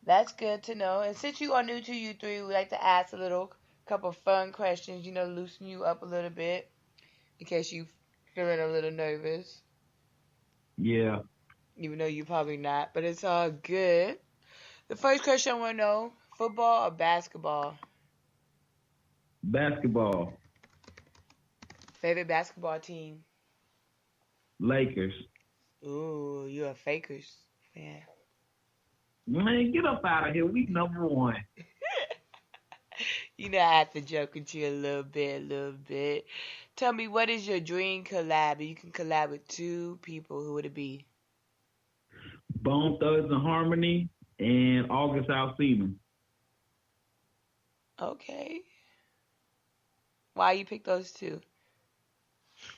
That's good to know. And since you are new to U3, we like to ask a couple fun questions, loosen you up a little bit in case you feeling a little nervous. Yeah. Even though you're probably not, but it's all good. The first question I want to know, football or basketball? Basketball. Favorite basketball team? Lakers. Ooh, you're a Fakers fan. Man, get up out of here. We number one. I have to joke with you a little bit. Tell me, what is your dream collab? You can collab with two people. Who would it be? Bone Thugs and Harmony and August Alsina. Okay. Why you pick those two?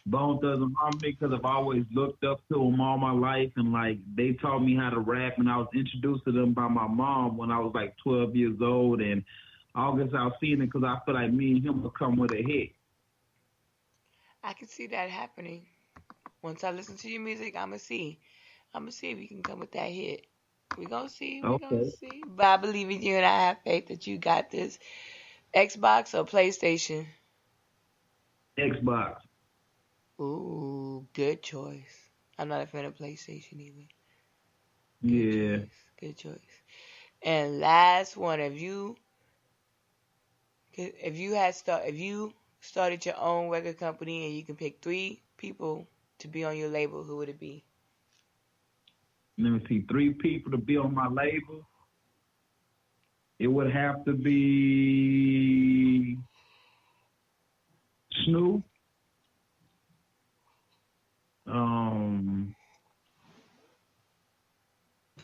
Bone Thugs and Harmony because I've always looked up to them all my life, and they taught me how to rap, and I was introduced to them by my mom when I was 12 years old, and August Alsina because I feel like me and him will come with a hit. I can see that happening. Once I listen to your music, I'm gonna see if you can come with that hit. We're gonna see. Gonna see. But I believe in you, and I have faith that you got this. Xbox or PlayStation? Xbox. Ooh, good choice. I'm not a fan of PlayStation either. Yeah. Good choice. And last one, if you started your own record company and you can pick 3 people to be on your label, who would it be? Let me see, 3 people to be on my label. It would have to be Snoop.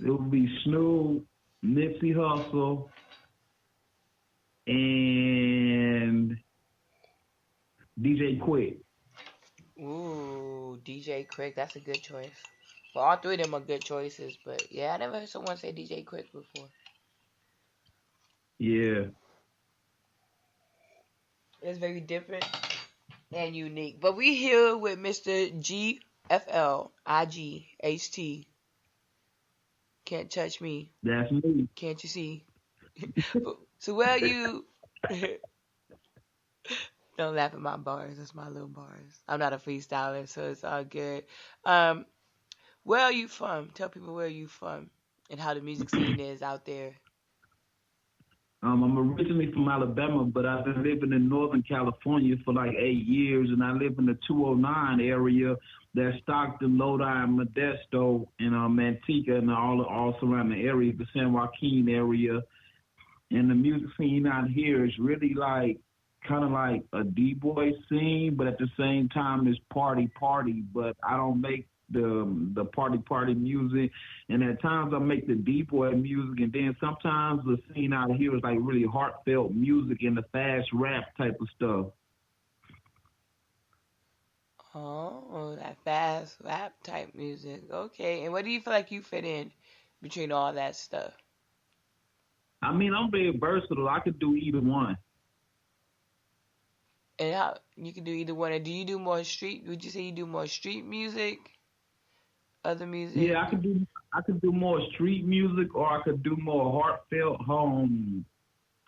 It would be Snoop, Nipsey Hussle, and DJ Quick. Ooh, DJ Quick, that's a good choice. Well, all 3 of them are good choices, but yeah, I never heard someone say DJ Quick before. Yeah. It's very different and unique. But we here with Mr. GFlight. Can't touch me. That's me. Can't you see? So where are you? Don't laugh at my bars. That's my little bars. I'm not a freestyler, so it's all good. Where are you from? Tell people where you from and how the music scene is out there. I'm originally from Alabama, but I've been living in Northern California for 8 years, and I live in the 209 area. That's Stockton, Lodi, Modesto, and Manteca, and all surrounding areas, the San Joaquin area. And the music scene out here is really like kind of like a D-boy scene, but at the same time it's party. But I don't make the party music, and at times I make the D-boy music, and then sometimes the scene out here is like really heartfelt music and the fast rap type of stuff. Oh, that fast rap type music. Okay, and where do you feel like you fit in between all that stuff? I mean, I'm very versatile. I could do either one. And how you can do either one? And do you do more street? Would you say you do more street music, other music? Yeah, I could do more street music, or I could do more heartfelt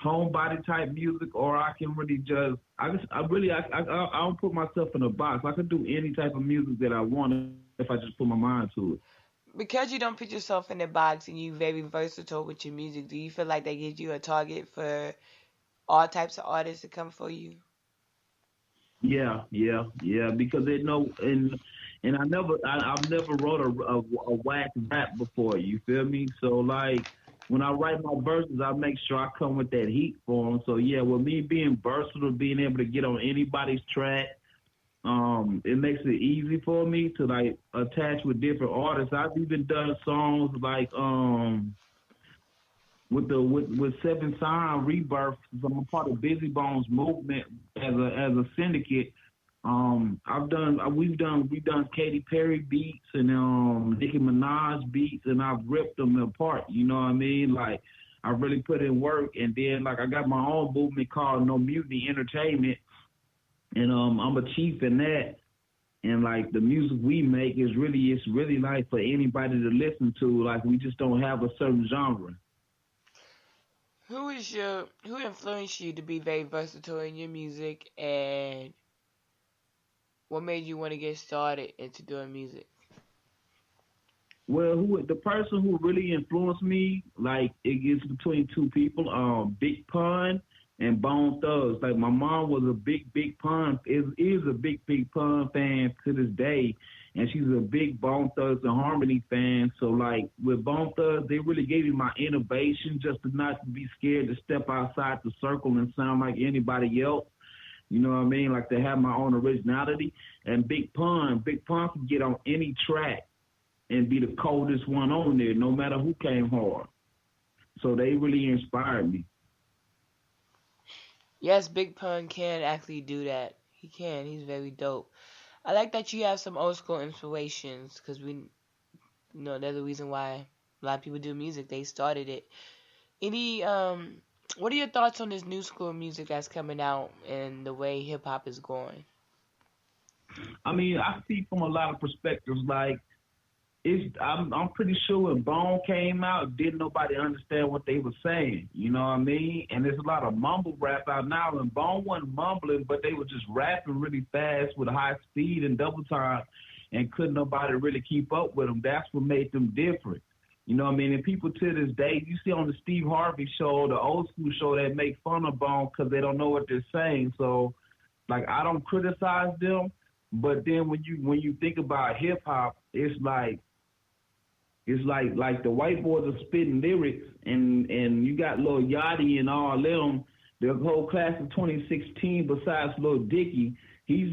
homebody type music, or I can really just I don't put myself in a box. I could do any type of music that I want if I just put my mind to it. Because you don't put yourself in a box and you're very versatile with your music, do you feel like that gives you a target for all types of artists to come for you? Yeah, because they know, and I've never wrote a whack rap before. You feel me? So like when I write my verses, I make sure I come with that heat for them. So yeah, with me being versatile, being able to get on anybody's track, it makes it easy for me to like attach with different artists. I've even done songs like with Seven Sign Rebirth. I'm a part of Busy Bones movement as a syndicate. We've done Katy Perry beats and Nicki Minaj beats, and I've ripped them apart. You know what I mean? Like I really put in work, and then like I got my own movement called No Mutiny Entertainment, and I'm a chief in that. And like the music we make it's really like for anybody to listen to. Like we just don't have a certain genre. Who influenced you to be very versatile in your music, and what made you want to get started into doing music? Well, the person who really influenced me, like it is between two people, Big Pun and Bone Thugs. Like my mom was a big Pun, is a big Pun fan to this day, and she's a big Bone Thugs and Harmony fan. So like with Bone Thugs, they really gave me my innovation, just to not be scared to step outside the circle and sound like anybody else. You know what I mean? Like to have my own originality. And Big Pun can get on any track and be the coldest one on there, no matter who came hard. So they really inspired me. Yes, Big Pun can actually do that. He can. He's very dope. I like that you have some old school inspirations, because there's a reason why a lot of people do music. They started it. What are your thoughts on this new school music that's coming out and the way hip hop is going? I mean, I see from a lot of perspectives. Like, I'm pretty sure when Bone came out, didn't nobody understand what they were saying. You know what I mean? And there's a lot of mumble rap out now, and Bone wasn't mumbling, but they were just rapping really fast with high speed and double time, and couldn't nobody really keep up with them. That's what made them different. You know what I mean? And people to this day, you see on the Steve Harvey show, the old school show, that make fun of Bone because they don't know what they're saying. So, like, I don't criticize them, but then when you think about hip hop, it's like the white boys are spitting lyrics, and you got Lil Yachty and all them, the whole class of 2016. Besides Lil Dicky, Dicky's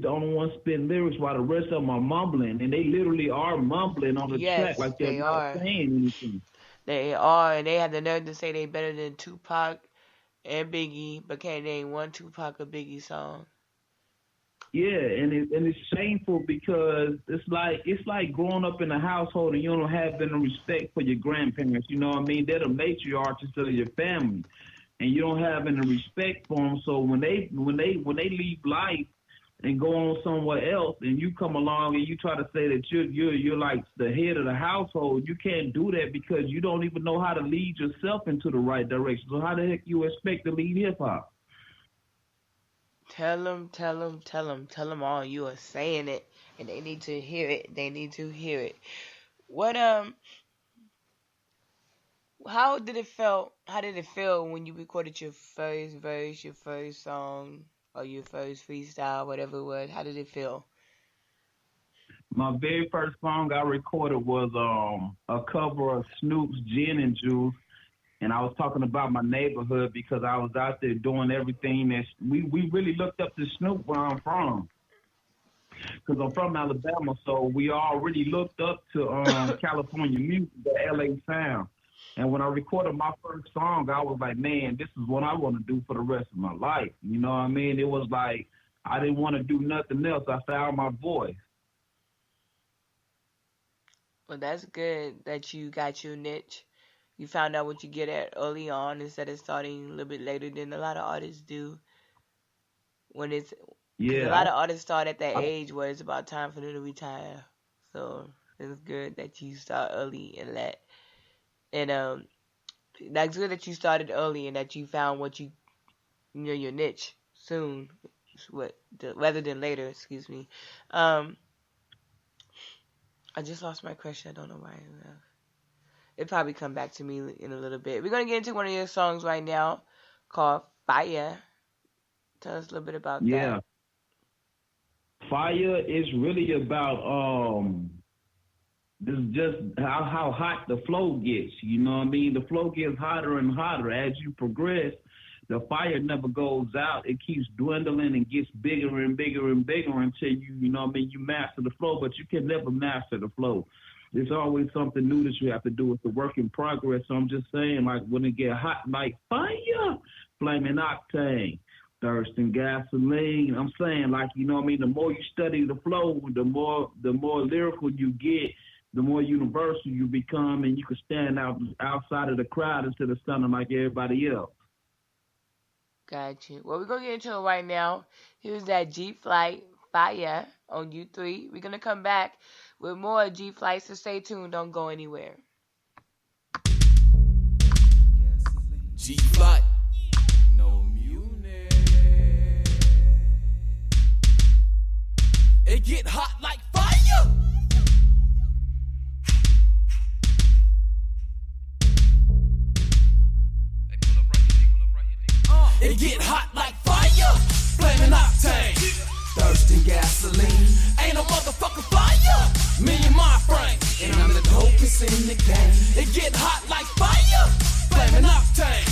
the only one spitting lyrics, while the rest of them are mumbling, and they literally are mumbling on the track like they're not saying anything. They are, and they have the nerve to say they better than Tupac and Biggie, but can't name one Tupac or Biggie song. Yeah, and it's shameful because it's like growing up in a household and you don't have any respect for your grandparents. You know what I mean? They're the matriarchs of your family, and you don't have any respect for them. So when they leave life and go on somewhere else, and you come along and you try to say that you're like the head of the household, you can't do that because you don't even know how to lead yourself into the right direction. So how the heck you expect to lead hip hop? Tell them all. You are saying it, and they need to hear it. What how did it feel when you recorded your first verse, your first song, or your first freestyle, whatever it was? How did it feel? My very first song I recorded was a cover of Snoop's Gin and Juice, And I was talking about my neighborhood because I was out there doing everything that we really looked up to Snoop where I'm from. Because I'm from Alabama, so we already looked up to California music, the LA sound. And when I recorded my first song, I was like, man, this is what I want to do for the rest of my life. You know what I mean? It was like I didn't want to do nothing else. I found my voice. Well, that's good that you got your niche. You found out what you get at early on instead of starting a little bit later than a lot of artists do. When it's a lot of artists start at that age where it's about time for them to retire. So it's good that you start early and that. And that's good that you started early and that you found what your niche soon, rather than later. Excuse me. I just lost my question. I don't know why I left. It'll probably come back to me in a little bit. We're going to get into one of your songs right now called Fire. Tell us a little bit about that. Yeah. Fire is really about this is just how hot the flow gets. You know what I mean? The flow gets hotter and hotter as you progress. The fire never goes out. It keeps dwindling and gets bigger and bigger and bigger until you know what I mean, you master the flow, but you can never master the flow. There's always something new that you have to do with the work in progress. So I'm just saying, like, when it get hot like fire, flaming octane, thirst and gasoline. I'm saying, like, you know what I mean, the more you study the flow, the more lyrical you get, the more universal you become, and you can stand outside of the crowd instead of sounding like everybody else. Got you. Well, we're going to get into it right now. Here's that G-Flight Fire on U3. We're going to come back with more G-Flight, so stay tuned. Don't go anywhere. G-Flight. No Munich. It get hot like fire. It get hot like fire, flaming octane, thirst and gasoline. Ain't no motherfucking fire, me and my frame, and I'm the dopest in the game. It get hot like fire, flaming octane,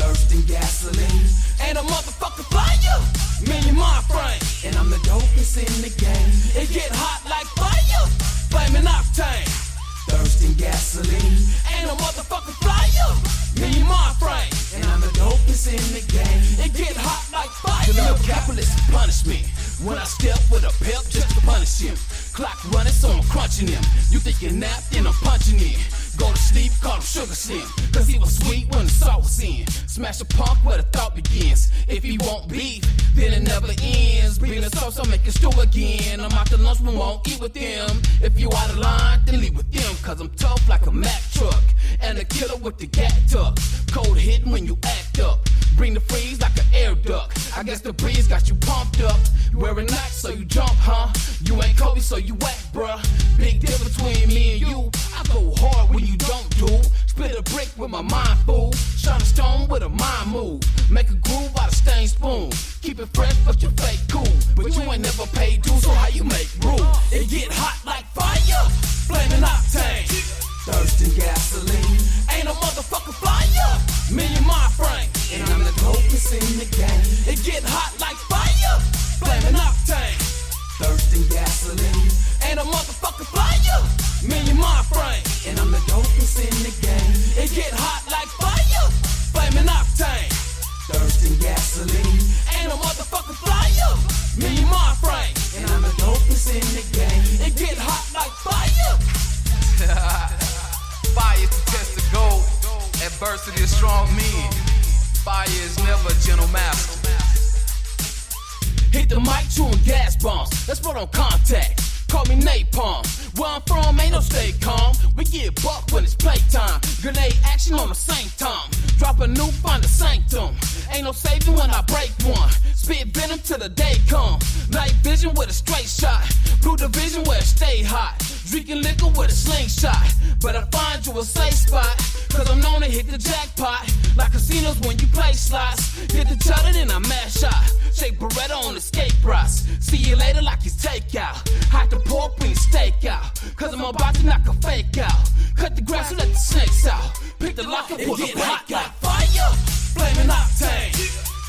thirst and gasoline. Ain't no motherfucking fire, me and my frame, and I'm the dopest in the game. It get hot like fire, flaming octane, thirst and gasoline. Ain't no motherfucking fire, me and my frame, and I'm the dopest in the game. It get hot like fire. The little capitalist punish me when I step with a pep just to punish him. Clock running, so I'm crunching him. You think you napped, then I'm punching in. Go to sleep, call him Sugar Slim, cause he was sweet when the salt was in. Smash a punk where the thought begins. If he won't beef, then it never ends. Bring the sauce, I'll make it stew again. I'm out to lunch, but won't eat with them. If you out of line, then leave with them, cause I'm tough like a Mack truck. And a killer with the gat tuck. Cold hitting when you act up. Bring the freeze like an air duct. I guess the breeze got you pumped up. You wearing Nikes, so you jump, huh? You ain't Kobe, so you whack, bruh. Big difference between me and you. I go hard when you don't do. Split a brick with my mind, fool. Shine a stone with a mind move. Make a groove out of stained spoon. Keep it fresh, but you fake cool. But you ain't never paid dues, so how you make rule? It get hot like fire, flaming octane, thirst and gasoline. Ain't no motherfucking fire, me and my frame, and I'm the dopest in the game. It get hot like fire, flaming octane, thirst and gasoline. Ain't no motherfucking fire, me and my frame, and I'm the dopest in the game. It get hot like fire, flaming octane, thirst and gasoline. Ain't no motherfucking fire, me and my frame, and I'm the dopest in the game. It get hot like fire. Fire is the test of gold. Adversity is strong men. Fire is never a gentle master. Hit the mic, chewing gas bombs. Let's put on contact. Call me napalm. Where I'm from, ain't no stay calm. We get buck when it's playtime. Grenade action on the same time. Drop a nuke, find a sanctum. Ain't no saving when I break one. Spit venom till the day come. Night vision with a straight shot. Blue division where it stay hot. Drinking liquor with a slingshot. But I find you a safe spot. Cause I'm known to hit the jackpot. Like casinos when you play slots. Hit the cheddar, then I mash shot. Shake Beretta on the skate brush. See you later like it's takeout. Hide the pork, bring the steak out. Cause I'm about to knock a fake out. Cut the grass and let the snakes out. Pick the lock and pull the hot got fire. Flaming octane.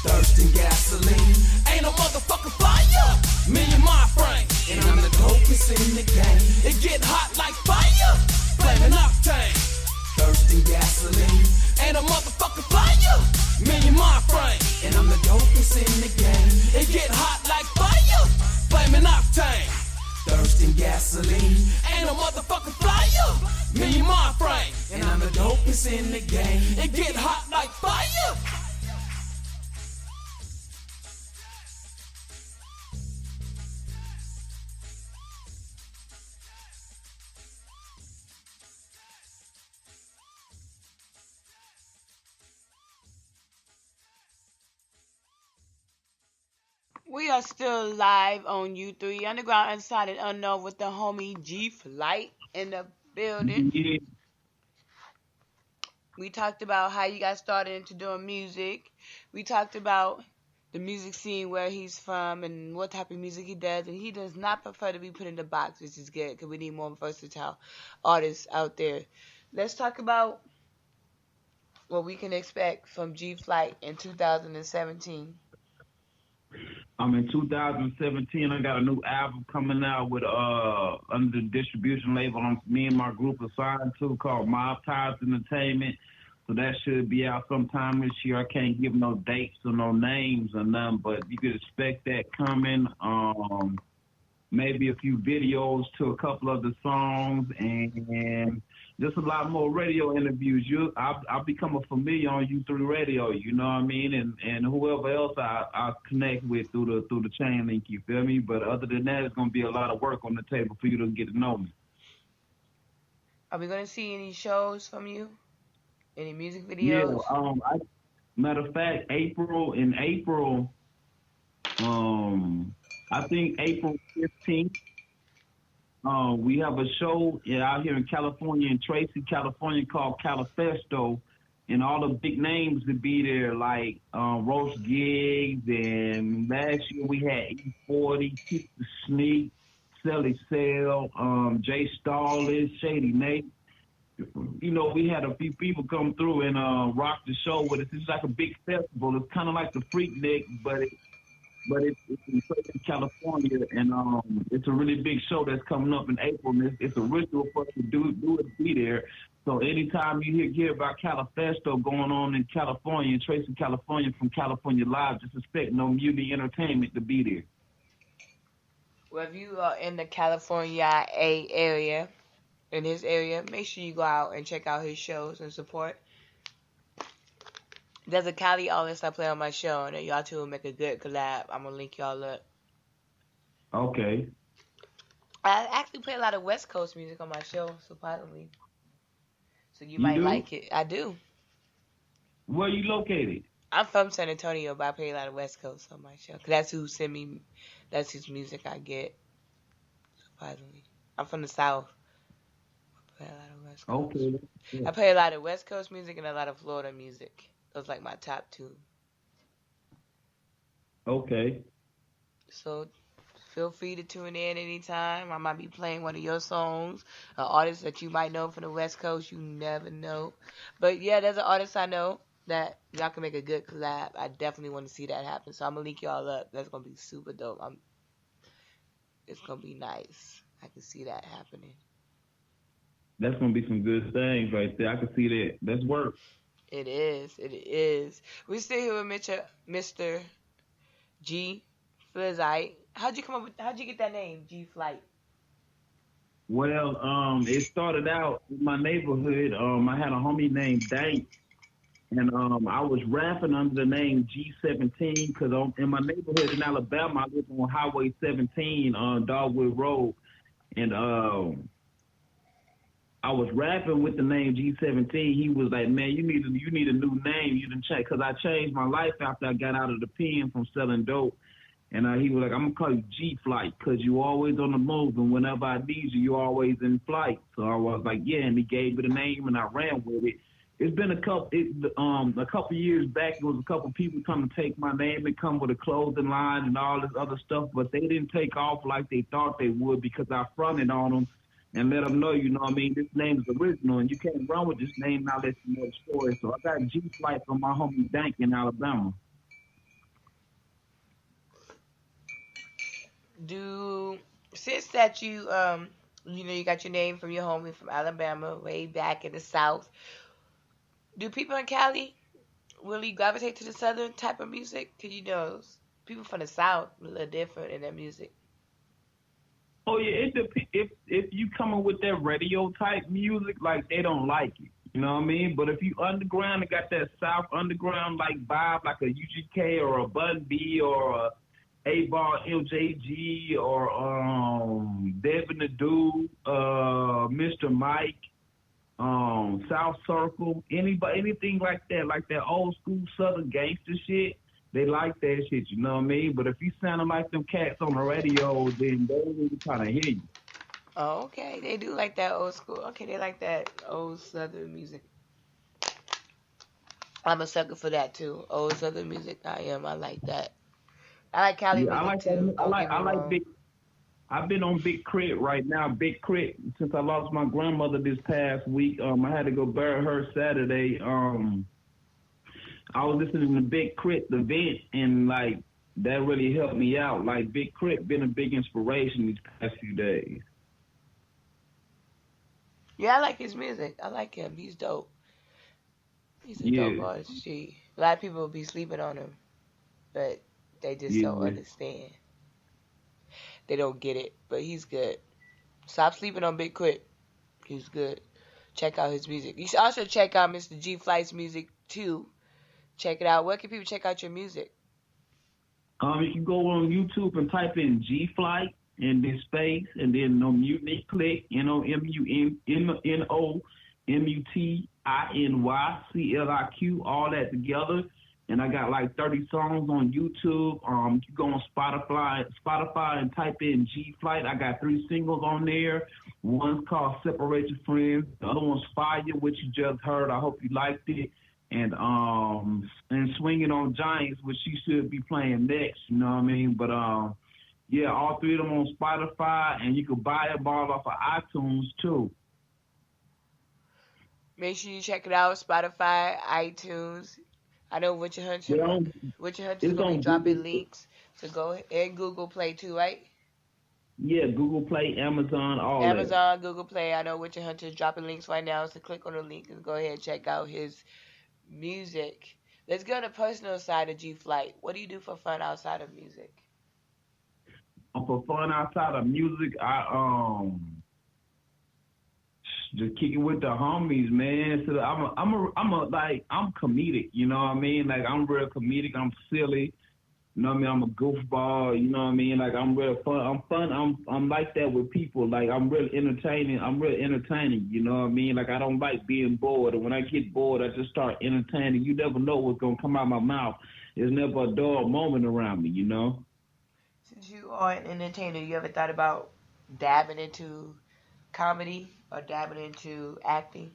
Thirsting gasoline. Ain't no motherfucking fire. Me and my frame. And I'm the dopest in the game. It get hot like fire. Flaming octane. Thirsting gasoline. Ain't a motherfucking fire. Me and my frame. And I'm the dopest in the game. It get hot like fire. Flaming octane. Thirsting gasoline. Ain't no motherfucking fire. Me and my frame. And I'm the dopest in the game. It get hot like fire. We are still live on U3 Underground Unsigned and Unknown with the homie G-Flight in the building. Yeah. We talked about how you got started into doing music. We talked about the music scene, where he's from and what type of music he does. And he does not prefer to be put in the box, which is good because we need more versatile artists out there. Let's talk about what we can expect from G-Flight in 2017. In 2017, I got a new album coming out with under the distribution label me and my group are signed to, called Mob Ties Entertainment. So that should be out sometime this year. I can't give no dates or no names or nothing, but you could expect that coming. Maybe a few videos to a couple of the songs and just a lot more radio interviews. I've become a familiar on U3 Radio, you know what I mean? And whoever else I connect with through the chain link, you feel me? But other than that, it's going to be a lot of work on the table for you to get to know me. Are we going to see any shows from you? Any music videos? Yeah, matter of fact, in April, I think April 15th, we have a show out here in California, in Tracy, California, called Califesto, and all the big names would be there, like Roast Giggs, and last year we had E40, Keep the Sneak, Sally Sale, Jay Starless, Shady Nate. You know, we had a few people come through and rock the show with us. It's like a big festival. It's kind of like the Freaknik, but it's in Southern California, and it's a really big show that's coming up in April. And it's a ritual for us to do it, be there. So anytime you hear about Califesto going on in California, in Tracy, California, from California Live, just expect No Mutiny Entertainment to be there. Well, if you are in the California area, in his area, make sure you go out and check out his shows and support. There's a Cali artist I play on my show, and y'all two will make a good collab. I'm gonna link y'all up. Okay. I actually play a lot of West Coast music on my show, surprisingly. So you might like it. I do. Where are you located? I'm from San Antonio, but I play a lot of West Coast on my show. 'Cause that's who send me. That's whose music I get. Surprisingly, I'm from the South. I play a lot of West Coast. Okay. Yeah. I play a lot of West Coast music and a lot of Florida music. Those like my top two. Okay. So feel free to tune in anytime. I might be playing one of your songs. An artist that you might know from the West Coast, you never know. But yeah, there's an artist I know that y'all can make a good collab. I definitely want to see that happen. So I'm gonna link y'all up. That's gonna be super dope. It's gonna be nice. I can see that happening. That's gonna be some good things right there. I can see that. That's work. It is. It is. We're still here with Mr. G-Flight. How'd you get that name, G-Flight? Well, it started out in my neighborhood. I had a homie named Dank, and I was rapping under the name G17 because in my neighborhood in Alabama, I lived on Highway 17 on Dogwood Road, and I was rapping with the name G17. He was like, "Man, you need a new name. You didn't check," because I changed my life after I got out of the pen from selling dope. And he was like, "I'm gonna call you G-Flight because you always on the move, and whenever I need you, you always in flight." So I was like, "Yeah," and he gave me the name, and I ran with it. It's been a couple years back. There was a couple people come to take my name and come with a clothing line and all this other stuff, but they didn't take off like they thought they would because I fronted on them. and let them know, you know what I mean, this name is original, and you can't run with this name now that you know the story. So I got G-Flight from my homie Dank in Alabama. Since that you you got your name from your homie from Alabama, way back in the South, do people in Cali really gravitate to the Southern type of music? Because people from the South are a little different in their music. Oh yeah, if you coming with that radio type music, like they don't like it. You know what I mean? But if you underground and got that South underground like vibe, like a UGK or a Bun B or a A-Ball LJG or Devin the Dude, Mr. Mike, South Circle, anything like that old school Southern gangster shit, they like that shit, you know what I mean? But if you sounding like them cats on the radio, then they don't really kind of hear you. Oh, okay. They do like that old school. Okay, they like that old Southern music. I'm a sucker for that too. Old Southern music. I am. I like that. I like Cali music I like too. I like Big. I've been on Big Crit right now. Big Crit since I lost my grandmother this past week. I had to go bury her Saturday. I was listening to Big Crit, the vent, and like that really helped me out. Like Big Crit been a big inspiration these past few days. Yeah, I like his music. I like him. He's dope. He's a dope artist. A lot of people be sleeping on him, but they just don't understand. They don't get it, but he's good. Stop sleeping on Big Crit. He's good. Check out his music. You should also check out Mr. G-Flight's music too. Check it out. Where can people check out your music? You can go on YouTube and type in G-Flight and then space and then no Mutiny click NOMUNMUTINYCLIQ, all that together. And I got like 30 songs on YouTube. You can go on Spotify and type in G-Flight. I got 3 singles on there. One's called Separate Your Friends. The other one's Fire, which you just heard. I hope you liked it. And Swinging on Giants, which you should be playing next. You know what I mean? But yeah, all 3 of them on Spotify, and you can buy them all off of iTunes too. Make sure you check it out. Spotify, iTunes. I know What Your Hunter is going to be dropping links. So go ahead, and Google Play too, right? Yeah, Google Play, Amazon, all that. Amazon, Google Play. I know What Your Hunter is dropping links right now. So click on the link and go ahead and check out his music. Let's go to the personal side of G-Flight. What do you do for fun outside of music? For fun outside of music, I just kicking with the homies, man. So I'm comedic, you know what I mean? Like I'm real comedic, I'm silly, you know what I mean? I'm a goofball, you know what I mean? Like I'm real fun. I'm like that with people. Like I'm real entertaining, you know what I mean? Like I don't like being bored, and when I get bored I just start entertaining. You never know what's gonna come out my mouth. There's never a dull moment around me, you know? Since you are an entertainer, you ever thought about dabbing into comedy or dabbing into acting?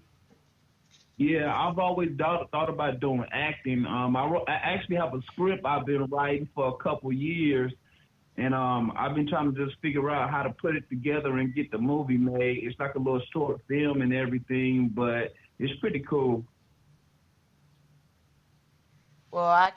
Yeah, I've always thought about doing acting. I actually have a script I've been writing for a couple years, and I've been trying to just figure out how to put it together and get the movie made. It's like a little short film and everything, but it's pretty cool. Well, I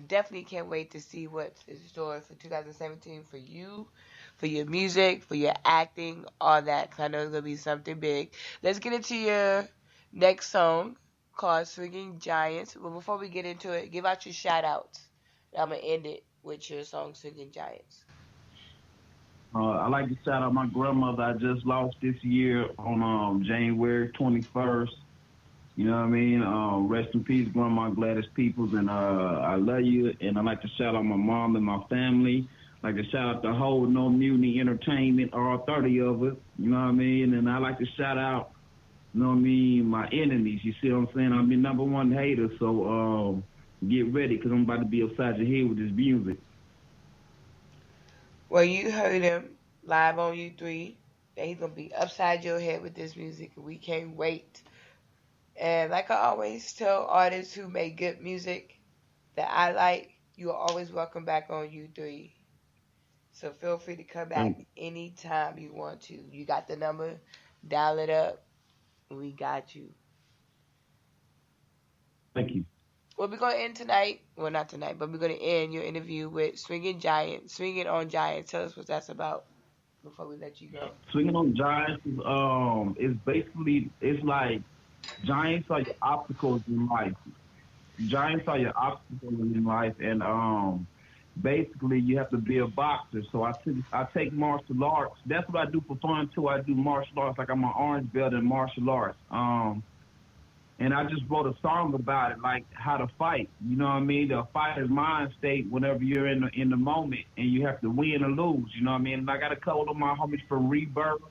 definitely can't wait to see what's in store for 2017 for you, for your music, for your acting, all that. Cause I know it's gonna be something big. Let's get into your next song called Swinging Giants. But before we get into it, give out your shout outs. I'm gonna end it with your song Swinging Giants. I like to shout out my grandmother I just lost this year on January 21st. You know what I mean? Rest in peace, Grandma Gladys Peoples, and I love you. And I like to shout out my mom and my family. I like to shout out the whole No Mutiny Entertainment, all 30 of us. You know what I mean? And I like to shout out, you know what I mean, my enemies. You see what I'm saying? I'm your number one hater, so get ready, because I'm about to be upside your head with this music. Well, you heard him live on U3 that he's going to be upside your head with this music, and we can't wait. And like I always tell artists who make good music that I like, you are always welcome back on U3. So feel free to come back anytime you want to. You got the number, dial it up. We got you. Thank you. Well, we're going to end tonight. Well, not tonight, but we're going to end your interview with Swinging on Giants. Tell us what that's about before we let you go. Swinging on Giants is basically, it's like giants are your obstacles in life. Giants are your obstacles in life, and basically you have to be a boxer. So I take martial arts. That's what I do for fun too. I do martial arts, like I'm an orange belt in martial arts. And I just wrote a song about it, like how to fight. You know what I mean? The fighter's mind state whenever you're in the moment, and you have to win or lose. You know what I mean? And I got a couple of my homies from Rebirth,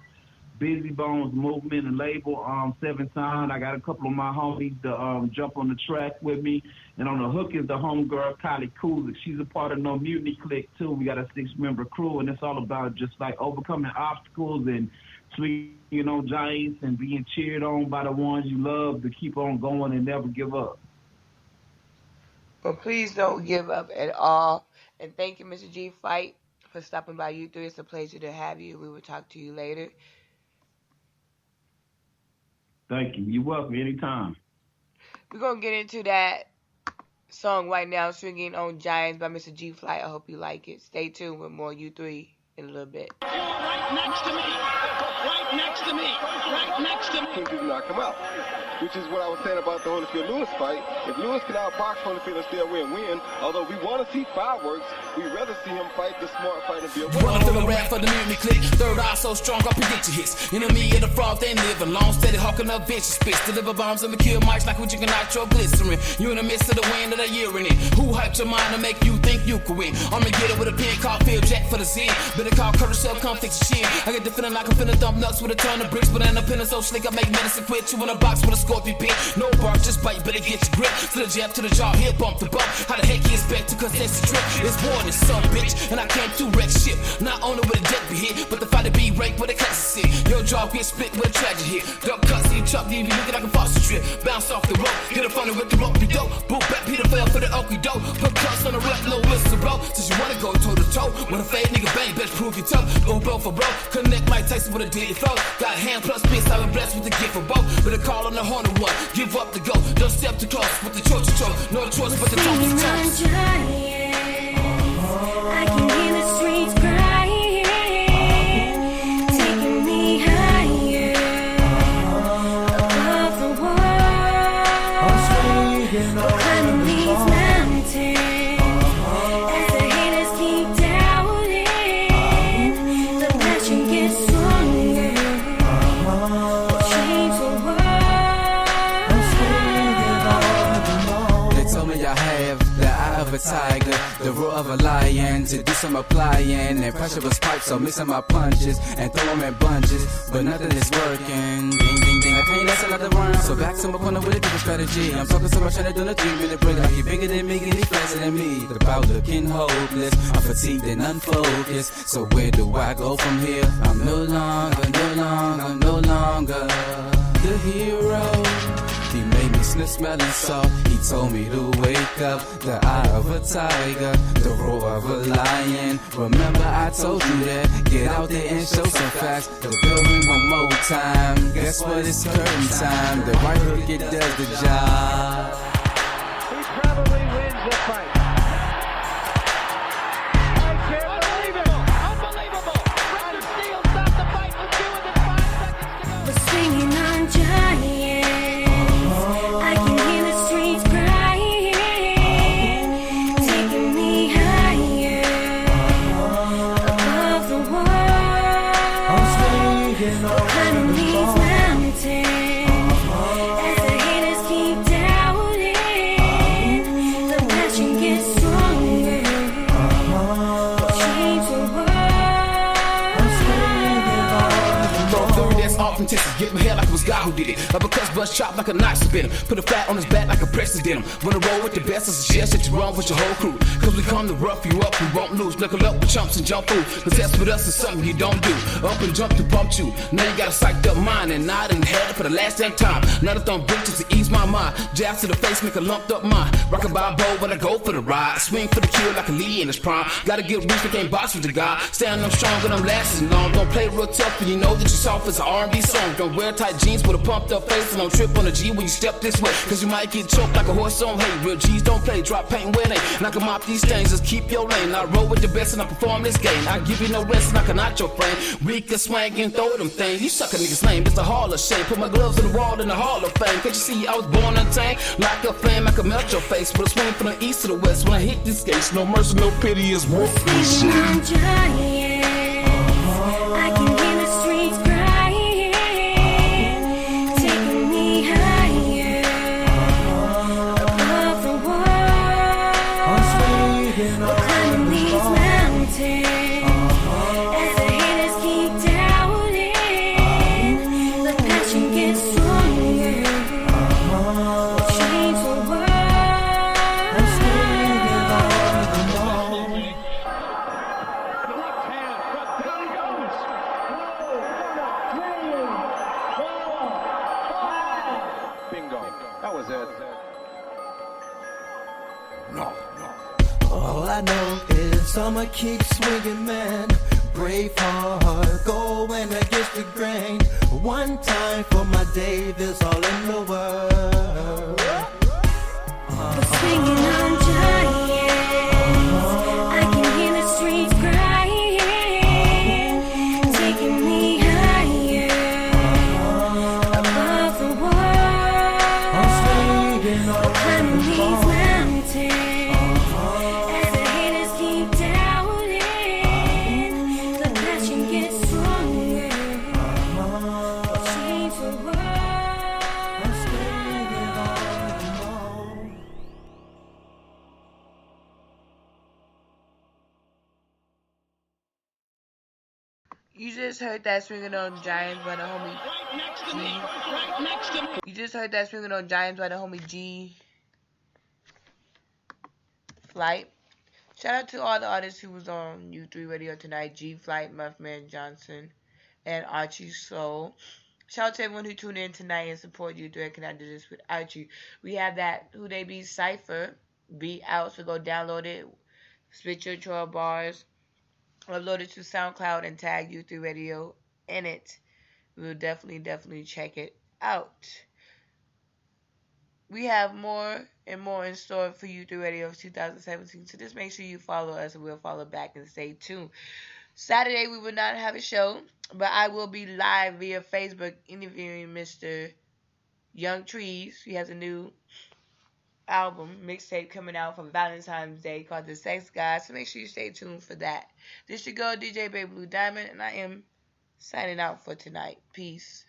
Busy Bones Movement and label, Seven Sound. I got a couple of my homies to jump on the track with me. And on the hook is the homegirl, Kylie Kulik. She's a part of No Mutiny Clique, too. We got a 6-member crew, and it's all about just, like, overcoming obstacles and swinging on giants and being cheered on by the ones you love to keep on going and never give up. But please don't give up at all. And thank you, Mr. G-Flight, for stopping by U3. It's a pleasure to have you. We will talk to you later. Thank you. You're welcome anytime. We're going to get into that song right now, Swinging on Giants by Mr. G-Flight. I hope you like it. Stay tuned with more U3 in a little bit. Right next to me. Right next to me. Right next to me. King did knock him out, which is what I was saying about the Holyfield-Lewis fight. If Lewis can outbox Holyfield and still win, although we want to see fireworks, we'd rather see him fight the smart fight and be a winner. Run through the rap for the Mutiny Clique. Third eye so strong, I predict your hits. Enemy of the fraud, they living long, steady hawking up vicious spits. Deliver bombs and kill mics like we drinking nitroglycerin. You in the midst of the wind of the urine. Who hyped your mind to make you think you could win? I'm gonna get it with a pen called Phil Jack for the Zen. Better call Curtis Shell, come fix your chin. I get the feeling like I'm finna thump nuts with a ton of bricks, but I'm a penna so slick I make medicine quit. You in a box with a scorpion pit. No bark, just bite, better get your grip. To the jab, to the jaw, here bump the bump. How the heck you expect to contest the trip? It's war in some bitch, and I came through wreck shit. Not only with a jet be hit, but the fight to be raped with a class sick. Your jaw get split with a tragedy hit. Duck cuts, see chuck, you looking like a foster strip. Bounce off the rope, hit a funny with the rope, you dope. Boot back, Peter fell for the oaky dope. Put cuts on the rep, no whistle blow. Since you wanna go toe to toe, when a fade nigga bang, best prove your toe. Go bro for bro, connect Mike Tyson with a deadly throw. Got hand plus fist, I've been blessed with the gift of both. But a call on the horn of one, give up the go. Don't step too close with the choice. No choice but the toast to toast. I can hear the streets crying, taking me higher above the world, climbing these mountains as the haters keep doubting. The passion gets stronger, will change the world. They told me I have the eye of a tiger, the roar of a lion. To do some applying, and pressure was piped, so mixing my punches and throw them at bunches, but nothing is working. Ding, ding, ding, I can't let another run. So back to my corner with a different strategy. I'm talking so much, trying to do the 3-minute break. I get bigger than me, getting faster than me. The bout looking hopeless, I'm fatigued and unfocused. So where do I go from here? I'm no longer the hero. He made me sniff smelling salt. He told me to wake up. The eye of a tiger, the roar of a lion. Remember I told you that. Get out there and show some facts. The building one more time. Guess what? It's curtain time. The right hook, it does the job. He probably wins the fight. I can't believe it. Unbelievable. Richard Steele stopped the fight with 2 and 5 seconds to go. We're swinging on giants. I can hear the streets crying, taking me higher above the world, climbing these mountains as the haters keep doubting. The passion gets stronger, will change the world. Go through this all off in Texas, get my hair like it was God who did it. Uppercuts bust chop like a knife spin him. Put a flat on his back like a president him. Wanna roll with the best, I suggest that you run with your whole crew. Cause we come to rough you up, we won't lose. Knuckle up with chumps and jump through. Cause test with us is something you don't do. Up and jump to bump you. Now you got a psyched up mind, and I done had it for the last damn time. Another thumb brick just to ease my mind. Jabs to the face, make a lumped up mind. Rockin' by a bow when I go for the ride. Swing for the kill like a Lee in his prime. Gotta get rich, but can't box with the guy. Stand up strong, but I'm lasting long. Don't play real tough, and you know that you're soft as an R&B song. Don't wear tight jeans with a pumped up face, and don't trip on the G when you step this way. Cause you might get choked like a horse on hay. Real G's don't play, drop paint where they ain't. Knock 'em off these things, just keep your lane. I roll with the best and I perform this game. I give you no rest and I can out your frame. We can swing and throw them things. You suck a nigga's name, it's the Hall of Shame. Put my gloves in the wall in the Hall of Fame. Can't you see I was born untamed? Like a flame, I can melt your face. But I swing from the east to the west. When I hit these gates, no mercy, no pity is war. I can hear the streets crying, taking me higher above the world. We're climbing these mountains as the haters keep doubting. The passion gets stronger. We'll change the world. All I know is I'ma keep swinging, man. Brave heart, going against the grain. One time for my Davis, all in the world. Swinging on giants, I can hear the streets crying, taking me higher above the world. We're climbing these mountains. You just heard that Swinging on Giants by the homie G. You just heard that Swinging on Giants by the homie G-Flight. Shout out to all the artists who was on U3 Radio tonight. G-Flight, Muffman Johnson, and Archie Soul. Shout out to everyone who tuned in tonight and support U3. I cannot do this without you. We have that Who They Be Cypher beat out, so go download it. Spit your 12 bars. Upload it to SoundCloud and tag U3 Radio in it. We'll definitely check it out. We have more and more in store for U3 Radio of 2017. So just make sure you follow us and we'll follow back and stay tuned. Saturday we will not have a show, but I will be live via Facebook interviewing Mr. Young Trees. He has a new album, mixtape coming out for Valentine's Day called The Sex God. So make sure you stay tuned for that. This your girl, DJ Baby Blue Diamond, and I am signing out for tonight. Peace.